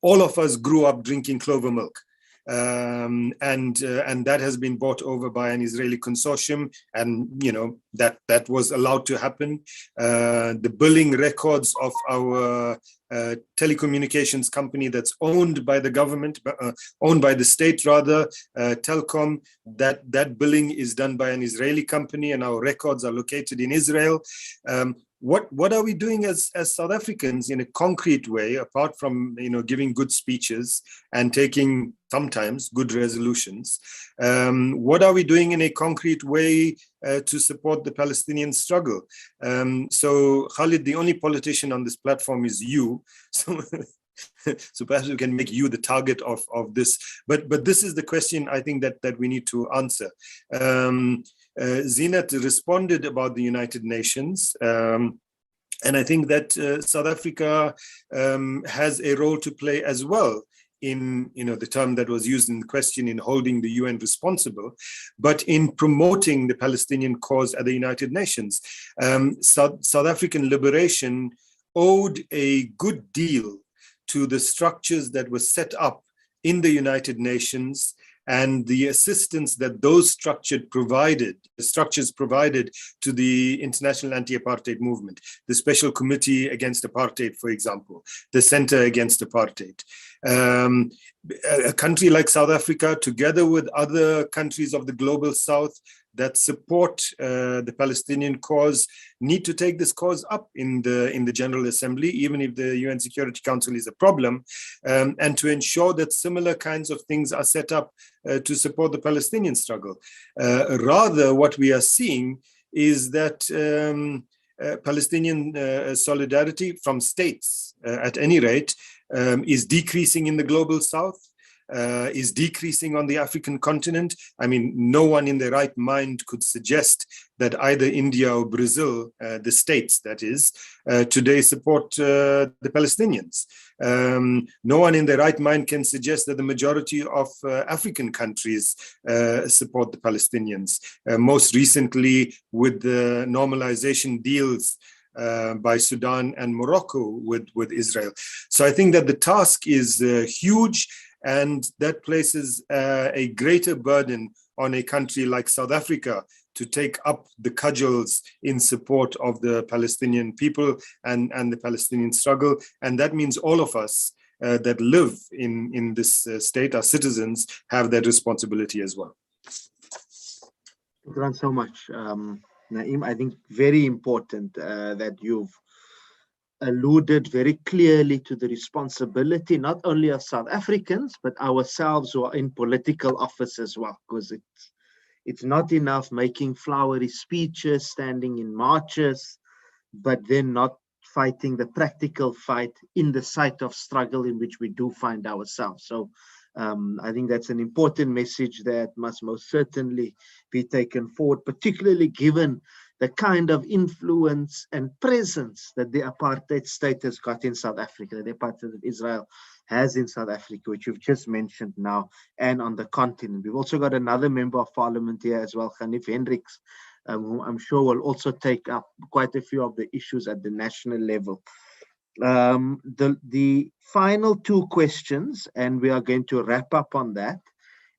Speaker 5: all of us grew up drinking Clover milk. And that has been bought over by an Israeli consortium, and you know that was allowed to happen. The billing records of our telecommunications company that's owned by the government, owned by the state rather, Telkom, that billing is done by an Israeli company, and our records are located in Israel. What are we doing as South Africans in a concrete way, apart from giving good speeches and taking sometimes good resolutions? What are we doing in a concrete way to support the Palestinian struggle? So Khalid, the only politician on this platform is you. So perhaps we can make you the target of this. But this is the question I think that we need to answer. Zinat responded about the United Nations. And I think that South Africa has a role to play as well in the term that was used in the question, in holding the UN responsible, but in promoting the Palestinian cause at the United Nations. South African liberation owed a good deal to the structures that were set up in the United Nations and the assistance that those structures provided to the International Anti-Apartheid Movement, the Special Committee Against Apartheid, for example, the Center Against Apartheid. A country like South Africa, together with other countries of the Global South that support the Palestinian cause, need to take this cause up in the General Assembly, even if the UN Security Council is a problem, and to ensure that similar kinds of things are set up to support the Palestinian struggle. Rather, what we are seeing is that Palestinian solidarity from states, at any rate, is decreasing in the Global South, is decreasing on the African continent. I mean, no one in their right mind could suggest that either India or Brazil, the states that is, today support the Palestinians. No one in their right mind can suggest that the majority of African countries support the Palestinians. Most recently with the normalization deals by Sudan and Morocco with Israel. So I think that the task is huge, and that places a greater burden on a country like South Africa to take up the cudgels in support of the Palestinian people and the Palestinian struggle. And that means all of us that live in this state, our citizens, have that responsibility as well.
Speaker 4: Thank you so much, Naeem. I think very important that you've alluded very clearly to the responsibility not only of South Africans, but ourselves who are in political office as well, because it's not enough making flowery speeches, standing in marches, but then not fighting the practical fight in the site of struggle in which we do find ourselves. So I think that's an important message that must most certainly be taken forward, particularly given the kind of influence and presence that the apartheid state has got in South Africa, the apartheid that Israel has in South Africa, which you've just mentioned now, and on the continent. We've also got another member of parliament here as well, Hanif Hendricks, who I'm sure will also take up quite a few of the issues at the national level. The final two questions, and we are going to wrap up on that.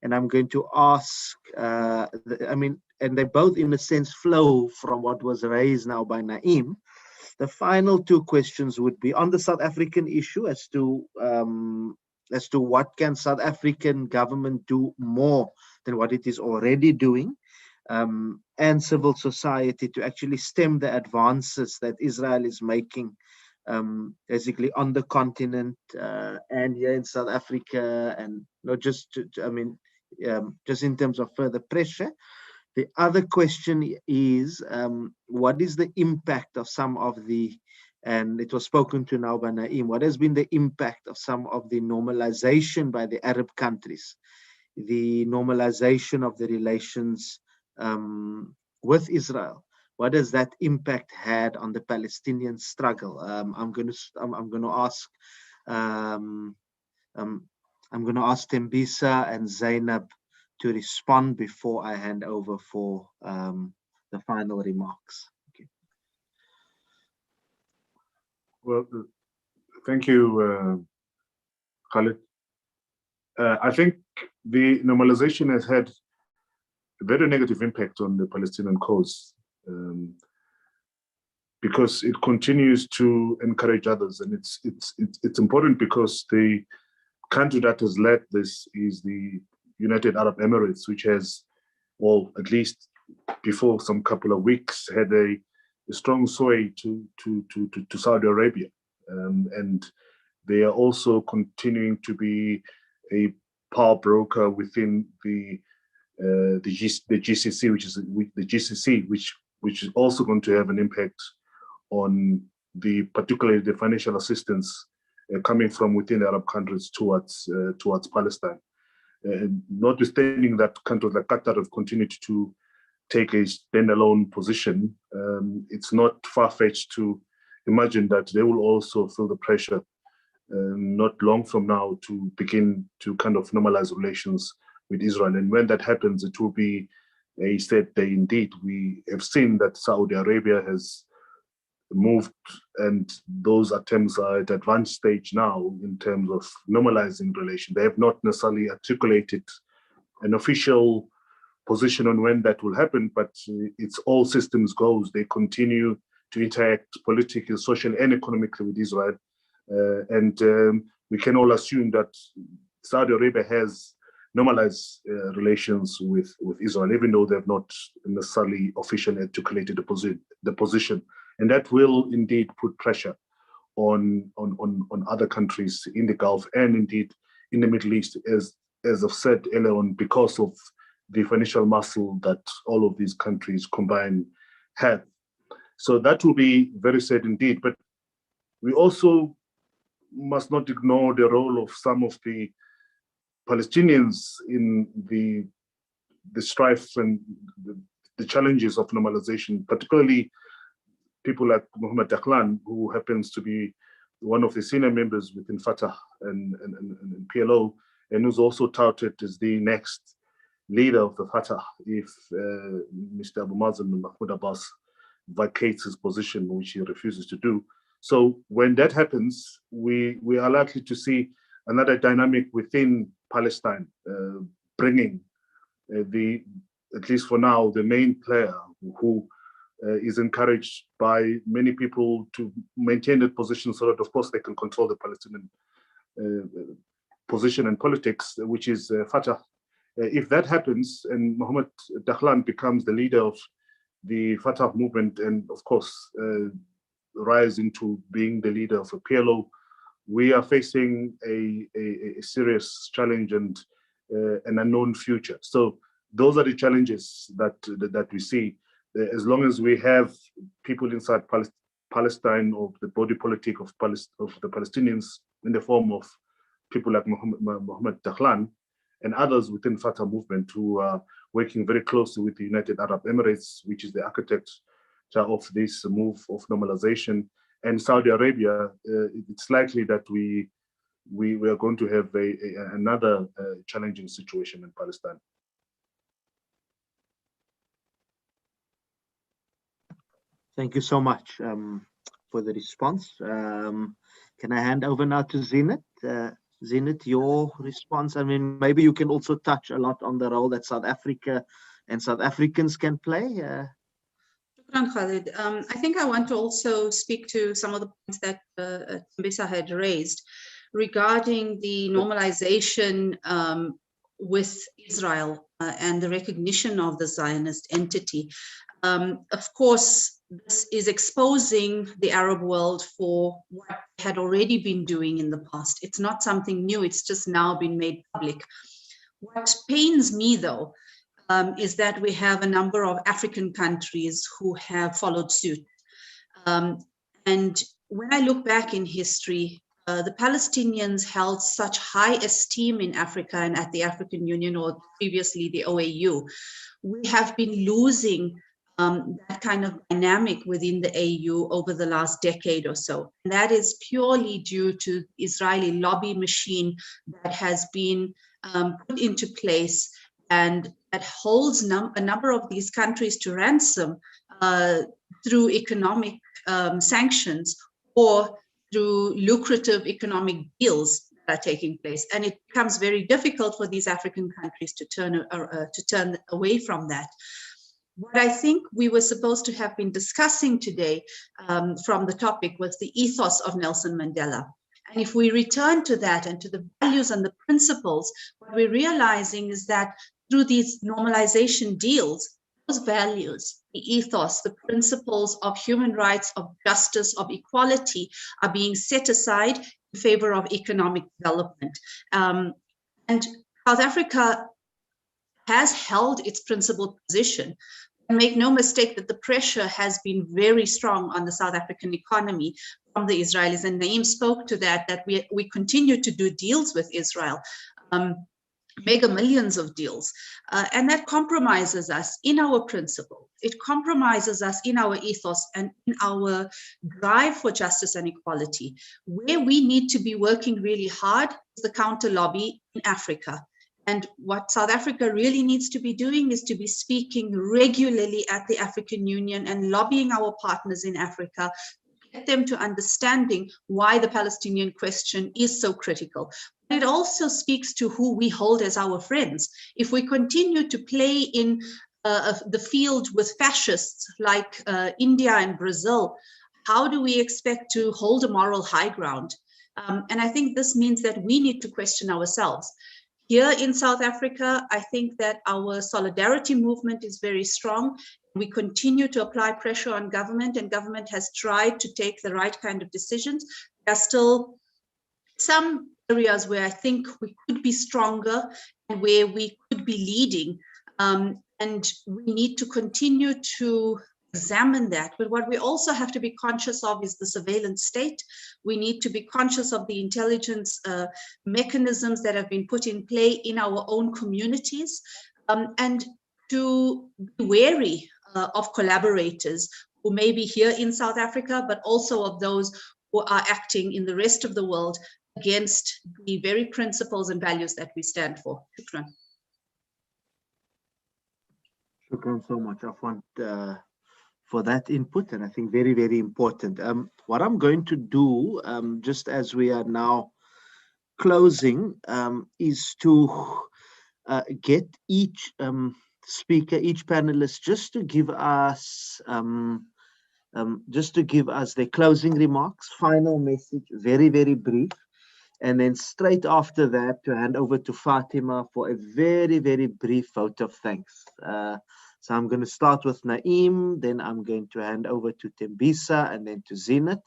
Speaker 4: And I'm going to ask, and they both in a sense flow from what was raised now by Naeem. the final two questions would be on the South African issue as to what can South African government do more than what it is already doing, and civil society to actually stem the advances that Israel is making, basically on the continent and here in South Africa, and not just just in terms of further pressure. The other question is, what is the impact of some of the, and it was spoken to now by Naeem, what has been the impact of some of the normalization by the Arab countries, the normalization of the relations with Israel? What has that impact had on the Palestinian struggle? I'm going to ask Tembisa and Zainab to respond before I hand over for the final remarks. Okay.
Speaker 2: Well, thank you, Khalid. I think the normalization has had a very negative impact on the Palestinian cause, because it continues to encourage others, and it's important because the country that has led this is the United Arab Emirates, which has, well, at least before some couple of weeks, had a strong sway to Saudi Arabia, and they are also continuing to be a power broker within the GCC, which is also going to have an impact on particularly the financial assistance coming from within Arab countries towards Palestine. Notwithstanding that countries like Qatar have continued to take a standalone position, it's not far-fetched to imagine that they will also feel the pressure not long from now to begin to kind of normalize relations with Israel. And when that happens, it will be a sad day indeed. We have seen that Saudi Arabia has moved, and those attempts are at advanced stage now in terms of normalizing relations. They have not necessarily articulated an official position on when that will happen, but it's all systems goes. They continue to interact politically, socially, and economically with Israel. And we can all assume that Saudi Arabia has normalized relations with Israel, even though they have not necessarily officially articulated the position. And that will indeed put pressure on other countries in the Gulf and indeed in the Middle East, as I've said earlier on, because of the financial muscle that all of these countries combined have. So that will be very sad indeed. But we also must not ignore the role of some of the Palestinians in the strife and the challenges of normalization, particularly people like Mohammed Dahlan, who happens to be one of the senior members within Fatah and PLO, and who's also touted as the next leader of the Fatah if Mr. Abu Mazen and Mahmoud Abbas vacates his position, which he refuses to do. So when that happens, we are likely to see another dynamic within Palestine, bringing at least for now, the main player who is encouraged by many people to maintain that position so that, of course, they can control the Palestinian position and politics, which is Fatah. If that happens and Mohammed Dahlan becomes the leader of the Fatah movement and, of course, rise into being the leader of a PLO, we are facing a serious challenge and an unknown future. So those are the challenges that we see. As long as we have people inside Palestine, or the body politic of the Palestinians in the form of people like Mohammed Dahlan and others within Fatah movement who are working very closely with the United Arab Emirates, which is the architect of this move of normalization, and Saudi Arabia, it's likely that we are going to have another challenging situation in Palestine.
Speaker 4: Thank you so much for the response. Can I hand over now to Zinat? Zinat, your response. I mean, maybe you can also touch a lot on the role that South Africa and South Africans can play.
Speaker 9: Shukran, Khalid. I think I want to also speak to some of the points that Mbisa had raised regarding the normalization with Israel and the recognition of the Zionist entity. Of course, this is exposing the Arab world for what had already been doing in the past. It's not something new, it's just now been made public. What pains me, though, is that we have a number of African countries who have followed suit. And when I look back in history, the Palestinians held such high esteem in Africa and at the African Union, or previously the OAU. We have been losing that kind of dynamic within the AU over the last decade or so. And that is purely due to the Israeli lobby machine that has been put into place and that holds a number of these countries to ransom through economic sanctions or through lucrative economic deals that are taking place. And it becomes very difficult for these African countries to turn away from that. What I think we were supposed to have been discussing today from the topic was the ethos of Nelson Mandela. And if we return to that and to the values and the principles, what we're realizing is that through these normalization deals, those values, the ethos, the principles of human rights, of justice, of equality are being set aside in favor of economic development. And South Africa has held its principled position. And make no mistake that the pressure has been very strong on the South African economy from the Israelis. And Naeem spoke to that we continue to do deals with Israel. Mega millions of deals. And that compromises us in our principle. It compromises us in our ethos and in our drive for justice and equality. Where we need to be working really hard is the counter lobby in Africa. And what South Africa really needs to be doing is to be speaking regularly at the African Union and lobbying our partners in Africa, get them to understanding why the Palestinian question is so critical. It also speaks to who we hold as our friends. If we continue to play in the field with fascists like India and Brazil, how do we expect to hold a moral high ground? And I think this means that we need to question ourselves. Here in South Africa, I think that our solidarity movement is very strong. We continue to apply pressure on government, and government has tried to take the right kind of decisions. There are still some areas where I think we could be stronger and where we could be leading. And we need to continue to examine that. But what we also have to be conscious of is the surveillance state. We need to be conscious of the intelligence mechanisms that have been put in play in our own communities, and to be wary of collaborators who may be here in South Africa, but also of those who are acting in the rest of the world against the very principles and values that we stand for. Shukran.
Speaker 4: Shukran so much, Afwan, for that input, and I think very, very important. What I'm going to do, just as we are now closing, is to get each speaker, each panelist, just to give us their closing remarks, final message, very, very brief. And then straight after that, to hand over to Fatima for a very, very brief vote of thanks. So I'm going to start with Naeem, then I'm going to hand over to Tembisa, and then to Zinat,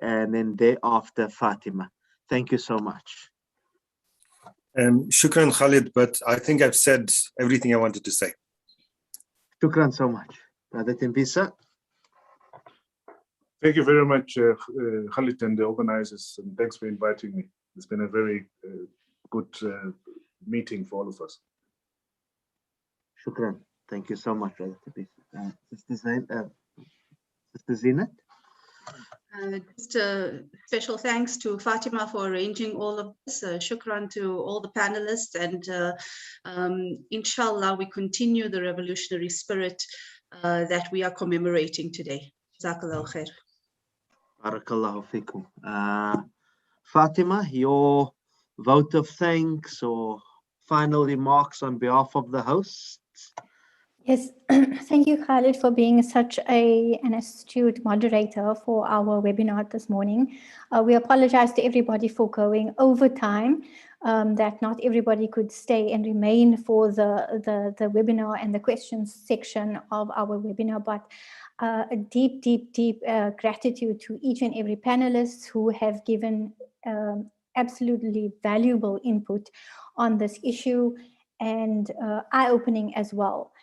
Speaker 4: and then thereafter Fatima. Thank you so much.
Speaker 5: Shukran, Khalid, but I think I've said everything I wanted to say.
Speaker 4: Shukran so much. Brother Tembisa.
Speaker 2: Thank you very much, Khalid and the organizers, and thanks for inviting me. It's been a very good meeting for all of us.
Speaker 4: Shukran. Thank you so much, Brother Tembisa. Sister Zinat.
Speaker 9: Just a special thanks to Fatima for arranging all of this. Shukran to all the panelists, and inshallah we continue the revolutionary spirit that we are commemorating today. Jazakallahu khair.
Speaker 4: Barakallahu fikum. Fatima, your vote of thanks or final remarks on behalf of the hosts?
Speaker 1: Yes, thank you, Khalid, for being such an astute moderator for our webinar this morning. We apologize to everybody for going over time, that not everybody could stay and remain for the webinar and the questions section of our webinar, but a deep, deep, deep gratitude to each and every panelist who have given absolutely valuable input on this issue and eye-opening as well.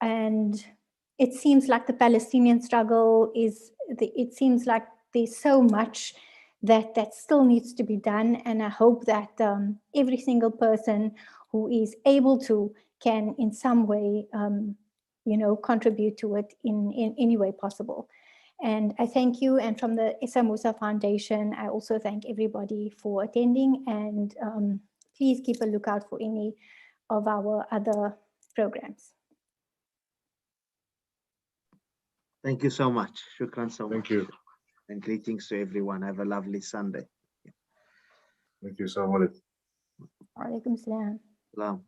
Speaker 1: And it seems like the Palestinian struggle it seems like there's so much that still needs to be done. And I hope that every single person who is able to can in some way, contribute to it in any way possible. And I thank you. And from the Essa Moosa Foundation, I also thank everybody for attending. And please keep a lookout for any of our other programs.
Speaker 4: Thank you so much. Shukran so much.
Speaker 2: Thank you.
Speaker 4: And greetings to everyone. Have a lovely Sunday.
Speaker 2: Thank you so much.
Speaker 1: Wa alaikum salam.
Speaker 4: Salam.